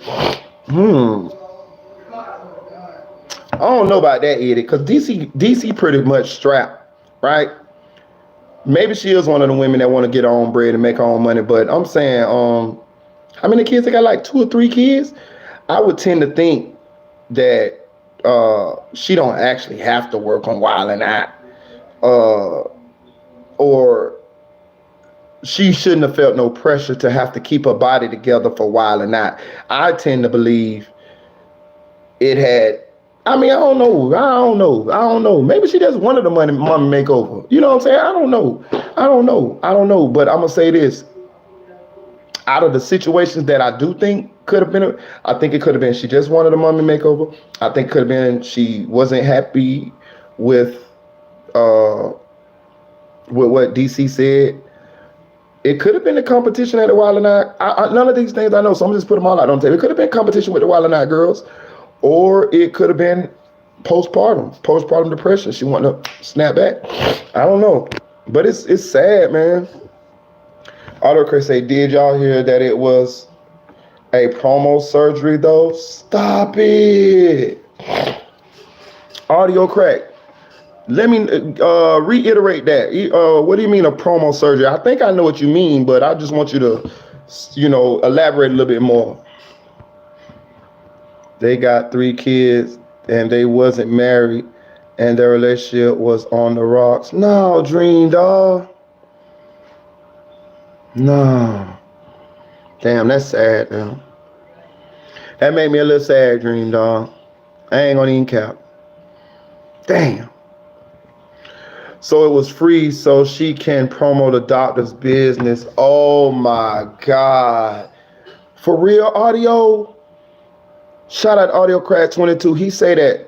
I don't know about that, Eddie, because DC pretty much strapped, right? Maybe she is one of the women that want to get her own bread and make her own money, but I'm saying, how many kids? They got like 2 or 3 kids. I would tend to think that she don't actually have to work on Wildin' Out, or she shouldn't have felt no pressure to have to keep her body together for Wildin' Out. I tend to believe it had. I mean, I don't know. Maybe she just wanted the mommy makeover. You know what I'm saying? I don't know. But I'm gonna say this. Out of the situations that I do think could have been, I think it could have been she just wanted a mommy makeover. I think it could have been she wasn't happy with what DC said. It could have been a competition at the Wildin' Out. None of these things I know, so I'm just put them all out on the table. It could have been competition with the Wildin' Out girls, or it could have been postpartum depression. She wanted to snap back. I don't know, but it's sad, man. Autocrat say, did y'all hear that it was a promo surgery though? Stop it. Audio crack. Let me reiterate that. What do you mean a promo surgery? I think I know what you mean, but I just want you to, elaborate a little bit more. They got 3 kids and they wasn't married and their relationship was on the rocks. No, Dream Dog. No. Damn, that's sad, man. That made me a little sad, Dream Dog. I ain't gonna even cap. Damn. So it was free so she can promote the doctor's business. Oh my God. For real, Audio? Shout out Audio Crack 22. He say that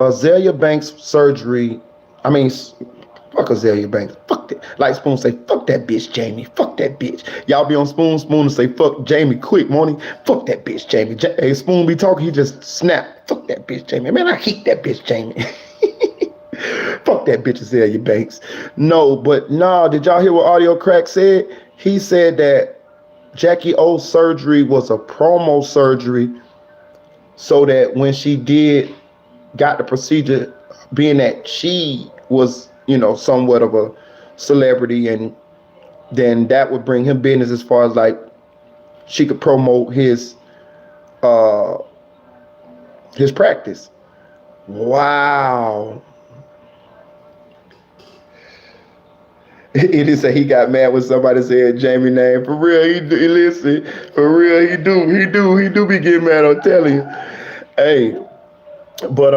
Azalea Banks surgery, fuck Azalea Banks. Fuck that. Like Spoon say, fuck that bitch, Jamie. Fuck that bitch. Y'all be on Spoon and say, fuck Jamie quick, won't he? Fuck that bitch, Jamie. Hey, Spoon be talking, he just snap. Fuck that bitch, Jamie. Man, I hate that bitch, Jamie. Fuck that bitch, Azalea Banks. No, but did y'all hear what Audio Crack said? He said that Jacky O's surgery was a promo surgery so that when she got the procedure, being that she was, somewhat of a celebrity, and then that would bring him business as far as like she could promote his practice. Wow. It is that he got mad when somebody said Jamie name. For real, he listen. For real, he do be getting mad. I'm telling you. Hey, but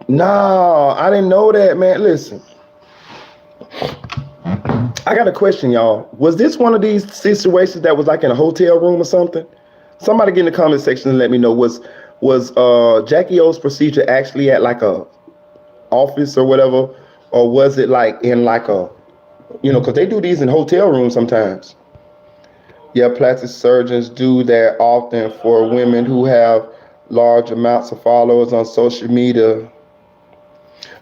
no, I didn't know that, man. Listen, I got a question, y'all. Was this one of these situations that was like in a hotel room or something? Somebody get in the comment section and let me know. Was Jacky O's procedure actually at like a office or whatever, or was it like in like a, because they do these in hotel rooms sometimes. Yeah, plastic surgeons do that often for women who have large amounts of followers on social media.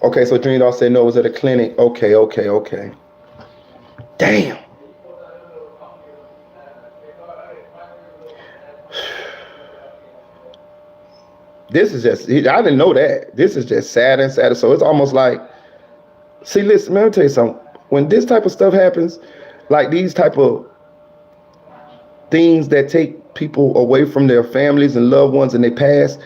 Okay, so Dream Doll said no, it was at a clinic. Okay. Damn. This is just, I didn't know that. This is just sad and sad. So it's almost like, see, listen, let me tell you something. When this type of stuff happens, like these type of things that take people away from their families and loved ones and they pass,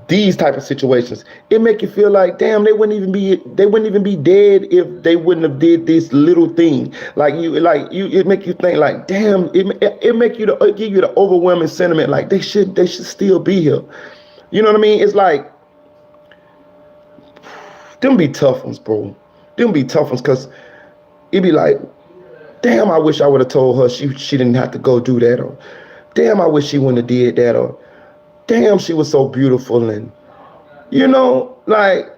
these type of situations, it make you feel like, damn, they wouldn't even be dead if they wouldn't have did this little thing. It make you think like, damn, it make you give you the overwhelming sentiment like they should still be here. You know what I mean? It's like, them be tough ones, bro. Them be tough ones, because it be like, damn, I wish I would have told her she didn't have to go do that, or damn, I wish she wouldn't have did that, or damn, she was so beautiful. And, you know, like,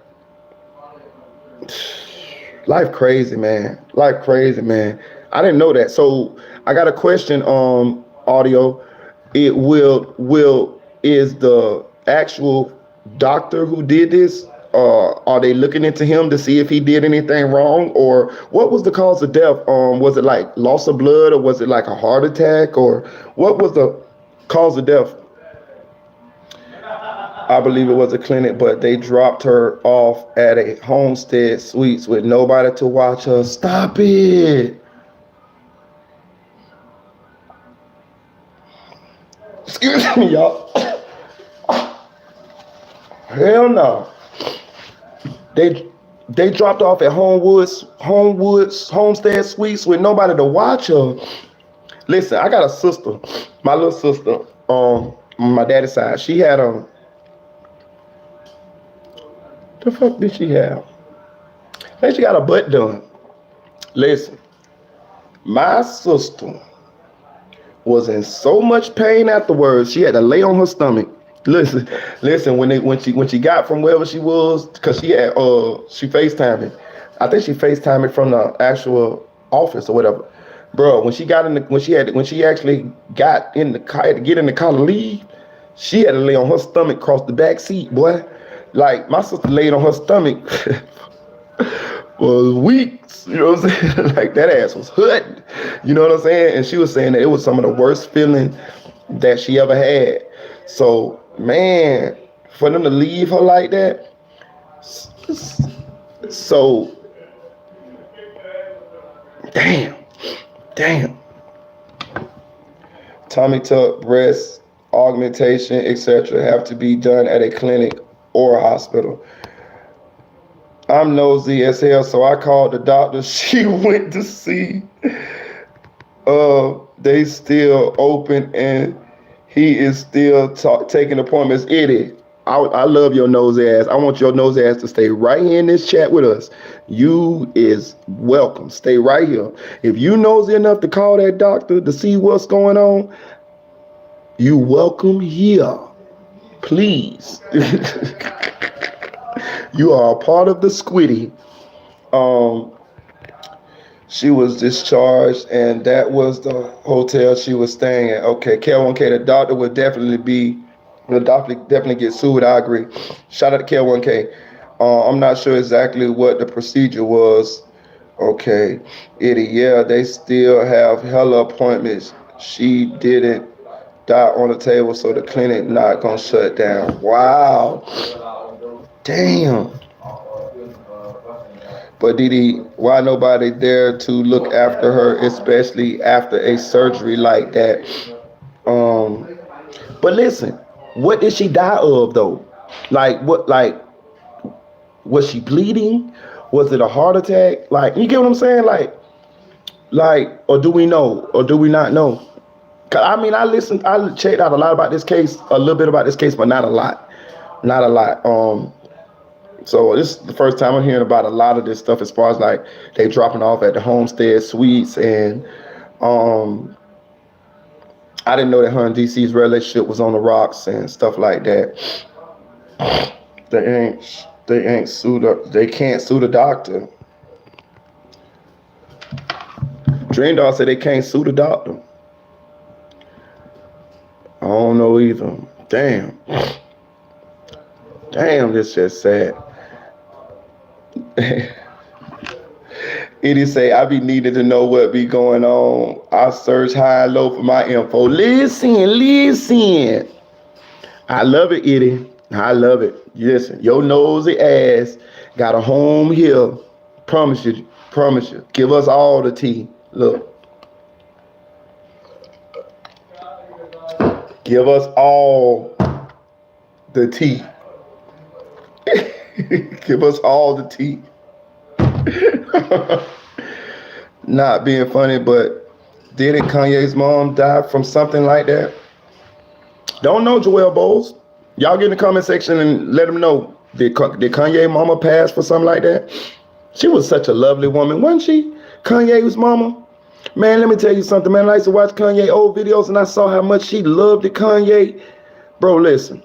life crazy, man. Life crazy, man. I didn't know that. So I got a question, audio. Is the actual doctor who did this, are they looking into him to see if he did anything wrong, or what was the cause of death? Was it like loss of blood, or was it like a heart attack, or what was the cause of death? I believe it was a clinic, but they dropped her off at a homestead suites with nobody to watch her. Stop it. Excuse me, y'all. Hell no. They dropped off at homestead suites with nobody to watch her. Listen, I got a sister, my little sister, on my daddy's side. She had the fuck did she have? I think she got her butt done. Listen, my sister was in so much pain afterwards. She had to lay on her stomach. Listen. When she got from wherever she was, because she FaceTimed it. I think she FaceTimed it from the actual office or whatever. Bro, when she actually got in the car, had to get in the car to leave, she had to lay on her stomach across the back seat, boy. Like, my sister laid on her stomach for weeks, you know what I'm saying? Like, that ass was hurting, you know what I'm saying? And she was saying that it was some of the worst feeling that she ever had. So, man, for them to leave her like that, so, damn. Tummy tuck, breast augmentation, etc. have to be done at a clinic or a hospital. I'm nosy as hell, so I called the doctor she went to see. They still open and he is still taking appointments. Idiot. I love your nose ass. I want your nose ass to stay right here in this chat with us. You is welcome. Stay right here. If you nosy enough to call that doctor to see what's going on, you welcome here. Please. You are a part of the squiddy. She was discharged, and that was the hotel she was staying at. Okay, K1K, the doctor would definitely get sued. I agree. Shout out to K1K. I'm not sure exactly what the procedure was. Okay, idiot. Yeah, they still have hella appointments. She didn't die on the table, so the clinic not gonna shut down. Wow. Damn. But Didi, why nobody there to look after her, especially after a surgery like that? But listen, what did she die of though? Was she bleeding? Was it a heart attack? Like, you get what I'm saying? Like, or do we know? Or do we not know? Cause I mean, I checked out a lot about this case, a little bit about this case, but not a lot. So this is the first time I'm hearing about a lot of this stuff as far as like they dropping off at the homestead suites, and I didn't know that her and DC's relationship was on the rocks and stuff like that. They ain't sued up. They can't sue the doctor. Dream Doll said they can't sue the doctor. I don't know either. Damn, this just sad. Edie say, I be needing to know what be going on. I search high and low for my info. Listen. I love it, Edie. I love it. Listen, your nosy ass got a home here. Promise you. Give us all the tea. Look. Give us all the tea. Give us all the tea. Not being funny, but didn't Kanye's mom die from something like that? Don't know, Joel Bowles. Y'all get in the comment section and let them know. Did Kanye mama pass for something like that? She was such a lovely woman, wasn't she? Kanye's mama. Man, let me tell you something, man. I used to watch Kanye old videos and I saw how much she loved Kanye. Bro, listen.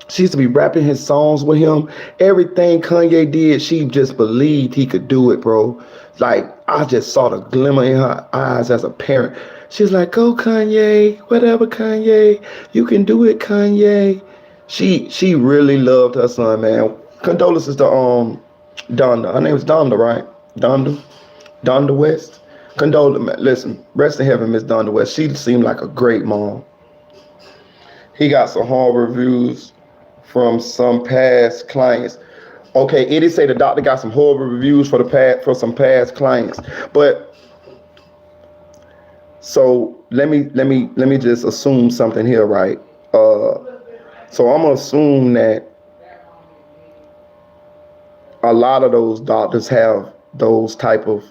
She used to be rapping his songs with him. Everything Kanye did, she just believed he could do it, bro. Like, I just saw the glimmer in her eyes as a parent. She's like, go Kanye, whatever Kanye, you can do it, Kanye. She really loved her son, man. Condolences to Donda. Her name is Donda, right? Donda West. Condolences. Listen, rest in heaven, Miss Donda West. She seemed like a great mom. He got some horrible reviews from some past clients. Okay, it did say the doctor got some horrible reviews for some past clients. But so let me just assume something here, right? So I'm gonna assume that a lot of those doctors have those type of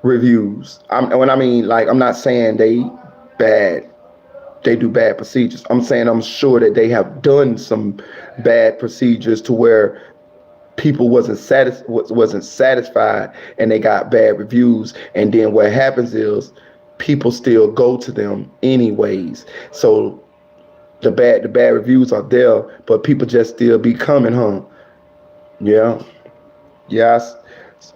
reviews. When I mean, like, I'm not saying they do bad procedures. I'm saying I'm sure that they have done some bad procedures to where people wasn't satisfied and they got bad reviews. And then what happens is people still go to them anyways. So the bad reviews are there, but people just still be coming home. Yeah. Yes.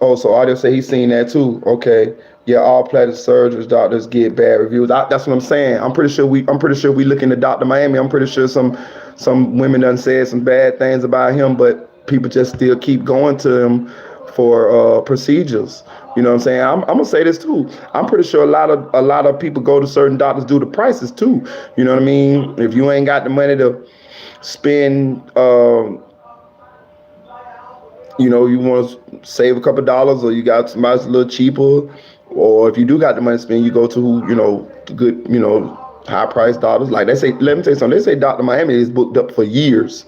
Oh, so Audio say he's seen that too. Okay. Yeah, all plastic surgeons, doctors get bad reviews. That's what I'm saying. I'm pretty sure we look into Dr. Miami. I'm pretty sure some women done said some bad things about him, but people just still keep going to him for procedures. You know what I'm saying? I'm gonna say this too. I'm pretty sure a lot of people go to certain doctors due to prices too. You know what I mean? If you ain't got the money to spend, you want to save a couple dollars, or you got somebody that's a little cheaper, or if you do got the money to spend, you go to good, high priced doctors. Like they say, let me tell you something. They say Dr. Miami is booked up for years.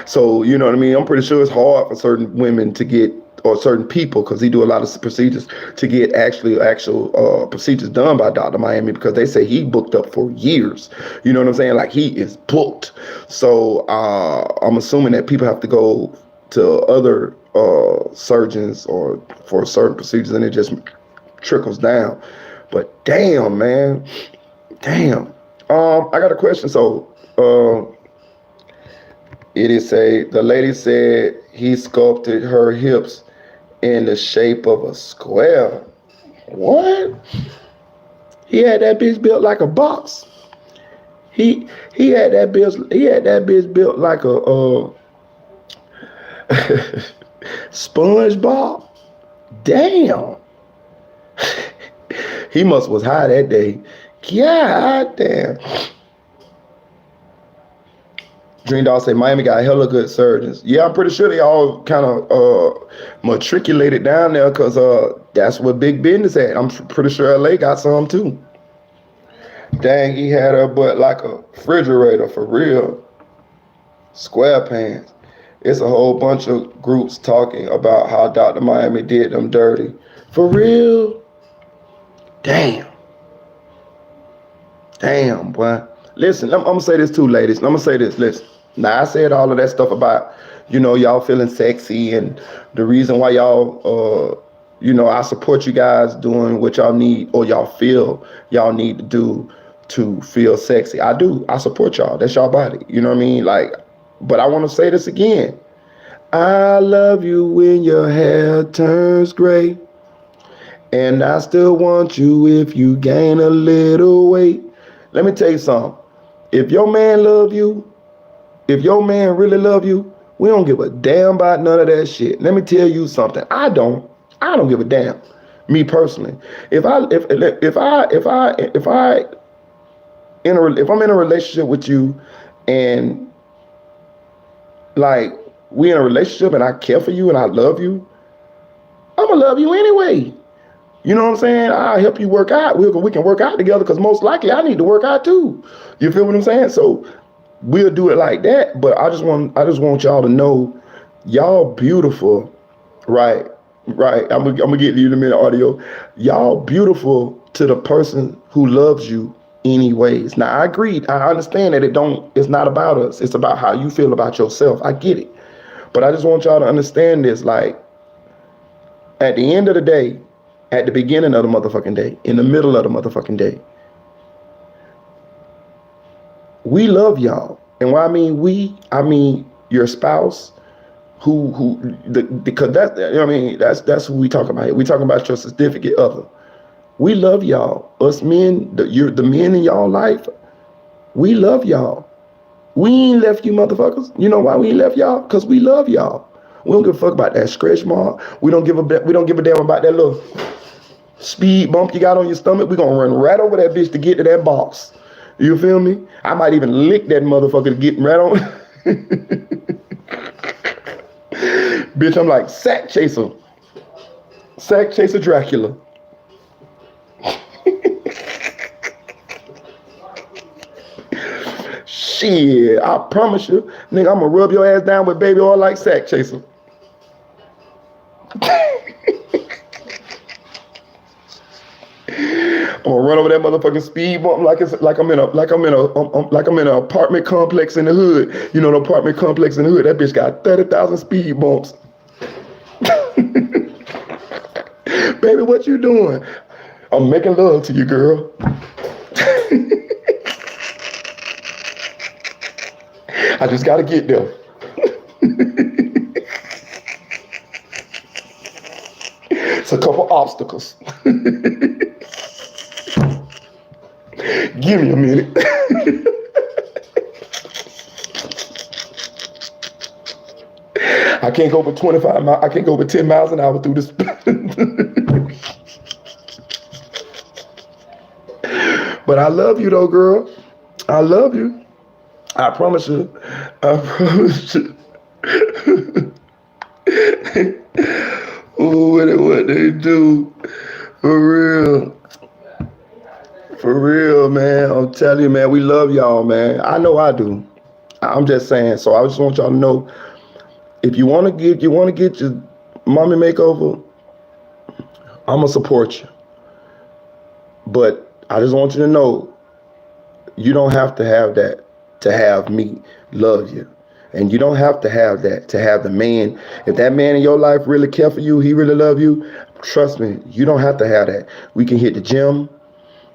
So you know what I mean. I'm pretty sure it's hard for certain women to get, or certain people, because he do a lot of procedures, to get actual procedures done by Dr. Miami, because they say he booked up for years. You know what I'm saying? Like, he is booked. So I'm assuming that people have to go to other surgeons or for certain procedures, and it just trickles down. But damn, man, damn. I got a question. So the lady said he sculpted her hips in the shape of a square. What? He had that bitch built like a box. He had that bitch built like a SpongeBob. Damn. He was high that day. God damn. Dream Doll say Miami got hella good surgeons. Yeah, I'm pretty sure they all kind of matriculated down there, because that's what big business at. I'm pretty sure LA got some too. Dang, he had her butt like a refrigerator, for real. SquarePants. It's a whole bunch of groups talking about how Dr. Miami did them dirty. For real? Damn. Damn, boy. Listen, I'm going to say this too, ladies. I'm going to say this. Listen. Now, I said all of that stuff about, y'all feeling sexy, and the reason why y'all, I support you guys doing what y'all need, or y'all feel y'all need to do to feel sexy. I do. I support y'all. That's y'all body. You know what I mean? Like, but I want to say this again. I love you when your hair turns gray, and I still want you if you gain a little weight. Let me tell you something. If your man love you, if your man really love you, we don't give a damn about none of that shit. Let me tell you something. I don't give a damn. Me personally. If I'm in a relationship with you, and like, we in a relationship and I care for you and I love you, I'm gonna love you anyway. You know what I'm saying? I'll help you work out. We can work out together, because most likely I need to work out too. You feel what I'm saying? So we'll do it like that. But I just want y'all to know, y'all beautiful, right? Right. I'm gonna get to you in a minute, Audio. Y'all beautiful to the person who loves you anyways. Now, I agree. I understand that it's not about us. It's about how you feel about yourself. I get it. But I just want y'all to understand this. Like, at the end of the day, at the beginning of the motherfucking day, in the middle of the motherfucking day, We love y'all. And when I mean we, I mean your spouse, because that's, you know what I mean, that's who we talking about here. We talking about your significant other. We love y'all. Us men, the men in y'all life, we love y'all. We ain't left you motherfuckers. You know why we ain't left y'all? Because we love y'all. We don't give a fuck about that stretch mark. We don't give a damn about that little speed bump you got on your stomach. We gonna run right over that bitch to get to that box. You feel me? I might even lick that motherfucker to get right on. Bitch, I'm like sack chaser. Sack chaser Dracula. Shit, I promise you, nigga, I'm gonna rub your ass down with baby oil like sack chaser. I'm gonna run over that motherfucking speed bump like I'm in an apartment complex in the hood. You know, the apartment complex in the hood. That bitch got 30,000 speed bumps. Baby, what you doing? I'm making love to you, girl. I just gotta get there. It's a couple obstacles. Give me a minute. I can't go over 25 miles. I can't go over 10 miles an hour through this. But I love you though, girl. I love you. I promise you. I promise you. What they do. For real. For real, man. I'm telling you, man, we love y'all, man. I know I do. I'm just saying. So I just want y'all to know, if you want to get your mommy makeover, I'm gonna support you. But I just want you to know, you don't have to have that to have me love you. And you don't have to have that to have the man. If that man in your life really care for you, he really love you, trust me, you don't have to have that. We can hit the gym,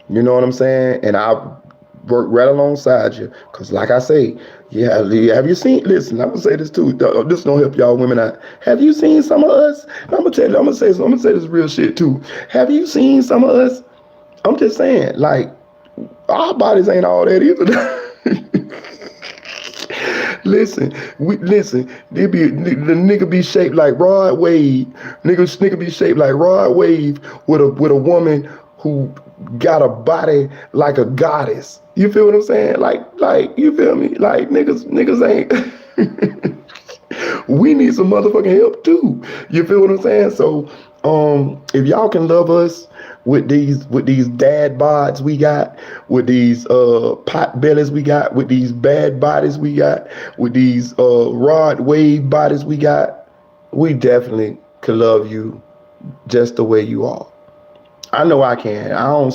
you know what I'm saying? And I'll work right alongside you. Because like I say, yeah, have you seen, listen, I'm going to say this too. This is going to help y'all women out. Have you seen some of us? I'm going to tell you, I'm going to say this real shit too. Have you seen some of us? I'm just saying, like, our bodies ain't all that either. Listen, the nigga be shaped like Rod Wave. Nigga be shaped like Rod Wave with a woman who got a body like a goddess. You feel what I'm saying? Like you feel me? Like niggas ain't. We need some motherfucking help too. You feel what I'm saying? So if y'all can love us with these dad bods we got, with these pot bellies we got, with these bad bodies we got, with these Rod Wave bodies we got, we definitely can love you just the way you are. I know I can. I'm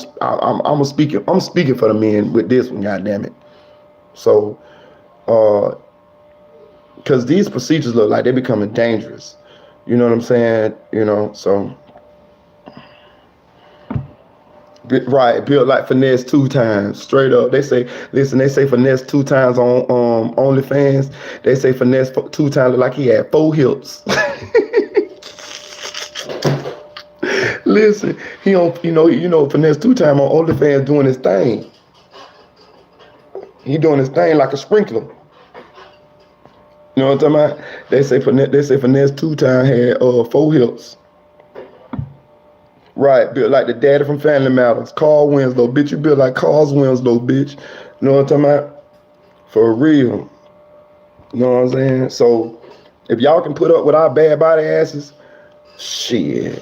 speaking for the men with this one, goddamn it. So because these procedures look like they're becoming dangerous. You know what I'm saying? You know, so right, built like finesse 2 times, straight up. They say finesse 2 times on OnlyFans. They say finesse 2 times like he had 4 hips. Listen, he don't, you know, finesse 2 times on OnlyFans doing his thing. He doing his thing like a sprinkler. You know what I'm talking about? They say finesse 2 times had 4 hips. Right, built like the daddy from Family Matters, Carl Winslow, bitch. You built like Carl Winslow, bitch. You know what I'm talking about? For real. You know what I'm saying? So if y'all can put up with our bad body asses, shit.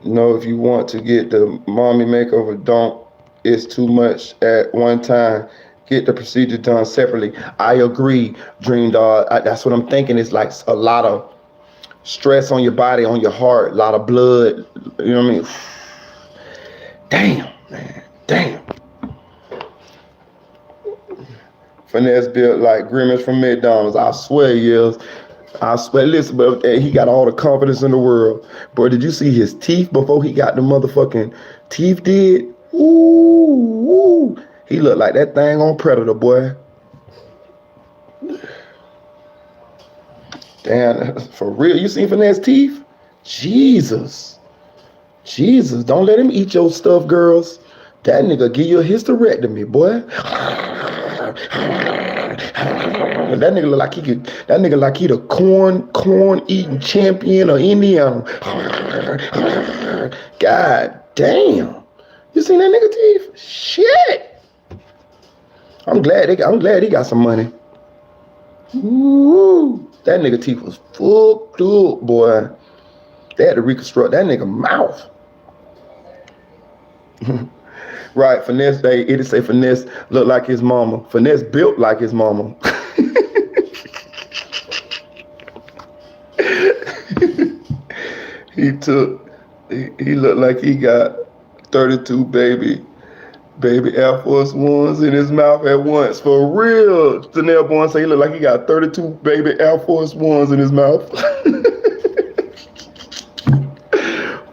You know, if you want to get the mommy makeover, don't. It's too much at one time. Get the procedure done separately. I agree, Dream Dog. That's what I'm thinking. It's like a lot of stress on your body, on your heart, a lot of blood. You know what I mean? Damn, man. Damn. Finesse built like Grimace from McDonald's. I swear he is. I swear, listen, but he got all the confidence in the world. Bro, did you see his teeth before he got the motherfucking teeth did? Ooh. He looked like that thing on Predator, boy. Damn, for real. You seen Finesse teeth? Jesus. Jesus, don't let him eat your stuff, girls. That nigga give you a hysterectomy, boy. That nigga look like he could. That nigga like he the corn eating champion of Indiana. God damn. You seen that nigga teeth? Shit. I'm glad he got some money. Ooh. That nigga teeth was fucked up, boy. They had to reconstruct that nigga mouth. Right, Finesse, it'd say Finesse look like his mama. Finesse built like his mama. He looked like he got 32 baby Air Force Ones in his mouth at once. For real. Chanel Bourne say he looked like he got 32 baby Air Force Ones in his mouth.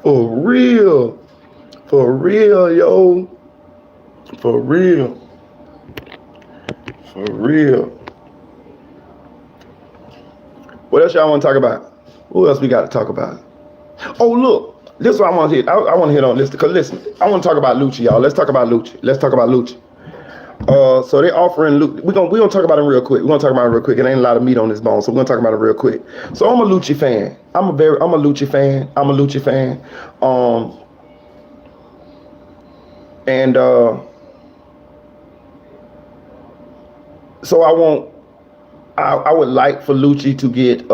For real. For real, yo. For real. For real. What else y'all want to talk about? What else we got to talk about? Oh, look. This is what I want to hit. I want to hit on this because listen, I want to talk about Lucci, y'all. Let's talk about Lucci. So they offering Lucci. We're gonna talk about him real quick. We're gonna talk about it real quick. It ain't a lot of meat on this bone, so we're gonna talk about it real quick. So I'm a Lucci fan. I'm a Lucci fan. So I would like for Lucci to get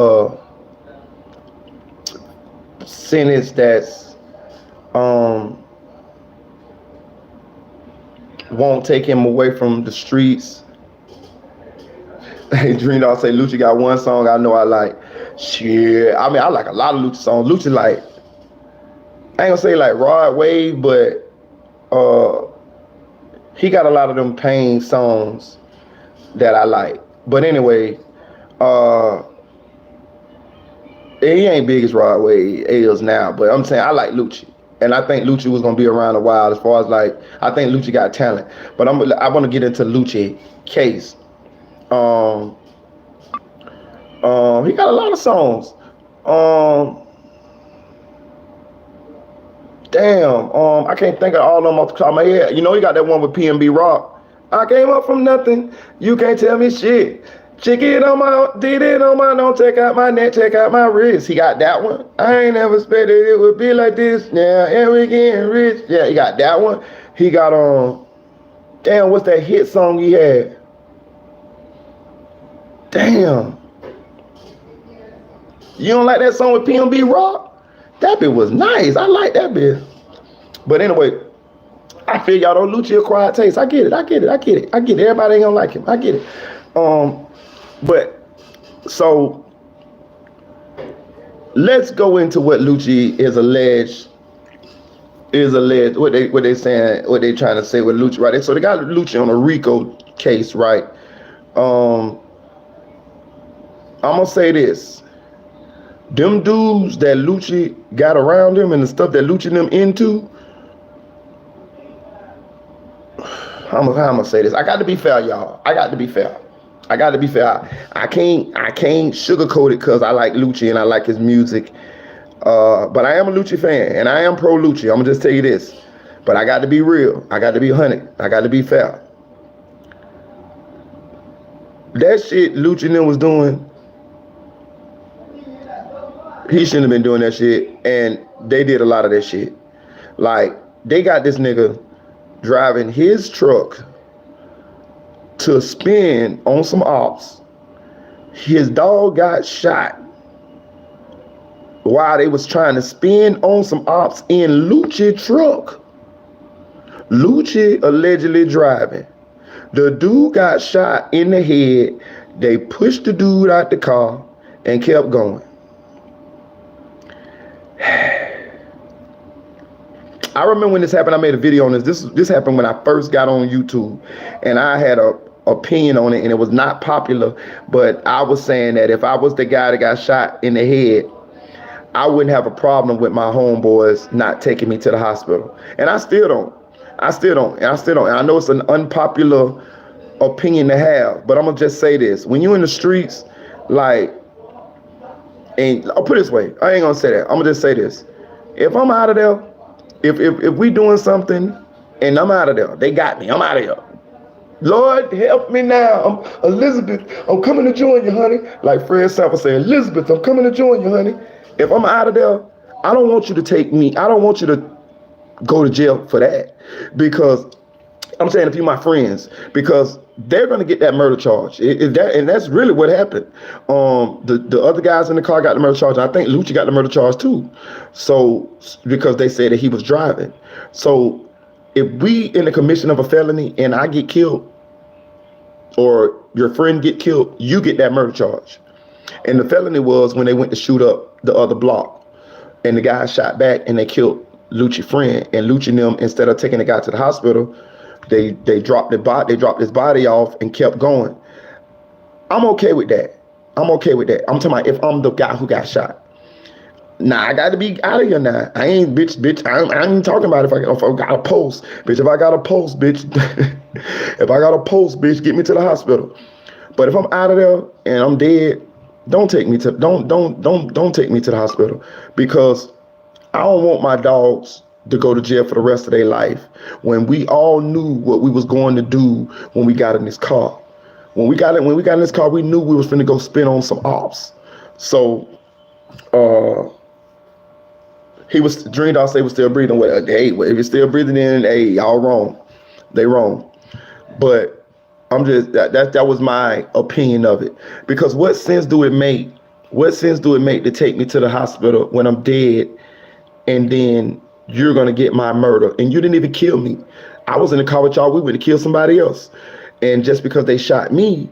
sentence that's won't take him away from the streets. Hey, Dream Dog say Lucci got one song I know I like. Shit, I mean I like a lot of Lucci songs. Lucci like, I ain't gonna say like Rod Wave, but he got a lot of them pain songs that I like. But anyway, he ain't big as Rod Wave is now, but I'm saying I like Lucci. And I think Lucci was gonna be around a while as far as like, I think Lucci got talent. But I wanna get into Lucci case. He got a lot of songs. I can't think of all of them off the top of my head. You know, he got that one with PNB Rock. I came up from nothing. You can't tell me shit. Check it on my, did it on my, don't check out my neck, check out my wrist. He got that one. I ain't never expected it would be like this. Yeah, and we getting rich. Yeah, he got that one. He got damn, what's that hit song he had? Damn. You don't like that song with PNB Rock? That bit was nice. I like that bit. But anyway, I feel y'all don't Lucci acquired taste. I get it. Everybody ain't gonna like him. I get it. But so let's go into what Lucci is alleged. What they saying, what they trying to say with Lucci, right? So they got Lucci on a RICO case, right? I'm gonna say this. Them dudes that Lucci got around him and the stuff that Lucci them into, how am I gonna say this? I got to be fair, y'all. I got to be fair. I can't sugarcoat it because I like Lucci and I like his music. But I am a Lucci fan and I am pro Lucci. I'm gonna just tell you this. But I got to be real. I got to be 100. I got to be fair. That shit Lucci and them was doing, he shouldn't have been doing that shit. And they did a lot of that shit. Like, they got this nigga driving his truck to spin on some ops. His dog got shot while they was trying to spin on some ops in Lucci truck. Lucci allegedly driving. The dude got shot in the head. They pushed the dude out the car and kept going. I remember when this happened, I made a video on this. This happened when I first got on YouTube, and I had a opinion on it, and it was not popular, but I was saying that if I was the guy that got shot in the head, I wouldn't have a problem with my homeboys not taking me to the hospital. And I still don't. I still don't. And I know it's an unpopular opinion to have, but I'm gonna just say this: when you in the streets, like, and I'll put it this way, I ain't gonna say that. I'm gonna just say this: if I'm out of there, if we doing something and I'm out of there, they got me. I'm out of here. Lord, help me now. Elizabeth, I'm coming to join you, honey. Like Fred Sanford said, Elizabeth, I'm coming to join you, honey. If I'm out of there, I don't want you to take me. I don't want you to go to jail for that, because I'm saying if you're my friends, because they're gonna get that murder charge. And that's really what happened. The other guys in the car got the murder charge. I think Lucci got the murder charge too. So because they said that he was driving. So if we in the commission of a felony and I get killed, or your friend get killed, you get that murder charge. And the felony was when they went to shoot up the other block, and the guy shot back and they killed Lucci friend. And Lucci and them, instead of taking the guy to the hospital, they dropped his body off and kept going. I'm okay with that. I'm talking about if I'm the guy who got shot. Nah, I got to be out of here now. I ain't bitch. I ain't talking about if I got a post, bitch. If I got a post, bitch. Get me to the hospital. But if I'm out of there and I'm dead, don't take me to the hospital, because I don't want my dogs to go to jail for the rest of their life when we all knew what we was going to do when we got in this car. When we got in this car, we knew we was finna go spin on some ops. So Dream Doll say he was still breathing. Well, hey, if you're still breathing in, hey, y'all wrong. They wrong. But I'm just that was my opinion of it. Because what sense do it make? What sense do it make to take me to the hospital when I'm dead, and then you're gonna get my murder, and you didn't even kill me? I was in the car with y'all. We would have killed somebody else, and just because they shot me,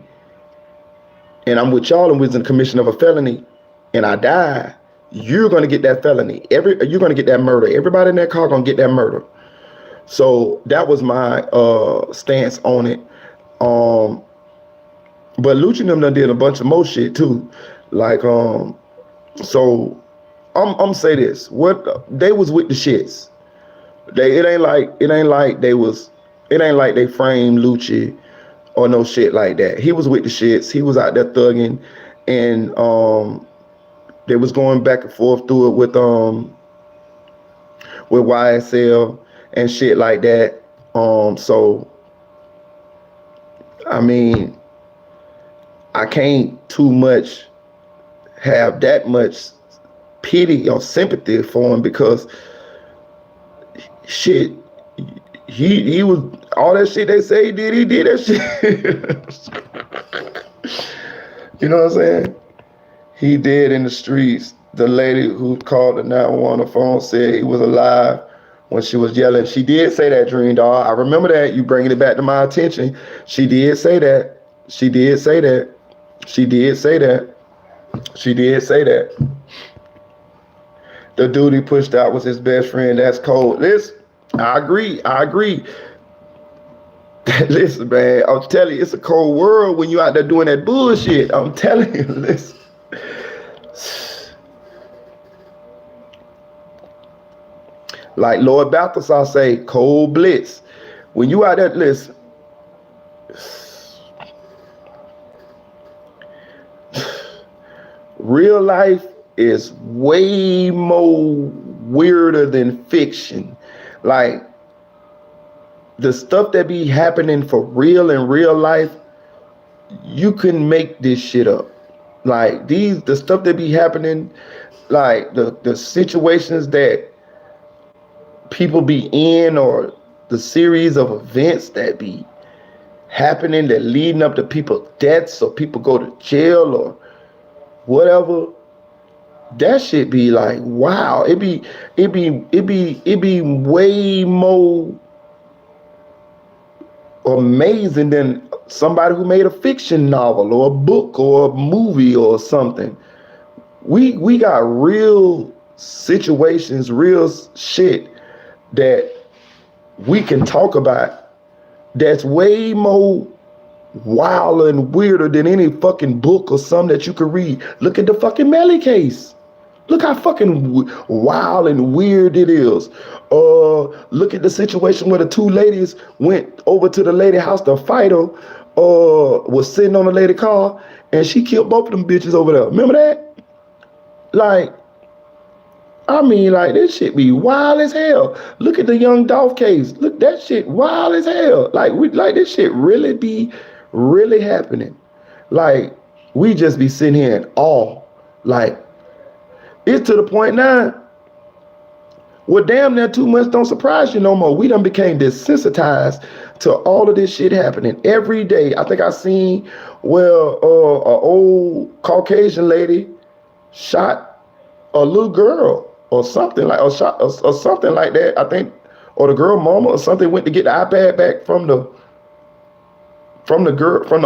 and I'm with y'all and was in the commission of a felony, and I die, you're gonna get that felony. You're gonna get that murder. Everybody in that car gonna get that murder. So that was my stance on it. But Lucci and them done did a bunch of more shit too. Like so I'm say this. What they was with the shits. It ain't like they framed Lucci or no shit like that. He was with the shits. He was out there thugging, and they was going back and forth through it with YSL and shit like that. So I mean, I can't too much have that much pity or sympathy for him, because shit, he was all that shit they say he did that shit. You know what I'm saying? He did in the streets. The lady who called the 911 phone said he was alive when she was yelling. She did say that, Dream Doll. I remember that. You bringing it back to my attention. She did say that. She did say that. The dude he pushed out was his best friend. That's cold. Listen, I agree. Listen, man, I'm telling you, it's a cold world when you out there doing that bullshit. I'm telling you, listen. Like Lord Balthasar say, cold blitz. When you out there, listen. Real life is way more weirder than fiction. Like, the stuff that be happening for real in real life, you couldn't make this shit up. Like, the stuff that be happening, like the situations that people be in, or the series of events that be happening that leading up to people's deaths, or people go to jail or whatever, that shit be like, wow. It be way more amazing than somebody who made a fiction novel or a book or a movie or something. We got real situations, real shit that we can talk about that's way more wild and weirder than any fucking book or something that you could read. Look at the fucking MELLY case. Look how fucking wild and weird it is. Look at the situation where the two ladies went over to the lady house to fight her. Was sitting on the lady car and she killed both of them bitches over there. Remember that? Like, I mean, like, this shit be wild as hell. Look at the young Dolph case. Look, that shit wild as hell. Like, this shit really be really happening. Like, we just be sitting here in awe. Like, it's to the point now, well, damn near 2 months don't surprise you no more. We done became desensitized to all of this shit happening every day. I think I seen where a old Caucasian lady shot a little girl or something like, or something like that. I think, or the girl mama or something went to get the iPad back from the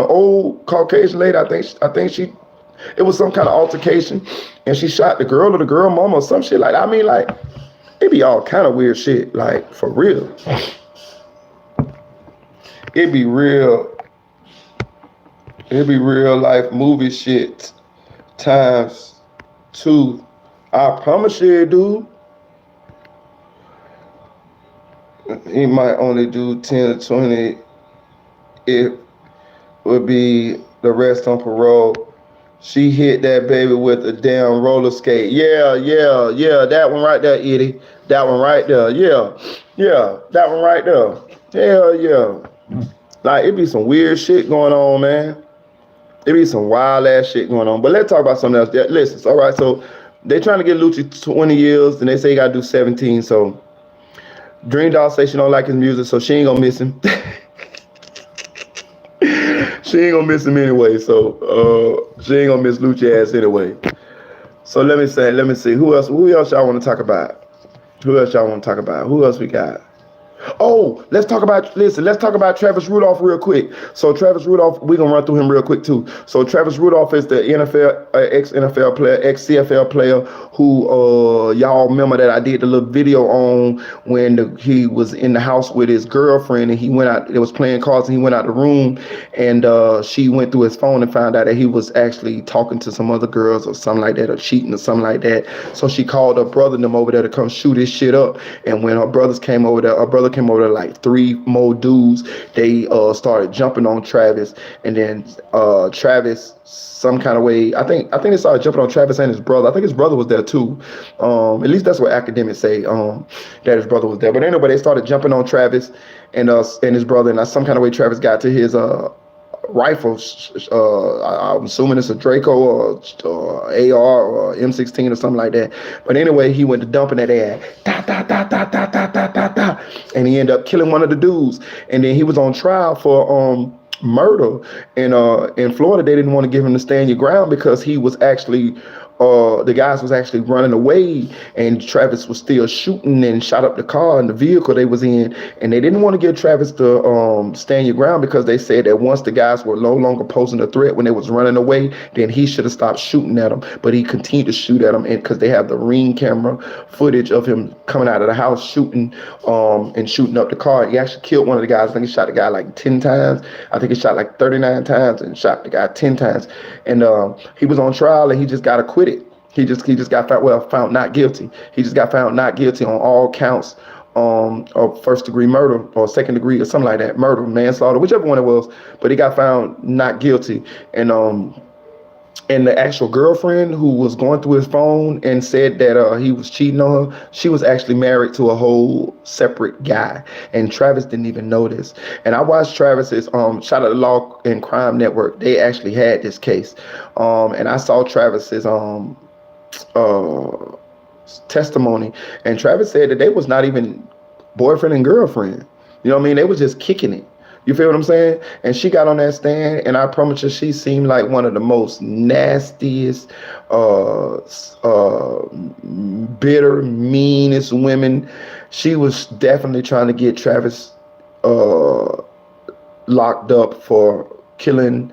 old Caucasian lady. I think it was some kind of altercation, and she shot the girl or the girl mama or some shit like that. I mean, like, it be all kind of weird shit, like, for real. It be real life movie shit times 2. I promise you, dude. He might only do 10 to 20. It would be the rest on parole. She hit that baby with a damn roller skate. Yeah. That one right there, Edie. That one right there. Yeah. That one right there. Hell yeah. Like, it be some weird shit going on, man. It be some wild ass shit going on. But let's talk about something else. Yeah, listen, all right, so they trying to get Lucci 20 years, and they say he got to do 17. So Dream Doll say she don't like his music, so she ain't gonna miss him. She ain't gonna miss him anyway, so she ain't gonna miss Lucci ass anyway. So let me see, who else y'all want to talk about? Who else we got? Oh, let's talk about Travis Rudolph real quick. So Travis Rudolph, we're gonna run through him real quick too. So Travis Rudolph is the NFL, ex-NFL player, ex-CFL player who y'all remember that I did the little video on when he was in the house with his girlfriend and he went out, they was playing cards and he went out the room and she went through his phone and found out that he was actually talking to some other girls or something like that, or cheating or something like that. So she called her brother and them over there to come shoot his shit up. And when her brother came over there, like 3 more dudes. They started jumping on Travis, and then Travis, some kind of way, I think they started jumping on Travis and his brother. I think his brother was there too. At least that's what academics say, that his brother was there. But anyway, they started jumping on Travis and his brother, and some kind of way Travis got to his rifle. I'm assuming it's a Draco or AR or M16 or something like that. But anyway, he went to dumping that ass. And he ended up killing one of the dudes. And then he was on trial for murder. And in Florida, they didn't want to give him the stand your ground because he was actually the guys was actually running away, and Travis was still shooting and shot up the car and the vehicle they was in, and they didn't want to give Travis the stand your ground because they said that once the guys were no longer posing a threat when they was running away, then he should have stopped shooting at them. But he continued to shoot at them, and because they have the Ring camera footage of him coming out of the house shooting and shooting up the car. He actually killed one of the guys. I think he shot the guy like 10 times. I think he shot like 39 times and shot the guy 10 times. And he was on trial and he just got acquitted. He just got found not guilty. He just got found not guilty on all counts of first degree murder or second degree or something like that, murder, manslaughter, whichever one it was. But he got found not guilty. And the actual girlfriend who was going through his phone and said that he was cheating on her, she was actually married to a whole separate guy, and Travis didn't even know this. And I watched Travis's shout out to Law and Crime Network. They actually had this case, and I saw Travis's testimony, and Travis said that they was not even boyfriend and girlfriend. You know what I mean? They was just kicking it. You feel what I'm saying? And she got on that stand, and I promise you, she seemed like one of the most nastiest, bitter, meanest women. She was definitely trying to get Travis locked up for killing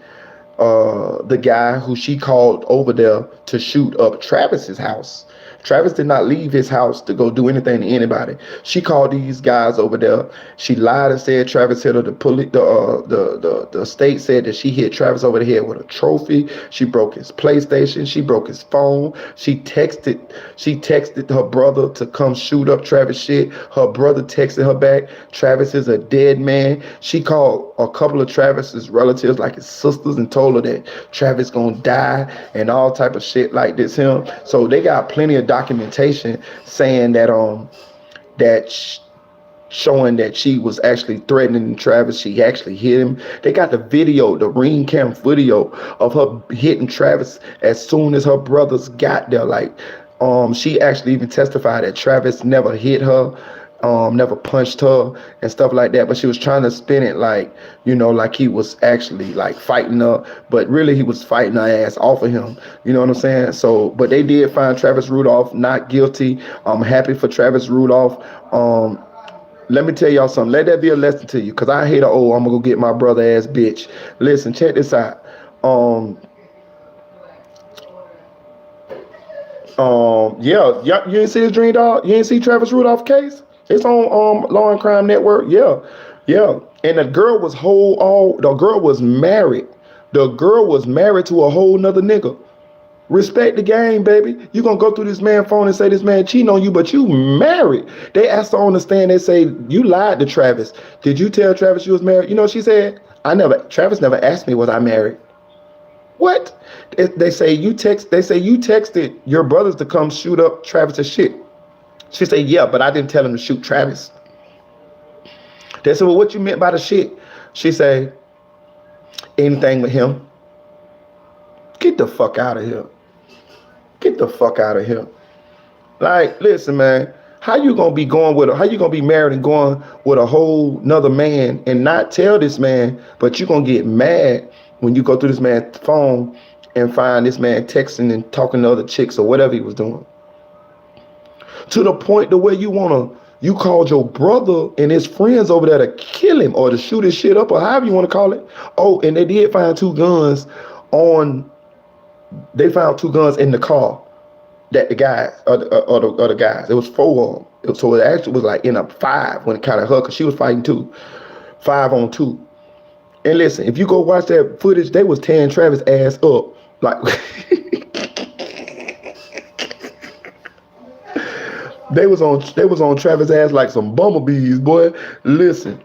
the guy who she called over there to shoot up Travis's house. Travis did not leave his house to go do anything to anybody. She called these guys over there. She lied and said Travis hit her. The police, the state said that she hit Travis over the head with a trophy. She broke his PlayStation. She broke his phone. She texted her brother to come shoot up Travis shit. Her brother texted her back, Travis is a dead man. She called a couple of Travis's relatives, like his sisters, and told her that Travis gonna die and all type of shit like this him. So they got plenty of documentation saying that showing that she was actually threatening Travis. She actually hit him. They got the video, the ring cam video of her hitting Travis as soon as her brothers got there. Like, she actually even testified that Travis never hit her, never punched her and stuff like that, but she was trying to spin it like, you know, like he was actually like fighting her, but really he was fighting her ass off of him. You know what I'm saying? So, but they did find Travis Rudolph not guilty. I'm happy for Travis Rudolph. Let me tell y'all something. Let that be a lesson to you, because I hate I'm gonna go get my brother ass bitch. Listen, check this out. Yeah, you didn't see this Dream Dog? You didn't see Travis Rudolph case? It's on Law and Crime Network. Yeah. And the girl was married. The girl was married to a whole nother nigga. Respect the game, baby. You gonna go through this man's phone and say this man cheating on you, but you married. They asked her on the stand, they say, you lied to Travis. Did you tell Travis you was married? You know what she said? Travis never asked me was I married. What? They say you texted your brothers to come shoot up Travis's shit. She said, yeah, but I didn't tell him to shoot Travis. They said, well, what you meant by the shit? She said, anything with him. Get the fuck out of here. Get the fuck out of here. Like, listen, man, how you gonna be married and going with a whole nother man and not tell this man, but you gonna get mad when you go through this man's phone and find this man texting and talking to other chicks or whatever he was doing. To the point to where you called your brother and his friends over there to kill him or to shoot his shit up or however you want to call it. Oh, and they did find two guns in the car that the guys or the guys. It was 4 of them. So it actually was like in a 5 when it kind of her, because she was fighting 2. 5 on 2. And listen, if you go watch that footage, they was tearing Travis ass up. Like they was on Travis ass like some bumblebees, boy. Listen,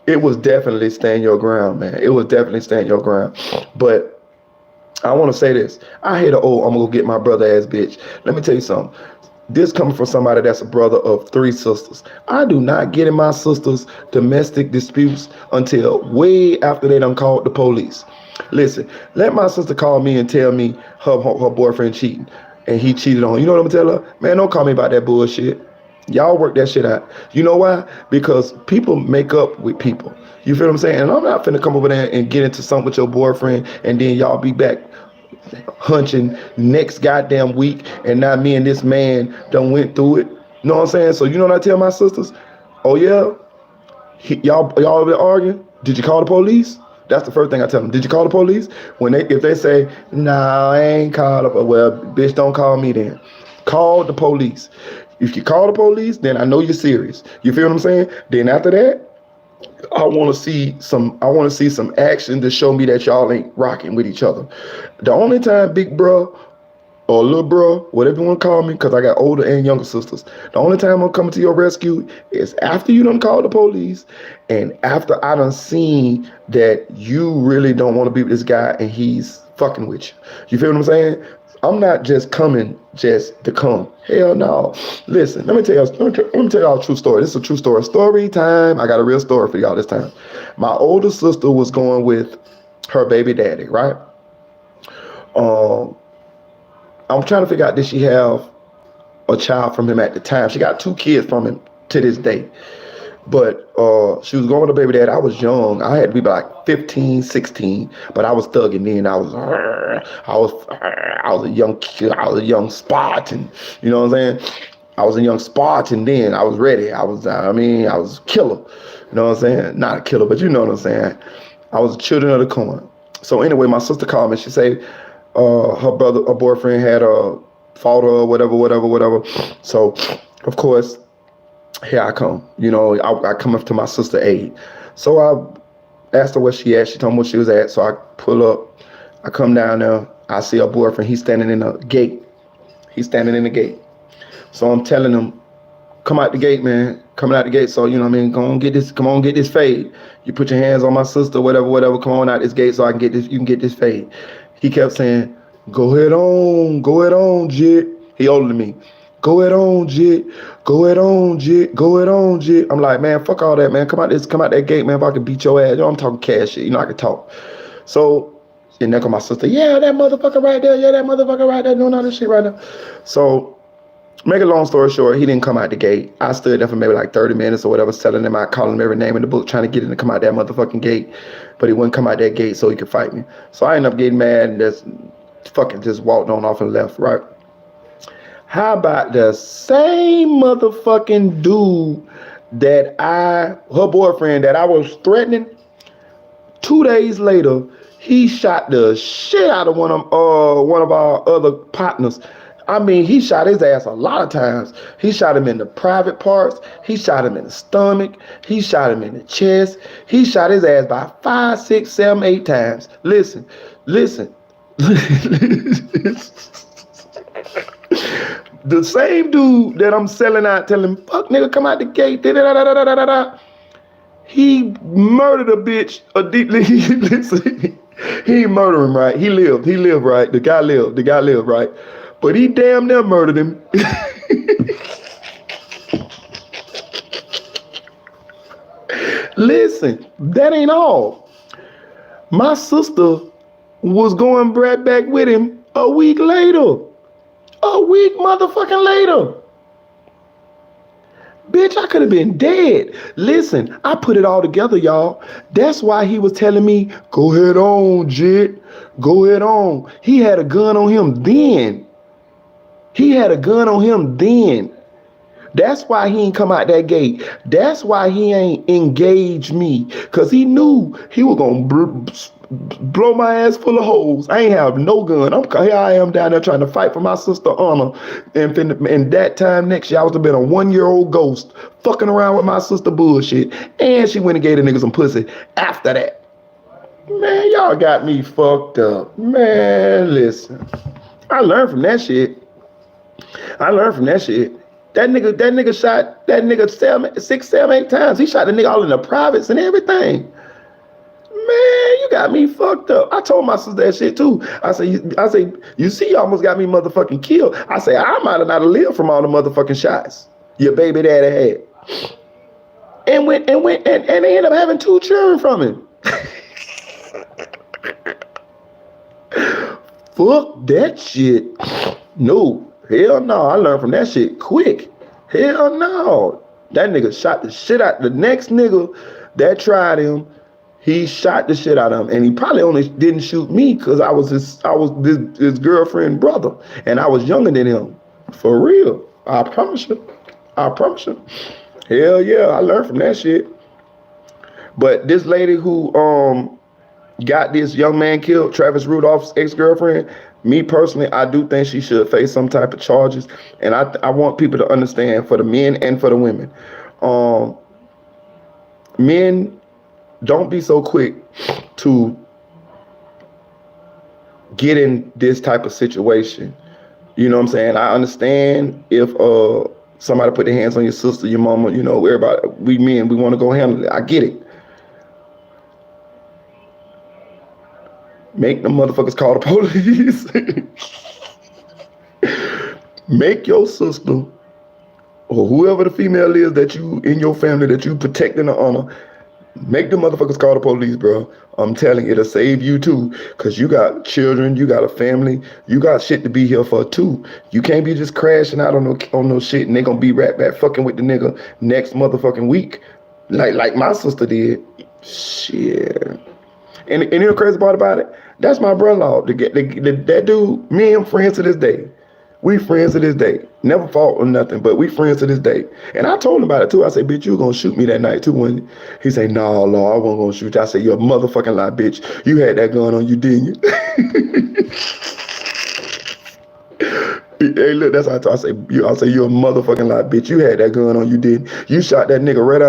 it was definitely stand your ground, man. It was definitely stand your ground. But I want to say this. I hate I'm gonna go get my brother ass bitch. Let me tell you something. This coming from somebody that's a brother of 3 sisters. I do not get in my sisters' domestic disputes until way after they done called the police. Listen, let my sister call me and tell me her boyfriend cheating and he cheated on her. You know what I'm gonna tell her? Man, don't call me about that bullshit. Y'all work that shit out. You know why? Because people make up with people. You feel what I'm saying? And I'm not finna come over there and get into something with your boyfriend and then y'all be back hunching next goddamn week, and now me and this man done went through it. You know what I'm saying? So you know what I tell my sisters? Oh yeah, y'all been arguing? Did you call the police? That's the first thing I tell them. Did you call the police? If they say, nah, I ain't called up, well, bitch, don't call me then. Call the police. If you call the police, then I know you're serious. You feel what I'm saying? Then after that, I want to see some action to show me that y'all ain't rocking with each other. The only time big bro or little bro, whatever you want to call me, because I got older and younger sisters, the only time I'm coming to your rescue is after you done called the police and after I done seen that you really don't want to be with this guy and he's fucking with you. You feel what I'm saying? I'm not just coming just to come. Hell no. Listen, let me tell y'all a true story. This is a true story. Story time. I got a real story for y'all this time. My older sister was going with her baby daddy, right? I'm trying to figure out, did she have a child from him at the time? She got 2 kids from him to this day. But she was going with her baby daddy. I was young. I had to be like 15, 16. But I was thugging then. I was a young kid. I was a young Spartan. You know what I'm saying? I was a young Spartan then. I was ready. I was killer. You know what I'm saying? Not a killer, but you know what I'm saying. I was a children of the corn. So anyway, my sister called me. She said her boyfriend had fought her or whatever. So of course, here I come. You know, I come up to my sister's aid. So I asked her where she at. She told me where she was at. So I pull up. I come down there. I see her boyfriend. He's standing in the gate. So I'm telling him, come out the gate, man. Coming out the gate. So, you know what I mean? Come on, get this fade. You put your hands on my sister, whatever. Come on out this gate so I can get this, you can get this fade. He kept saying, go ahead on, Jit. He older than me. Go ahead on, Jit. I'm like, man, fuck all that, man. Come out that gate, man. If I can beat your ass. You know, I'm talking cash shit. You know, I can talk. So, and there come my sister. Yeah, that motherfucker right there. Doing all this shit right now. So, make a long story short, he didn't come out the gate. I stood there for maybe like 30 minutes or whatever, telling him, calling him every name in the book, trying to get him to come out that motherfucking gate. But he wouldn't come out that gate so he could fight me. So I ended up getting mad and just walked on off and left, right? How about the same motherfucking dude that her boyfriend that I was threatening, 2 days later, he shot the shit out of one of our other partners. I mean, he shot his ass a lot of times. He shot him in the private parts. He shot him in the stomach. He shot him in the chest. He shot his ass by 5, 6, 7, 8 times. Listen. The same dude that I'm selling out, telling him, fuck nigga, come out the gate. He murdered a bitch. Listen, he ain't murder him, right? He lived, right? The guy lived, right? But he damn near murdered him. Listen, that ain't all. My sister was going right back with him a week motherfucking later. Bitch, I could have been dead. Listen, I put it all together, y'all. That's why he was telling me, go ahead on, Jit. Go ahead on. He had a gun on him then. That's why he ain't come out that gate. That's why he ain't engaged me. Because he knew he was going to blow my ass full of holes. I ain't have no gun. Here I am down there trying to fight for my sister honor. And that time next year, I was have been a 1-year-old ghost fucking around with my sister bullshit. And she went and gave the nigga some pussy after that. Man, y'all got me fucked up. Man, listen. I learned from that shit. That nigga shot that nigga 6, 7, 8 times. He shot the nigga all in the privates and everything. Man, you got me fucked up. I told my sister that shit too. I say, you see, you almost got me motherfucking killed. I say, I might have not lived from all the motherfucking shots your baby daddy had. And they ended up having 2 children from him. Fuck that shit. No. Hell no, I learned from that shit quick. Hell no. That nigga shot the shit out. The next nigga that tried him, he shot the shit out of him. And he probably only didn't shoot me because I was his girlfriend brother. And I was younger than him. For real. I promise you. Hell yeah, I learned from that shit. But this lady who got this young man killed, Travis Rudolph's ex-girlfriend, me personally, I do think she should face some type of charges. And I want people to understand, for the men and for the women. Men, don't be so quick to get in this type of situation. You know what I'm saying? I understand if somebody put their hands on your sister, your mama, you know, everybody, we men, we want to go handle it. I get it. Make them motherfuckers call the police. Make your sister or whoever the female is that you in your family that you protect and honor, make them motherfuckers call the police, bro. I'm telling you, it'll save you too. Cause you got children, you got a family, you got shit to be here for too. You can't be just crashing out on no shit and they gonna be right back fucking with the nigga next motherfucking week. Like my sister did. Shit. And you know the crazy part about it? That's my brother-in-law. That dude, me and him friends to this day. We friends to this day. Never fought or nothing, but we friends to this day. And I told him about it too. I said, bitch, you were gonna shoot me that night too. When he said, no, Lord, I wasn't gonna shoot you. I said, you're a motherfucking lie, bitch. You had that gun on you, didn't you? Hey, look, that's how I told. I say, you're a motherfucking lie, bitch. You had that gun on you, didn't you? You shot that nigga right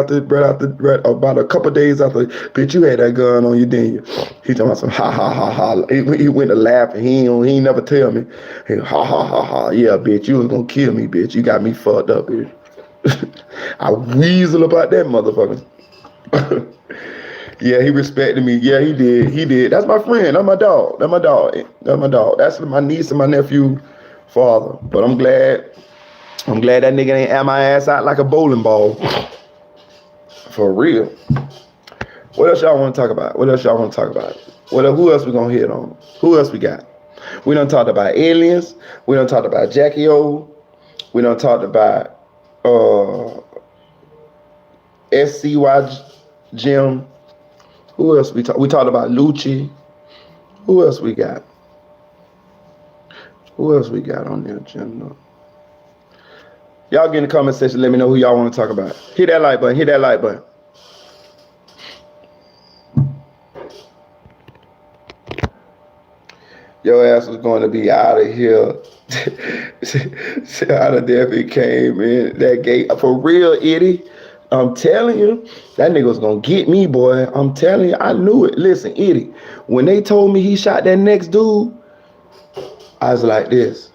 about a couple days after, bitch. You had that gun on you, didn't you? He talking about some ha ha ha ha. He went to laugh and he ain't never tell me. He ha ha ha ha. Yeah, bitch, you was gonna kill me, bitch. You got me fucked up, bitch. I weasel about that motherfucker. Yeah, he respected me. Yeah, he did. He did. That's my friend. That's my dog. That's my dog. That's my dog. That's my niece and my nephew father. But I'm glad that nigga ain't at my ass out like a bowling ball. For real. What else y'all want to talk about? Who else we gonna hit on? Who else we got? We done talked about aliens. We done talked about Jacky O. We done talked about SCY Jim. Who else we talked about Lucci. Who else we got? Who else we got on the agenda? Y'all get in the comment section. Let me know who y'all want to talk about. Hit that like button. Hit that like button. Your ass was going to be out of here. Out of there if it came in that gate. For real, Eddie. I'm telling you, that nigga was going to get me, boy. I'm telling you, I knew it. Listen, Eddie, when they told me he shot that next dude, I was like this.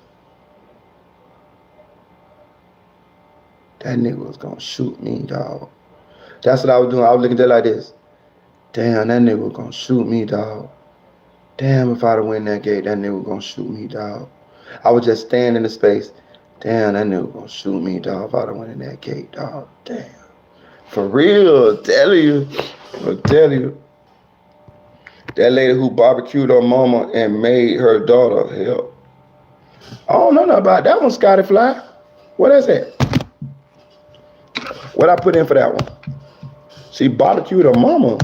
That nigga was going to shoot me, dog. That's what I was doing. I was looking at it like this. Damn, that nigga was going to shoot me, dog. Damn, if I'd have went that gate, that nigga was gonna shoot me, dog. I was just standing in the space. Damn, that nigga was gonna shoot me, dog, if I'd have went in that gate, dog. Damn. For real, I'm telling you. That lady who barbecued her mama and made her daughter help. I don't know nothing about that one, Scotty Fly. What is that? What I put in for that one? She barbecued her mama.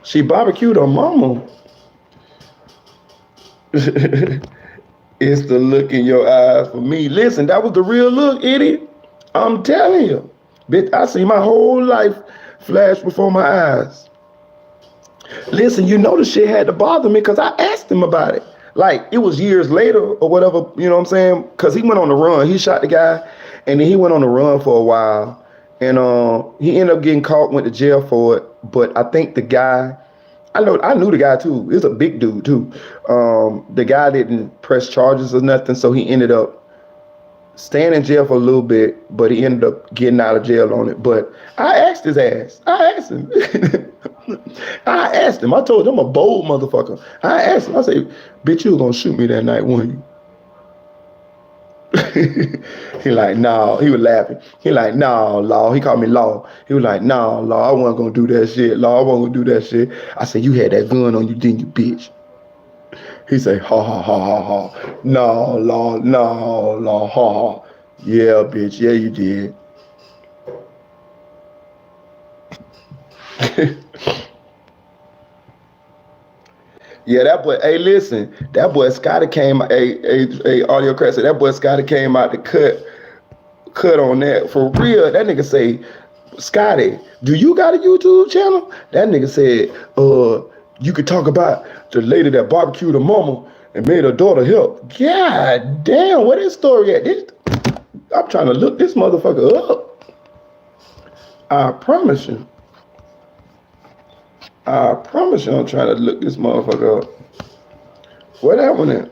She barbecued her mama. It's the look in your eyes for me. Listen, that was the real look, Eddie. I'm telling you. Bitch, I see my whole life flash before my eyes. Listen, you know the shit had to bother me because I asked him about it. Like, it was years later or whatever, you know what I'm saying? Because he went on the run. He shot the guy, and then he went on the run for a while. And he ended up getting caught, went to jail for it. But I think the guy, I knew the guy too. He was a big dude too. The guy didn't press charges or nothing, so he ended up staying in jail for a little bit, but he ended up getting out of jail on it. But I asked his ass. I asked him. I told him I'm a bold motherfucker. I asked him. I said, bitch, you was gonna shoot me that night, weren't you? He like, no. He was laughing. He like, no, Law. He called me Law. He was like, no, Law, I wasn't gonna do that shit. Law, I wasn't gonna do that shit. I said, you had that gun on you, didn't you, bitch? He said, ha, ha, ha, ha, ha. No, Law, ha, ha. Yeah, bitch, yeah, you did. Yeah, that boy, hey, listen, that boy Scotty came, audio crack said, that boy Scotty came out to cut on that. For real, that nigga say, Scotty, do you got a YouTube channel? That nigga said, you could talk about the lady that barbecued her mama and made her daughter help. God damn, where this story at? I'm trying to look this motherfucker up. I promise you. I'm trying to look this motherfucker up. Where that one at?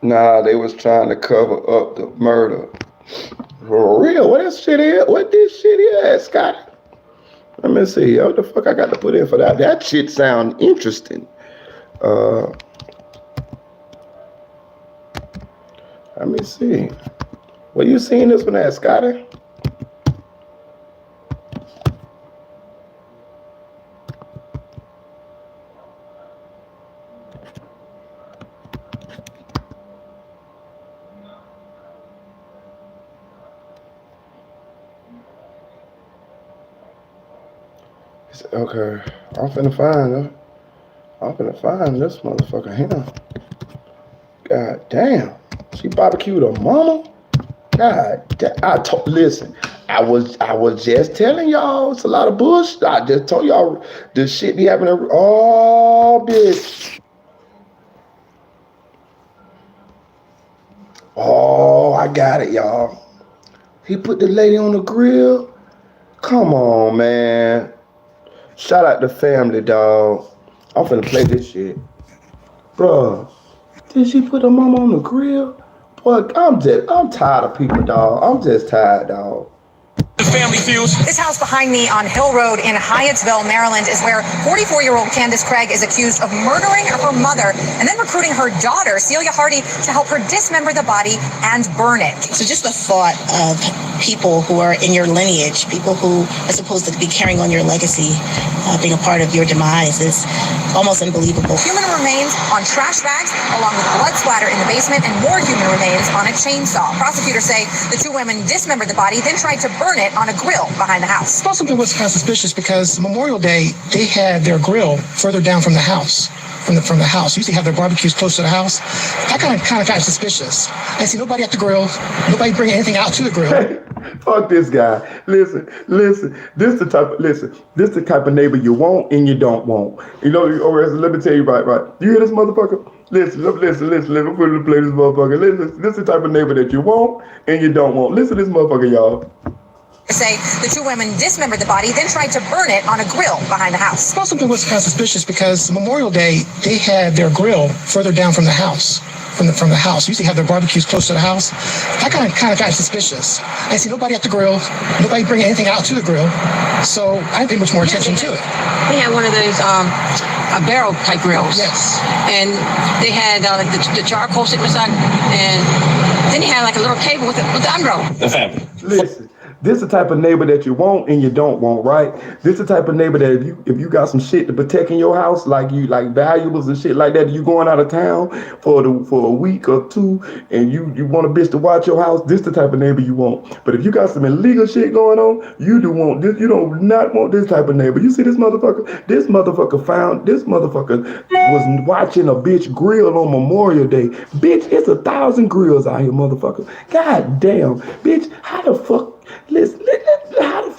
Nah, they was trying to cover up the murder. For real, what this shit is? What this shit is, Scotty? Let me see. What the fuck I got to put in for that? That shit sound interesting. Let me see. Where you seeing this one at, Scotty? Okay, I'm finna find her. I'm gonna find this motherfucker here. God damn. She barbecued her mama? God damn. Listen, I was just telling y'all it's a lot of bullshit. I just told y'all this shit be happening. Oh, bitch. Oh, I got it, y'all. He put the lady on the grill. Come on, man. Shout out to family, dog. I'm finna play this shit. Bruh, did she put her mama on the grill? Boy, I'm tired of people, dog. I'm just tired, dog. The family feels. This house behind me on Hill Road in Hyattsville, Maryland, is where 44-year-old Candace Craig is accused of murdering her mother and then recruiting her daughter, Celia Hardy, to help her dismember the body and burn it. So just the thought of people who are in your lineage, people who are supposed to be carrying on your legacy, being a part of your demise is almost unbelievable. Human remains on trash bags, along with blood splatter in the basement, and more human remains on a chainsaw. Prosecutors say the two women dismembered the body, then tried to burn it on a grill behind the house. Well, something was kind of suspicious because Memorial Day, they had their grill further down from the house. From the house. Usually have their barbecues close to the house. That kind of got suspicious. I see nobody at the grill. Nobody bringing anything out to the grill. Fuck this guy. Listen. This the type of neighbor you want and you don't want. You know, let me tell you right. You hear this motherfucker? Listen. Let me put it in play this motherfucker. Listen, this the type of neighbor that you want and you don't want. Listen to this motherfucker, y'all. Say the two women dismembered the body, then tried to burn it on a grill behind the house. Well, something was kind of suspicious because Memorial Day, they had their grill further down from the house. From the house. Usually have their barbecues close to the house. That kind of got suspicious. I see nobody at the grill. Nobody bringing anything out to the grill. So I didn't pay much more attention to it. They had one of those barrel type grills. Yes. And they had the charcoal sitting beside, and then they had like a little table with the unroll. The family. Listen. This the type of neighbor that you want and you don't want, right? This the type of neighbor that if you got some shit to protect in your house, like valuables and shit like that, you going out of town for a week or two, and you want a bitch to watch your house. This the type of neighbor you want. But if you got some illegal shit going on, you do want this. You do not want this type of neighbor. You see this motherfucker? This motherfucker was watching a bitch grill on Memorial Day. Bitch, it's 1,000 grills out here, motherfucker. God damn, bitch, how the fuck? Listen, how the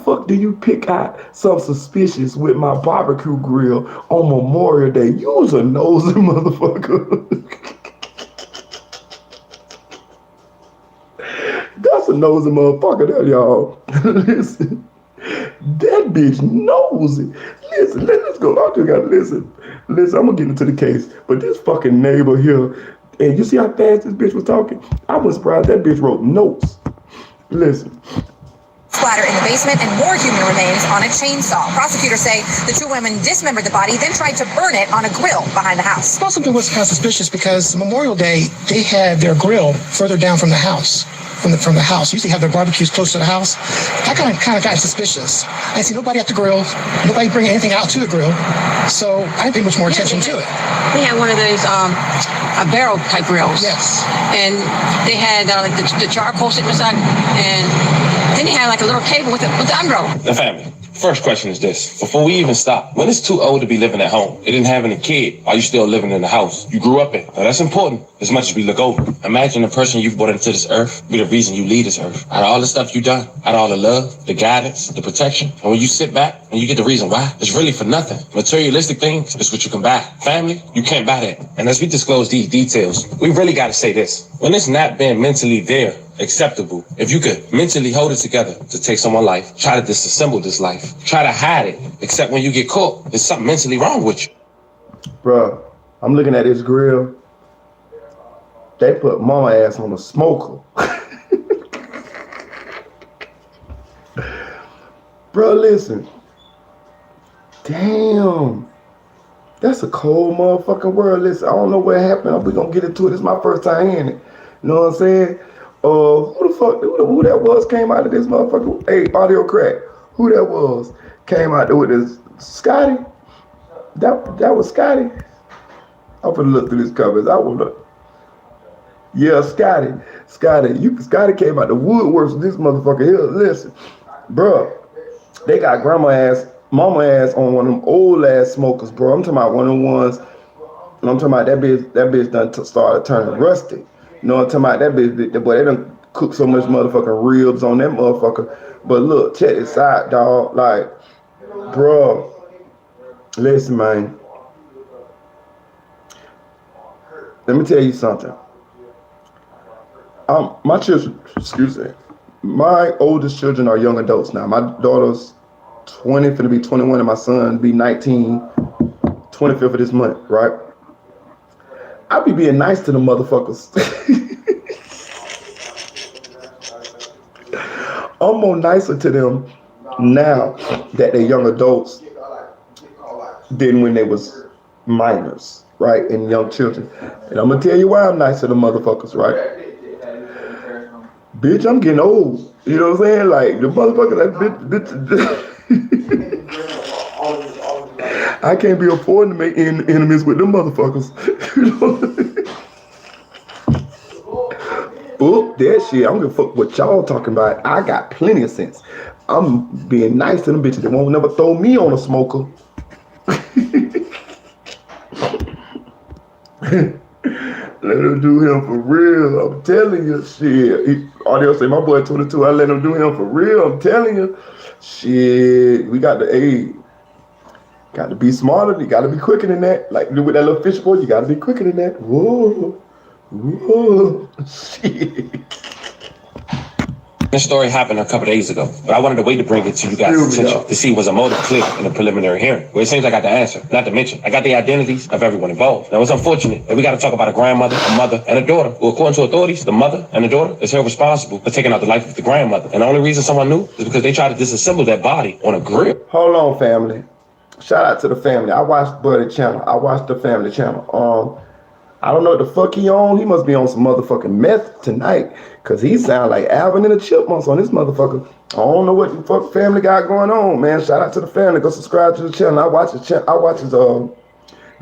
fuck do you pick out something suspicious with my barbecue grill on Memorial Day? You was a nosy motherfucker. That's a nosy motherfucker there, y'all. Listen, that bitch nosy. Listen, let's go. I just gotta listen. Listen, I'm gonna get into the case, but this fucking neighbor here, and you see how fast this bitch was talking? I was surprised that bitch wrote notes. Listen. Splatter in the basement and more human remains on a chainsaw. Prosecutors say the two women dismembered the body, then tried to burn it on a grill behind the house. Well, something was kind of suspicious because Memorial Day, they had their grill further down from the house. From the house. Usually have their barbecues close to the house. That kind of got suspicious. I see nobody at the grill. Nobody bringing anything out to the grill. So I didn't pay much more attention to it. They had one of those barrel type grills. Yes. And they had like the charcoal sitting beside, and then they had like a little table with the unroll. The family. First question is this. Before we even stop, when it's too old to be living at home, they didn't have any kid, are you still living in the house you grew up in? Now, that's important as much as we look over. Imagine the person you've brought into this earth be the reason you leave this earth. Out of all the stuff you've done, out of all the love, the guidance, the protection, and when you sit back and you get the reason why, it's really for nothing. Materialistic things is what you can buy. Family, you can't buy that. And as we disclose these details, we really got to say this. When it's not been mentally there, acceptable, if you could mentally hold it together to take someone's life, try to disassemble this life, try to hide it, except when you get caught, there's something mentally wrong with you. Bruh, I'm looking at this grill. They put mama ass on a smoker. Bruh, listen. Damn. That's a cold motherfucking world. Listen, I don't know what happened. We're gonna get into it. It's my first time hearing it. You know what I'm saying? Who that was came out of this motherfucker? Hey, audio crack. Who that was came out there with this? Scotty? That was Scotty? I'm gonna look through these covers. I will look. Yeah, Scotty. Scotty came out the woodworks with this motherfucker here. Listen, bro, they got mama ass on one of them old ass smokers, bro. I'm talking about one of them ones, and I'm talking about that bitch done started turning rusty. You know what I'm talking about? That bitch, boy, they done cooked so much motherfucking ribs on that motherfucker. But look, check this out, dog. Like, bro, listen, man. Let me tell you something. My children, excuse me, my oldest children are young adults now. My daughter's 20, finna be 21, and my son be 19, 25th of this month, right? I be being nice to the motherfuckers. I'm more nicer to them now that they're young adults than when they was minors, right? And young children. And I'm gonna tell you why I'm nice to the motherfuckers, right? Bitch, I'm getting old. You know what I'm saying? Like, the motherfucker, that bitch. I can't be affording to make enemies with them motherfuckers. You know? Fuck that shit. I don't give a fuck what y'all talking about. I got plenty of sense. I'm being nice to them bitches that won't never throw me on a smoker. Let him do him for real. I'm telling you, shit. Audio say my boy 22. I let him do him for real. I'm telling you, shit. We got got to be smarter. You got to be quicker than that. Like with that little fish boy, you got to be quicker than that. Whoa, whoa, shit. This story happened a couple days ago, but I wanted to wait to bring it to you guys' attention to see was a motive clear in the preliminary hearing. Well, it seems I got the answer. Not to mention, I got the identities of everyone involved. Now, it's unfortunate that we got to talk about a grandmother, a mother, and a daughter. Well, according to authorities, the mother and the daughter is held responsible for taking out the life of the grandmother. And the only reason someone knew is because they tried to disassemble that body on a grill. Hold on, family. Shout out to the family. I watched Buddy channel. I watched the family channel. I don't know what the fuck he on. He must be on some motherfucking meth tonight, cause he sound like Alvin and the Chipmunks on this motherfucker. I don't know what the fuck family got going on, man. Shout out to the family. Go subscribe to the channel. I watch his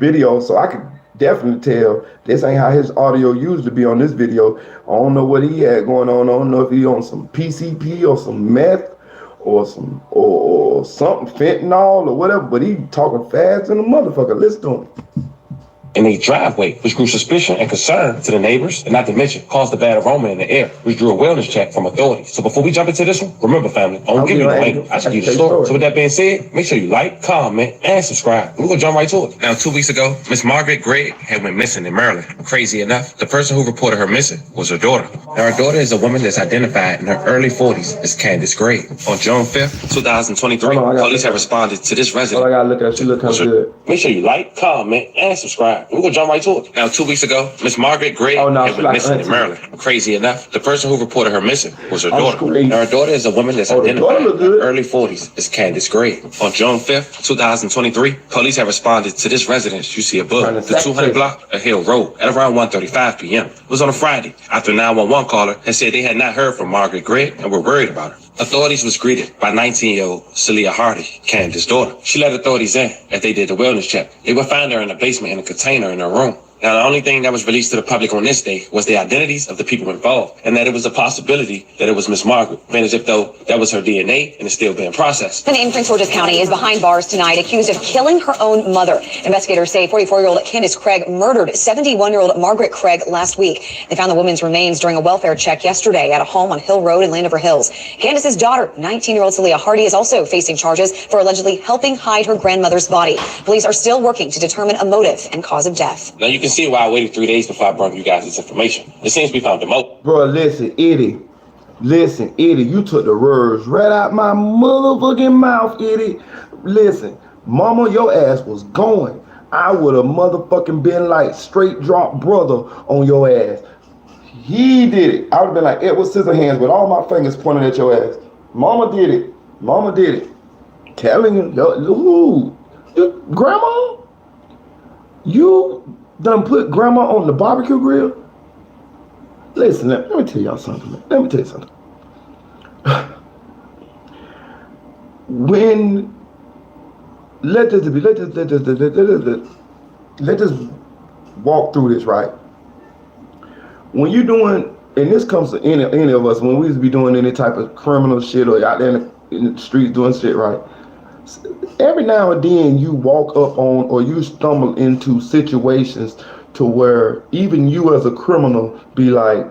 video, so I could definitely tell this ain't how his audio used to be on this video. I don't know what he had going on. I don't know if he on some PCP or some meth or some or something, fentanyl or whatever. But he talking fast in the motherfucker. Listen to him. In a driveway, which grew suspicion and concern to the neighbors, and not to mention caused a bad aroma in the air, which drew a wellness check from authorities. So before we jump into this one, remember, family, I don't give you the angle. I should give you the story. So with that being said, make sure you like, comment, and subscribe. We're gonna jump right to it. Now, 2 weeks ago, Miss Margaret Gregg had went missing in Maryland. Crazy enough, the person who reported her missing was her daughter. Now, her daughter is a woman that's identified in her early 40s as Candace Gregg. On June 5th, 2023, police have responded to this resident. I gotta look at. She look kind of good. Make sure you like, comment, and subscribe. We're gonna jump right to it. Now, 2 weeks ago, Miss Margaret Gregg had went missing in Maryland. Crazy enough, the person who reported her missing was her daughter. Now, her daughter is a woman that's identified in her early 40s as Candace Gregg. On June 5th, 2023, police have responded to this residence you see above, the 200 block of Hill Road, at around 1:35 p.m. It was on a Friday, after a 911 caller had said they had not heard from Margaret Gregg and were worried about her. Authorities was greeted by 19-year-old Celia Hardy, Candace's daughter. She let authorities in as they did the wellness check. They would find her in the basement in a container in her room. Now, the only thing that was released to the public on this day was the identities of the people involved, and that it was a possibility that it was Miss Margaret, being as if though that was her DNA and it's still being processed. The in Prince George's County is behind bars tonight, accused of killing her own mother. Investigators say 44-year-old Candace Craig murdered 71-year-old Margaret Craig last week. They found the woman's remains during a welfare check yesterday at a home on Hill Road in Landover Hills. Candace's daughter, 19-year-old Celia Hardy, is also facing charges for allegedly helping hide her grandmother's body. Police are still working to determine a motive and cause of death. Now, you can see why I waited 3 days before I brought you guys this information. It seems we found the motive. Bro, listen, Eddie. Listen, Eddie, you took the words right out my motherfucking mouth, Eddie. Listen, mama, your ass was going. I would have motherfucking been like straight drop brother on your ass. He did it. I would have been like Edward Scissorhands with all my fingers pointing at your ass. Mama did it. Mama did it. Telling you, who? Grandma? You done put grandma on the barbecue grill? Listen, let me tell y'all something, man. Let me tell you something. When let's just walk through this, right? When you're doing and this comes to any of us when we used to be doing any type of criminal shit or out there in the streets doing shit right. Every now and then you walk up on or you stumble into situations to where even you as a criminal be like,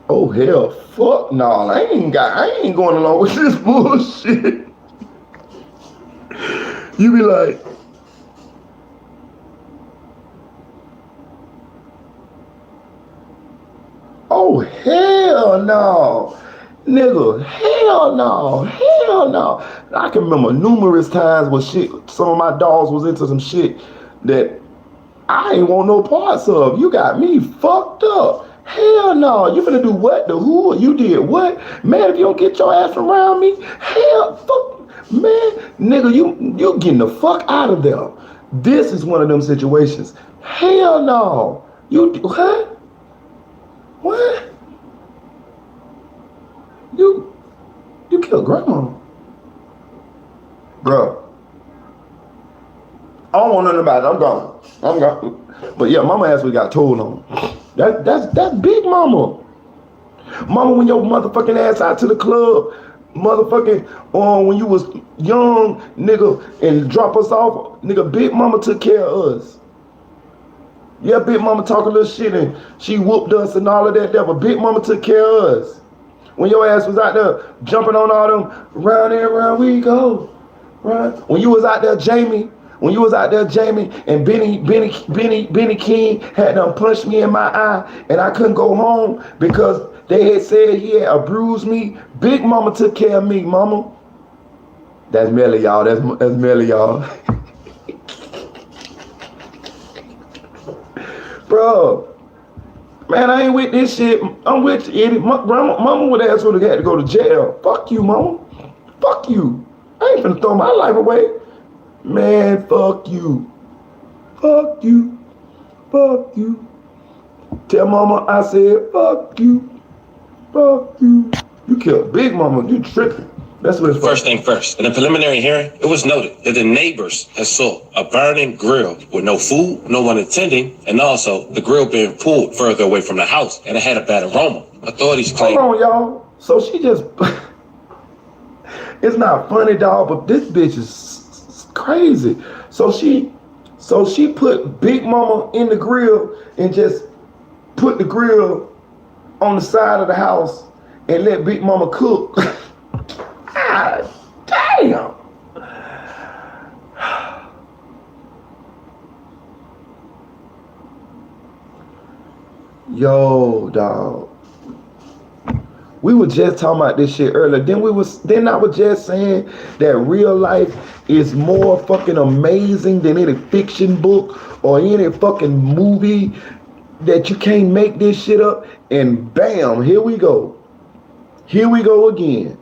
oh hell, fuck no, I ain't going along with this bullshit. You be like, oh hell no, nigga, hell no. I can remember numerous times when some of my dogs was into some shit that I ain't want no parts of. You got me fucked up. Hell no, you finna do what? The who? You did what? Man, if you don't get your ass around me, hell, fuck, man, nigga, you getting the fuck out of there. This is one of them situations. Hell no. You, what? What? You killed grandma. Bro. I don't want nothing about it. I'm gone. But yeah, mama ass we got told on. That's big mama. Mama, when your motherfucking ass out to the club, motherfucking when you was young, nigga, and drop us off, nigga, big mama took care of us. Yeah, big mama talk a little shit and she whooped us and all of that there, but big mama took care of us. When your ass was out there jumping on all them, round and round we go. Right? When you was out there, Jamie, and Benny King had done punched me in my eye and I couldn't go home because they had said he had abused me. Big mama took care of me, mama. That's Melly, y'all. That's Melly, y'all. Bro, man, I ain't with this shit. I'm with you, idiot. Mama would ask would have had to go to jail. Fuck you, mama. Fuck you. I ain't finna throw my life away. Man, fuck you. Fuck you. Fuck you. Tell mama I said fuck you. Fuck you. You killed big mama. You tripping. That's what it's First thing first, in the preliminary hearing, it was noted that the neighbors had saw a burning grill with no food, no one attending, and also the grill being pulled further away from the house, and it had a bad aroma. Authorities claim. Hold on, y'all. So she just, it's not funny, dog, but this bitch is crazy. So she put Big Mama in the grill and just put the grill on the side of the house and let Big Mama cook. God damn. Yo, dog. We were just talking about this shit earlier. Then I was just saying that real life is more fucking amazing than any fiction book or any fucking movie, that you can't make this shit up. And bam, here we go. Here we go again.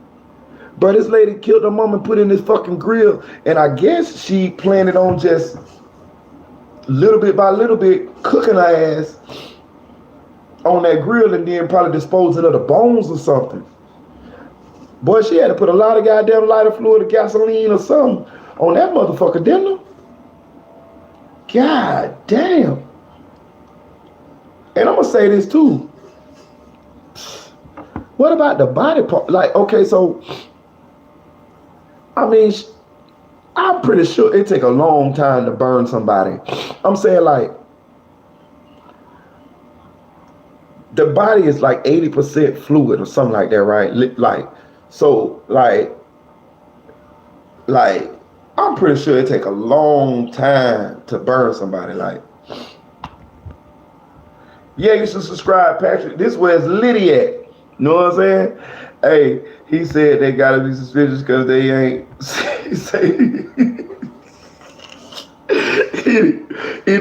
But this lady killed her mom and put in this fucking grill. And I guess she planned it on just little bit by little bit cooking her ass on that grill and then probably disposing of the bones or something. Boy, she had to put a lot of goddamn lighter fluid or gasoline or something on that motherfucker, didn't her? God damn. And I'm gonna say this too. What about the body part? Like, okay, so, I mean, I'm pretty sure it take a long time to burn somebody. I'm saying like, the body is like 80% fluid or something like that, right? Like, so like, I'm pretty sure it take a long time to burn somebody. Like, yeah, you should subscribe, Patrick. This where's Liddy at. You know what I'm saying? Hey, he said they gotta be suspicious because they ain't. He say,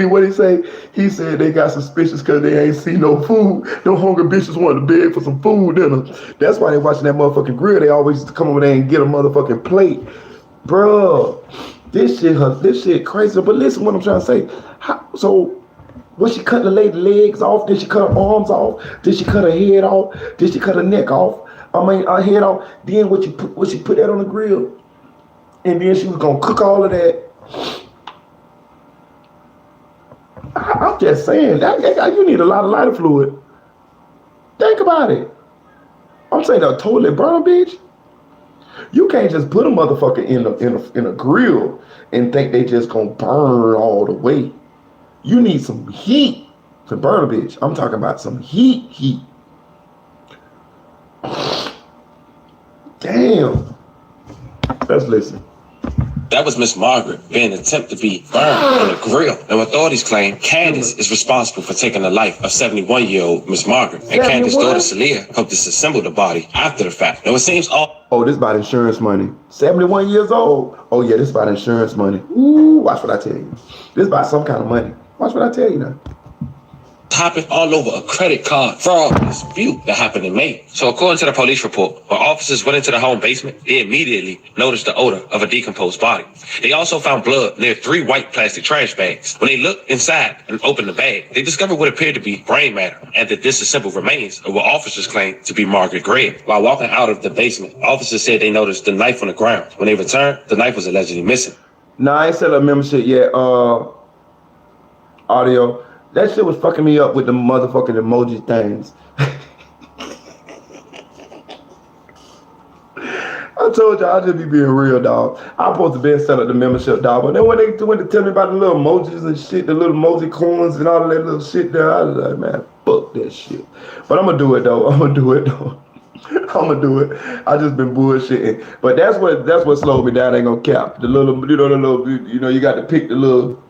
what he say? He said they got suspicious because they ain't seen no food. Them hungry bitches wanted to beg for some food dinner. That's why they watching that motherfucking grill. They always used to come over there and get a motherfucking plate. Bro, this shit crazy. But listen what I'm trying to say. So, was she cut the lady's legs off? Did she cut her arms off? Did she cut her head off? Did she cut her neck off? I mean, her head off. Then what she put that on the grill? And then she was gonna cook all of that. I'm I'm just saying that you need a lot of lighter fluid. Think about it. I'm saying a totally burn, bitch. You can't just put a motherfucker in a grill and think they just gonna burn all the way. You need some heat to burn a bitch. I'm talking about some heat. Damn. Let's listen. That was Miss Margaret being attempted to be burned on the grill. And authorities claim Candace is responsible for taking the life of 71-year-old Miss Margaret. And Candace's daughter, Celia, helped disassemble the body after the fact. Now, it seems all... Oh, this about insurance money. 71 years old. Oh, yeah, this about insurance money. Ooh, watch what I tell you. This about some kind of money. Watch what I tell you now. Happened all over a credit card fraud dispute that happened in May. So according to the police report, when officers went into the home basement, they immediately noticed the odor of a decomposed body. They also found blood near 3 white plastic trash bags. When they looked inside and opened the bag, they discovered what appeared to be brain matter and the disassembled remains of what officers claimed to be Margaret Gregg. While walking out of the basement, officers said they noticed the knife on the ground. When they returned, the knife was allegedly missing. Nah, I ain't set up membership yet. Audio. That shit was fucking me up with the motherfucking emoji things. I told you, I'll just be being real, dog. I'm supposed to be set up the membership, dog. But then when they went to tell me about the little emojis and shit, the little emoji coins and all of that little shit there, I was like, man, fuck that shit. But I'm gonna do it, though. I'm gonna do it. I just been bullshitting. But that's what slowed me down. I ain't gonna cap. The little, you got to pick the little,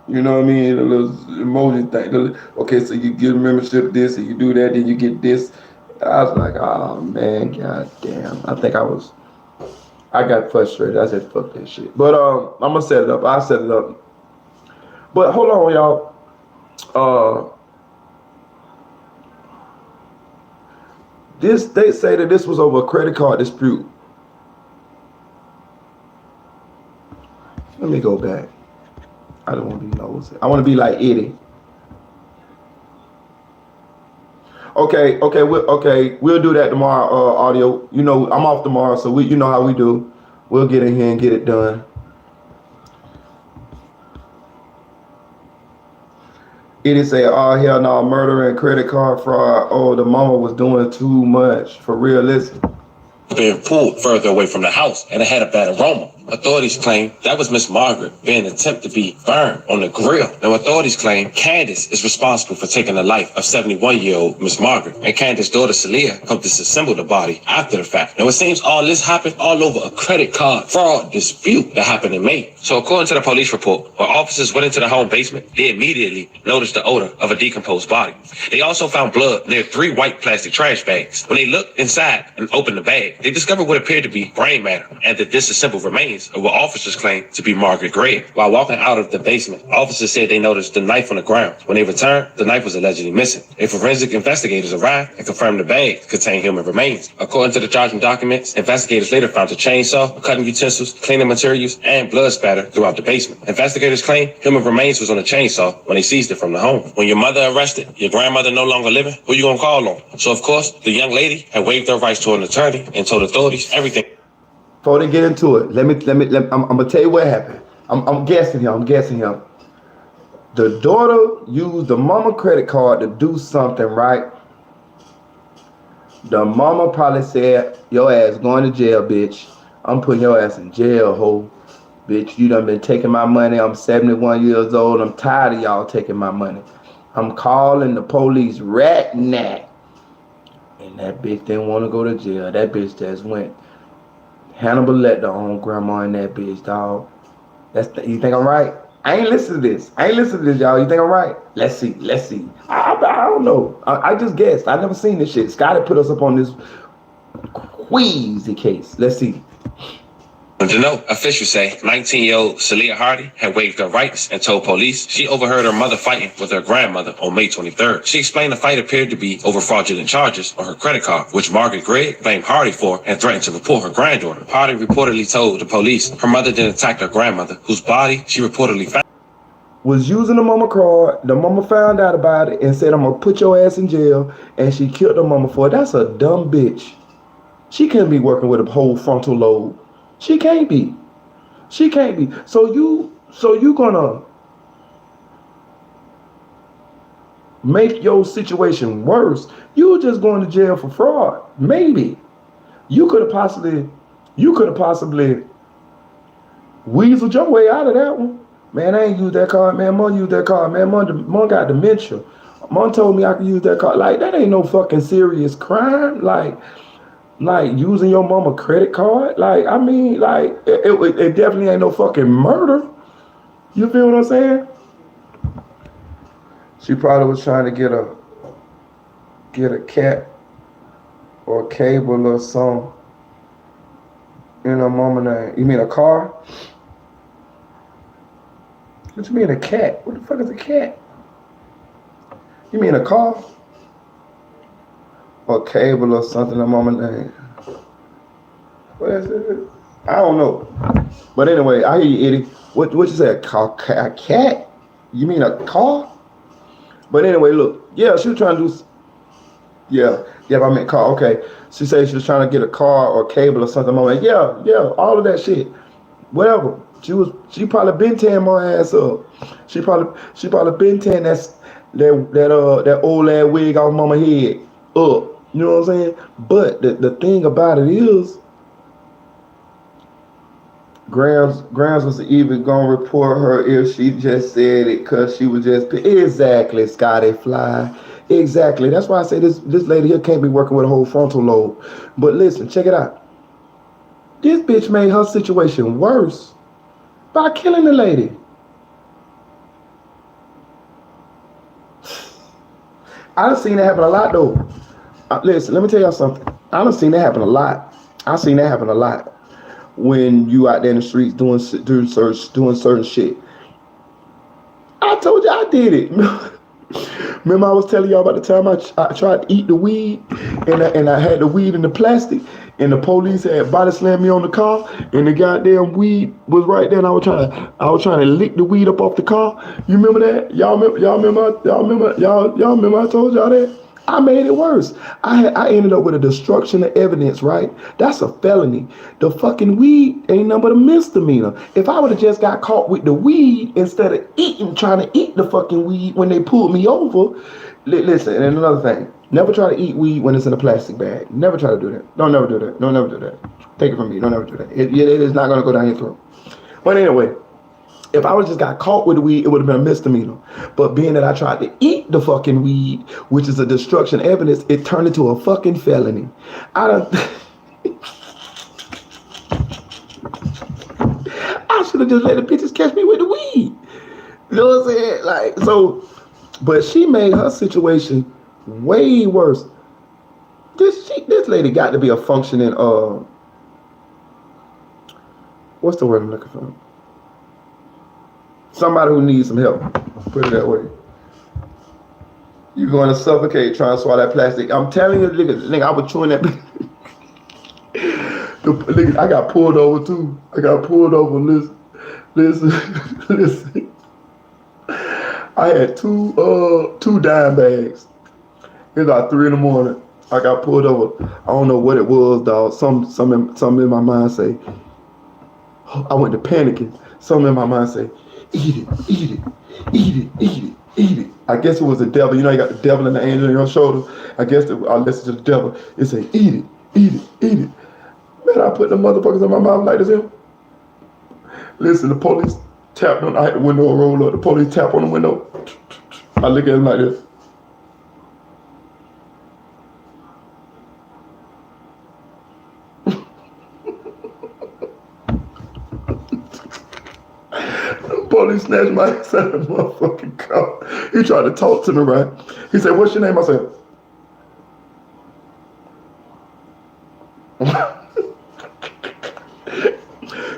you know what I mean? The little emoji thing. Okay, so you get a membership this, and you do that, then you get this. I was like, oh man, god damn. I got frustrated. I said, fuck that shit. But I'm gonna set it up. I'll set it up. But hold on, y'all. They say that this was over a credit card dispute. Let me go back. I don't want to be nosy. I want to be like Eddie. Okay, we'll do that tomorrow, audio. You know, I'm off tomorrow, so you know how we do. We'll get in here and get it done. Eddie say, oh, hell no, murder and credit card fraud. Oh, the mama was doing too much. For real, listen. Being pulled further away from the house, and it had a bad aroma. Authorities claim that was Miss Margaret being attempted to be burned on the grill. Now, authorities claim Candace is responsible for taking the life of 71-year-old Miss Margaret, and Candace's daughter Celia helped disassemble the body after the fact. Now, it seems all this happened all over a credit card fraud dispute that happened in May. So, according to the police report, when officers went into the home basement, they immediately noticed the odor of a decomposed body. They also found blood near 3 white plastic trash bags. When they looked inside and opened the bag, they discovered what appeared to be brain matter and the disassembled remains of what officers claimed to be Margaret Gregg. While walking out of the basement, officers said they noticed the knife on the ground. When they returned, the knife was allegedly missing. A forensic investigators arrived and confirmed the bag contained human remains. According to the charging documents, investigators later found a chainsaw, cutting utensils, cleaning materials, and blood spatter throughout the basement. Investigators claim human remains was on the chainsaw when they seized it from the home. When your mother arrested, your grandmother no longer living, who you gonna call on? So of course, the young lady had waived her rights to an attorney and told authorities everything. Before they get into it, I'm gonna tell you what happened. I'm guessing here. The daughter used the mama credit card to do something, right? The mama probably said, your ass going to jail, bitch. I'm putting your ass in jail, ho. Bitch, you done been taking my money. I'm 71 years old. I'm tired of y'all taking my money. I'm calling the police right now. And that bitch didn't want to go to jail. That bitch just went. Hannibal let her own grandma in that bitch, dog. You think I'm right? I ain't listen to this, y'all. You think I'm right? Let's see. I don't know. I just guessed. I never seen this shit. Scotty put us up on this queasy case. Let's see. To know, officials say 19-year-old Celia Hardy had waived her rights and told police she overheard her mother fighting with her grandmother on May 23rd. She explained the fight appeared to be over fraudulent charges on her credit card, which Margaret Gregg blamed Hardy for and threatened to report her granddaughter. Hardy reportedly told the police her mother didn't attack her grandmother, whose body she reportedly found. Was using the mama card. The mama found out about it and said, I'm gonna put your ass in jail, and she killed the mama for it. That's a dumb bitch. She can't be working with a whole frontal lobe. She can't be. So you gonna make your situation worse. You were just going to jail for fraud. Maybe. You could have possibly weaseled your way out of that one. Man, I ain't used that card. Man, Mom used that card. Man, Mom got dementia. Mom told me I could use that card. Like, that ain't no fucking serious crime. Like using your mama credit card. Like, I mean, like, it definitely ain't no fucking murder. You feel what I'm saying? She probably was trying to get a cat or a cable or something in her mama name. You mean a car? What you mean a cat? What the fuck is a cat? You mean a car? Or cable or something in her mama name? What is it? I don't know. But anyway, I hear you, Eddie. What you say? A cat? You mean a car? But anyway, look. Yeah, she was trying to do. Yeah, I meant car. Okay. She said she was trying to get a car or cable or something. I'm like, yeah, all of that shit. Whatever. She probably been tearing my ass up. She probably been tearing that old ass wig off mama head up. You know what I'm saying? But the thing about it is, Grams was even gonna report her if she just said it because she was just exactly Scotty Fly. Exactly. That's why I say this lady here can't be working with a whole frontal lobe. But listen, check it out. This bitch made her situation worse by killing the lady. I done seen that happen a lot though. Listen, let me tell y'all something. I done seen that happen a lot. I seen that happen a lot when you out there in the streets doing certain shit. I told you I did it. Remember I was telling y'all about the time I tried to eat the weed and I had the weed in the plastic and the police had body slammed me on the car and the goddamn weed was right there and I was trying to lick the weed up off the car. You remember that? Y'all remember I told y'all that? I made it worse. I ended up with a destruction of evidence, right? That's a felony. The fucking weed ain't nothing but a misdemeanor. If I would have just got caught with the weed instead of trying to eat the fucking weed when they pulled me over. Listen, and another thing. Never try to eat weed when it's in a plastic bag. Never try to do that. Don't never do that. Don't never do that. Take it from me. Don't ever do that. It is not going to go down your throat. But anyway, if I would just got caught with the weed, it would have been a misdemeanor. But being that I tried to eat the fucking weed, which is a destruction evidence, it turned into a fucking felony. I should have just let the bitches catch me with the weed. You know what I'm saying? Like, so, but she made her situation way worse. This lady got to be a functioning, what's the word I'm looking for? Somebody who needs some help. Put it that way. You're going to suffocate trying to swallow that plastic. I'm telling you, nigga, I was chewing that. Nigga, I got pulled over too. Listen. I had two dime bags. It was like 3 a.m. I got pulled over. I don't know what it was, dog. Something in my mind say. I went to panicking. Something in my mind say, eat it. I guess it was the devil. You know, you got the devil and the angel on your shoulder. I guess I listened to the devil. It said, eat it. Man, I put the motherfuckers in my mouth like this here. Listen, the police tapped on, I had the window roll up. The police tap on the window. I look at him like this. Police snatched my ass out of the motherfucking car. He tried to talk to me, right? He said, what's your name? I said,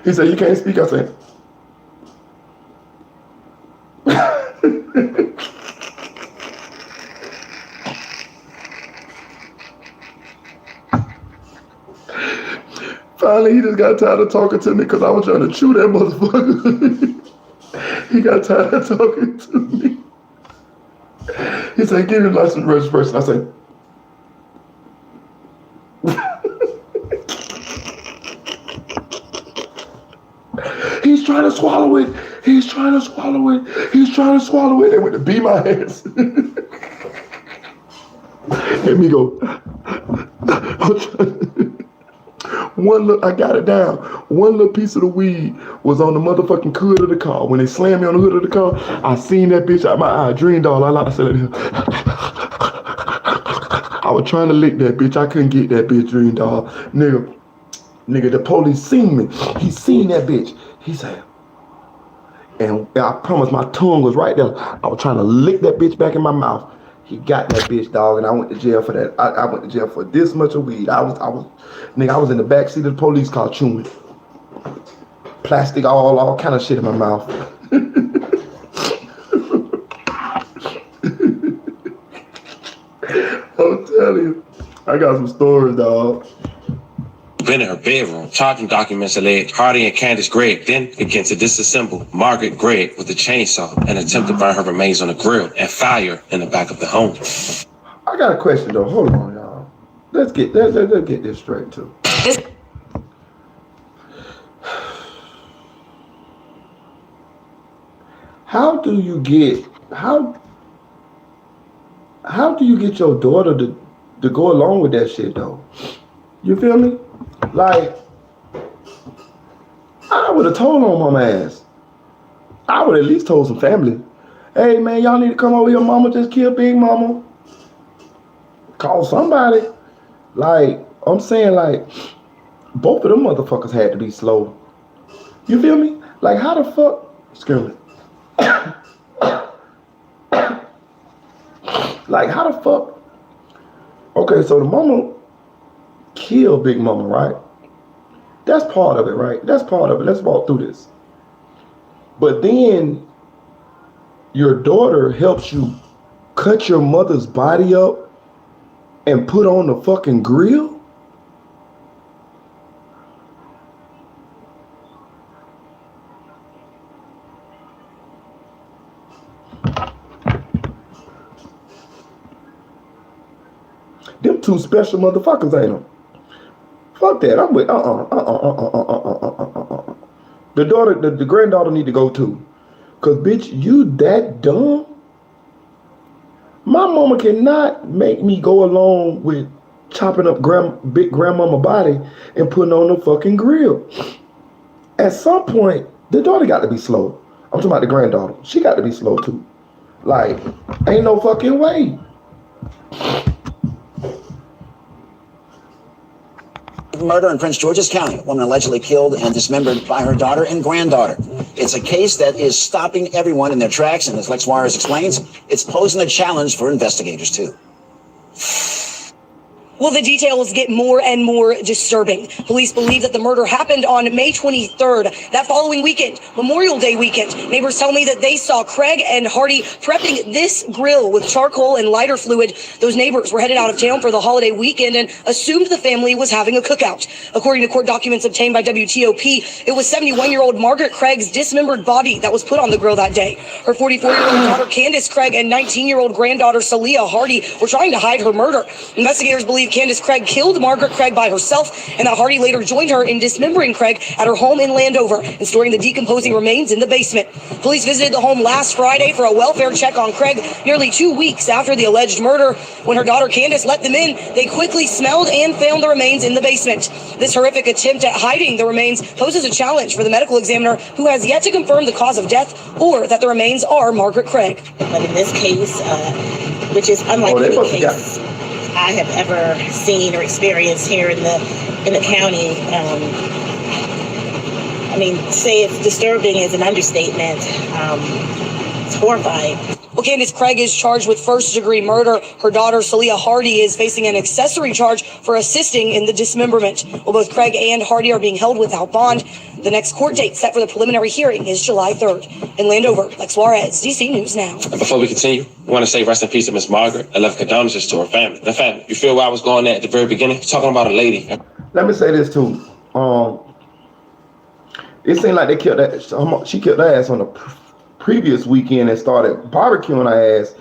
he said, you can't speak. I said, finally, he just got tired of talking to me because I was trying to chew that motherfucker. He got tired of talking to me. He said, give your license registration. I said, he's trying to swallow it. They went to beat my ass. Let me go. I got it down. One little piece of the weed was on the motherfucking hood of the car. When they slammed me on the hood of the car, I seen that bitch out my eye. Dream doll. I said, I was trying to lick that bitch. I couldn't get that bitch, dream doll. Nigga, the police seen me. He seen that bitch. He said, and I promise my tongue was right there. I was trying to lick that bitch back in my mouth. He got that bitch, dog, and I went to jail for that. I went to jail for this much of weed. I was in the back seat of the police car chewing. Plastic, all kind of shit in my mouth. I'm telling you, I got some stories, dog. Been in her bedroom. Charging documents alleged Hardy and Candace Gregg then began to disassemble Margaret Gregg with a chainsaw and attempt to burn her remains on the grill and fire in the back of the home. I got a question though. Hold on, y'all. Let's get this straight too. How do you get your daughter to go along with that shit though? You feel me? Like, I would have told on mama ass. I would at least told some family. Hey man, y'all need to come over here. Mama just killed Big Mama. Call somebody. Like, I'm saying, like, both of them motherfuckers had to be slow. You feel me? Like, how the fuck? Excuse me. Like, how the fuck? Okay, so the mama killed Big Mama, right? That's part of it, right? That's part of it. Let's walk through this. But then your daughter helps you cut your mother's body up and put on the fucking grill? Them two special motherfuckers, ain't them? Fuck that. I'm with the granddaughter need to go too. Cause bitch, you that dumb? My mama cannot make me go along with chopping up big grandmama body and putting on the fucking grill. At some point, the daughter got to be slow. I'm talking about the granddaughter. She got to be slow too. Like, ain't no fucking way. Murder in Prince George's County. A woman allegedly killed and dismembered by her daughter and granddaughter. It's a case that is stopping everyone in their tracks, and as Lex Juarez explains, it's posing a challenge for investigators too. Well, the details get more and more disturbing. Police believe that the murder happened on May 23rd, that following weekend, Memorial Day weekend. Neighbors tell me that they saw Craig and Hardy prepping this grill with charcoal and lighter fluid. Those neighbors were headed out of town for the holiday weekend and assumed the family was having a cookout. According to court documents obtained by WTOP, it was 71-year-old Margaret Craig's dismembered body that was put on the grill that day. Her 44-year-old daughter, Candace Craig, and 19-year-old granddaughter, Celia Hardy, were trying to hide her murder. Investigators believe Candace Craig killed Margaret Craig by herself, and that Hardy later joined her in dismembering Craig at her home in Landover and storing the decomposing remains in the basement. Police visited the home last Friday for a welfare check on Craig nearly 2 weeks after the alleged murder. When her daughter Candace let them in, they quickly smelled and found the remains in the basement. This horrific attempt at hiding the remains poses a challenge for the medical examiner, who has yet to confirm the cause of death or that the remains are Margaret Craig. But in this case, which is unlike any case I have ever seen or experienced here in the county. I mean, say it's disturbing is an understatement. It's horrifying. Well, Candace Craig is charged with first-degree murder. Her daughter, Celia Hardy, is facing an accessory charge for assisting in the dismemberment. Well, both Craig and Hardy are being held without bond. The next court date set for the preliminary hearing is July 3rd. In Landover, Lex Juarez, DC News Now. And before we continue, we want to say rest in peace to Miss Margaret and love condolences to her family. The family, you feel where I was going at the very beginning? Talking about a lady. Let me say this too. It seemed like they killed that. She killed her ass on the previous weekend and started barbecuing her ass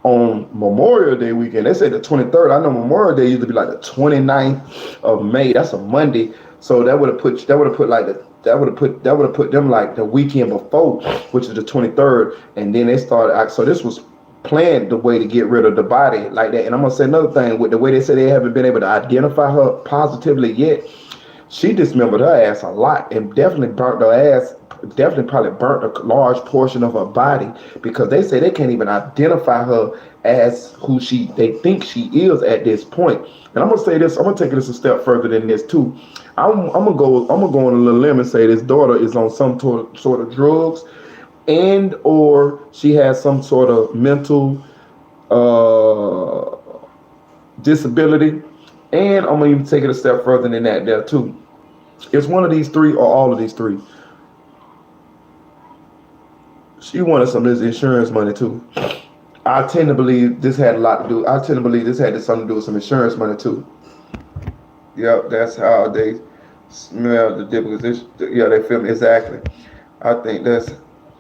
on Memorial Day weekend. They say the 23rd. I know Memorial Day used to be like the 29th of May. That's a Monday. So that would have put them like the weekend before, which is the 23rd. And then they started. So this was planned the way to get rid of the body like that. And I'm gonna say another thing with the way they say they haven't been able to identify her positively yet. She dismembered her ass a lot and definitely burnt her ass. Definitely probably burnt a large portion of her body because they say they can't even identify her as who they think she is at this point. And I'm gonna say this. I'm gonna take this a step further than this too. I'm gonna go on a little limb and say this daughter is on some sort of drugs, and or she has some sort of mental disability. And I'm gonna even take it a step further than that there too. It's one of these three or all of these three. She wanted some of this insurance money too. I tend to believe this had a lot to do. I tend to believe this had something to do with some insurance money too. Yep, that's how they smell the deposition. Yeah, they feel me exactly. I think that's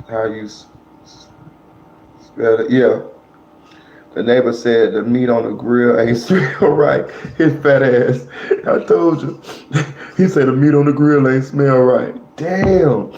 how you spell it. Yeah. The neighbor said the meat on the grill ain't smell right. His fat ass. I told you. He said the meat on the grill ain't smell right. Damn.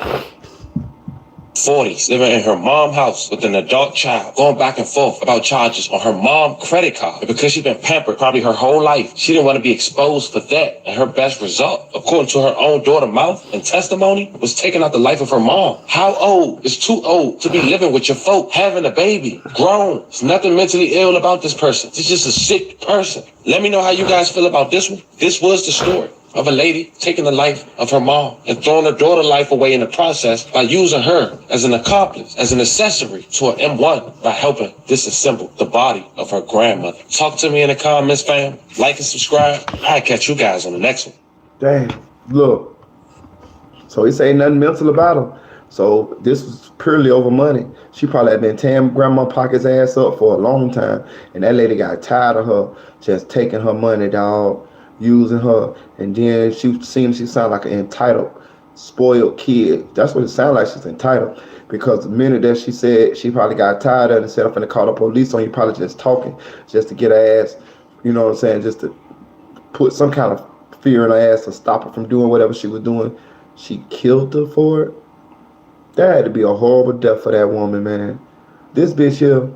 40s, living in her mom's house with an adult child, going back and forth about charges on her mom's credit card. And because she's been pampered probably her whole life, she didn't want to be exposed for that. And her best result, according to her own daughter's mouth and testimony, was taking out the life of her mom. How old is too old to be living with your folk, having a baby, grown? There's nothing mentally ill about this person. She's just a sick person. Let me know how you guys feel about this one. This was the story of a lady taking the life of her mom and throwing her daughter's life away in the process by using her as an accomplice, as an accessory to an M1 by helping disassemble the body of her grandmother. Talk to me in the comments, fam. Like and subscribe. I'll catch you guys on the next one. Dang, look. So he say nothing mental about her. So this was purely over money. She probably had been tearing Grandma Pocket's ass up for a long time. And that lady got tired of her just taking her money, dog. Using her, and then she sounded like an entitled, spoiled kid. That's what it sounded like. She's entitled because the minute that she said she probably got tired of it and said I'm finna call the police on you, probably just talking, just to get her ass, you know what I'm saying, just to put some kind of fear in her ass to stop her from doing whatever she was doing. She killed her for it. That had to be a horrible death for that woman, man. This bitch here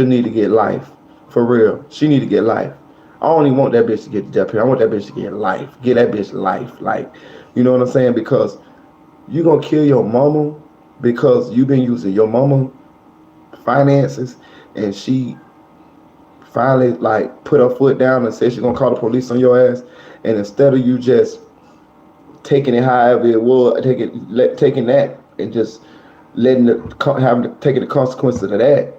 need to get life, for real. She need to get life. I don't even want that bitch to get the death penalty. I want that bitch to get life. Get that bitch life. Like, you know what I'm saying? Because you gonna kill your mama because you been using your mama finances and she finally like put her foot down and said she's gonna call the police on your ass. And instead of you just taking it however it was, taking that and just taking the consequences of that,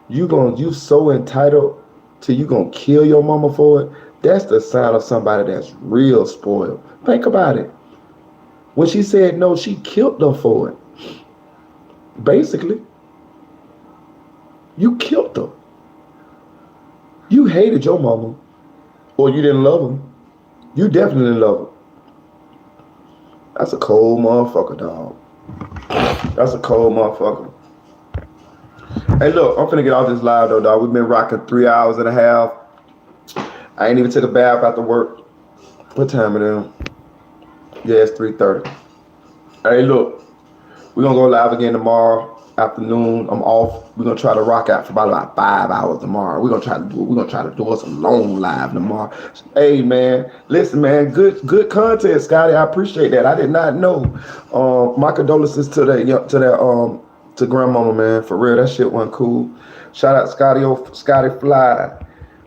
you so entitled till you gonna kill your mama for it. That's the sign of somebody that's real spoiled. Think about it. When she said no, she killed her for it. Basically, you killed her. You hated your mama, or you didn't love her. You definitely didn't love her. That's a cold motherfucker, dog. That's a cold motherfucker. Hey, look, I'm finna get off this live though, dog. We've been rocking 3 hours and a half. I ain't even took a bath after work. What time it is? Yeah, it's 3:30. Hey, look, we're gonna go live again tomorrow afternoon. I'm off. We're gonna try to rock out for about 5 hours tomorrow. We're gonna try to do some long live tomorrow. Hey, man, listen, man, good content, Scotty. I appreciate that. I did not know. My condolences to grandmama, man. For real, that shit wasn't cool. Shout out Scotty Fly.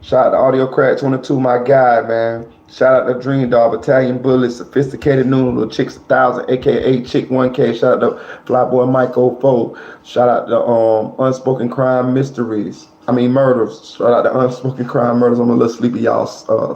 Shout out to Audio Crack 22, my guy, man. Shout out to Dream Dog, Italian Bullet, Sophisticated Noodle, Chicks 1000, aka Chick 1K. Shout out to Flyboy Mike 04. Shout out to Unspoken Crime Mysteries. Murders. Shout out to Unspoken Crime Murders. I'm a little sleepy, y'all.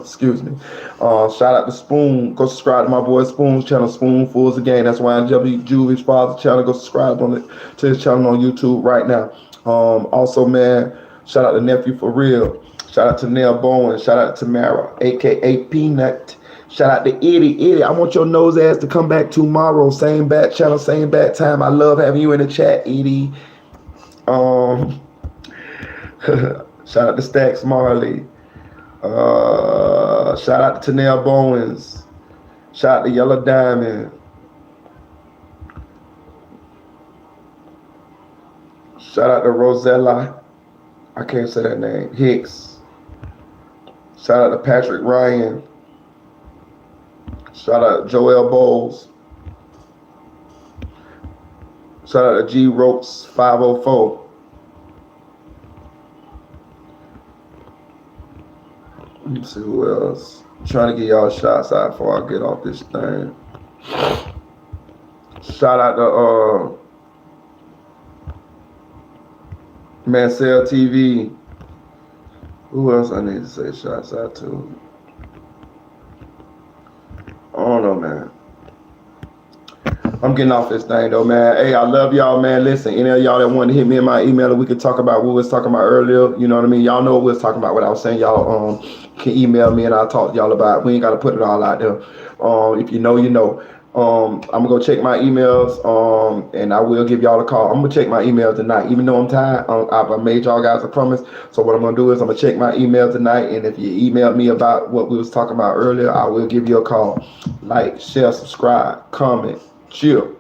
Excuse me. Shout out to Spoon. Go subscribe to my boy Spoon's channel, Spoonfuls Again. That's why Juvie's father's channel. Go subscribe to his channel on YouTube right now. Also, man, shout out to Nephew For Real. Shout out to Nell Bowen. Shout out to Tamara, aka Peanut. Shout out to Eddie. I want your nose ass to come back tomorrow. Same bat channel, same bat time. I love having you in the chat, Eddie. Shout out to Stacks Marley. Shout out to Tanel Bowens. Shout out to Yellow Diamond. Shout out to Rosella. I can't say that name. Hicks. Shout out to Patrick Ryan. Shout out to Joel Bowles. Shout out to G Ropes 504. Let me see who else. I'm trying to get y'all shots out before I get off this thing. Shout out to Mansell TV. Who else I need to say shots out to? I don't know, man. I'm getting off this thing though, man. Hey, I love y'all, man. Listen, any of y'all that want to hit me in my email, we could talk about what we was talking about earlier. You know what I mean? Y'all know what we was talking about. What I was saying, y'all can email me and I'll talk to y'all about it. We ain't got to put it all out there. If you know, you know. I'm gonna go check my emails, and I will give y'all a call. I'm gonna check my email tonight, even though I'm tired. I made y'all guys a promise. So what I'm gonna do is I'm gonna check my email tonight, and if you email me about what we was talking about earlier, I will give you a call. Like, share, subscribe, comment, chill.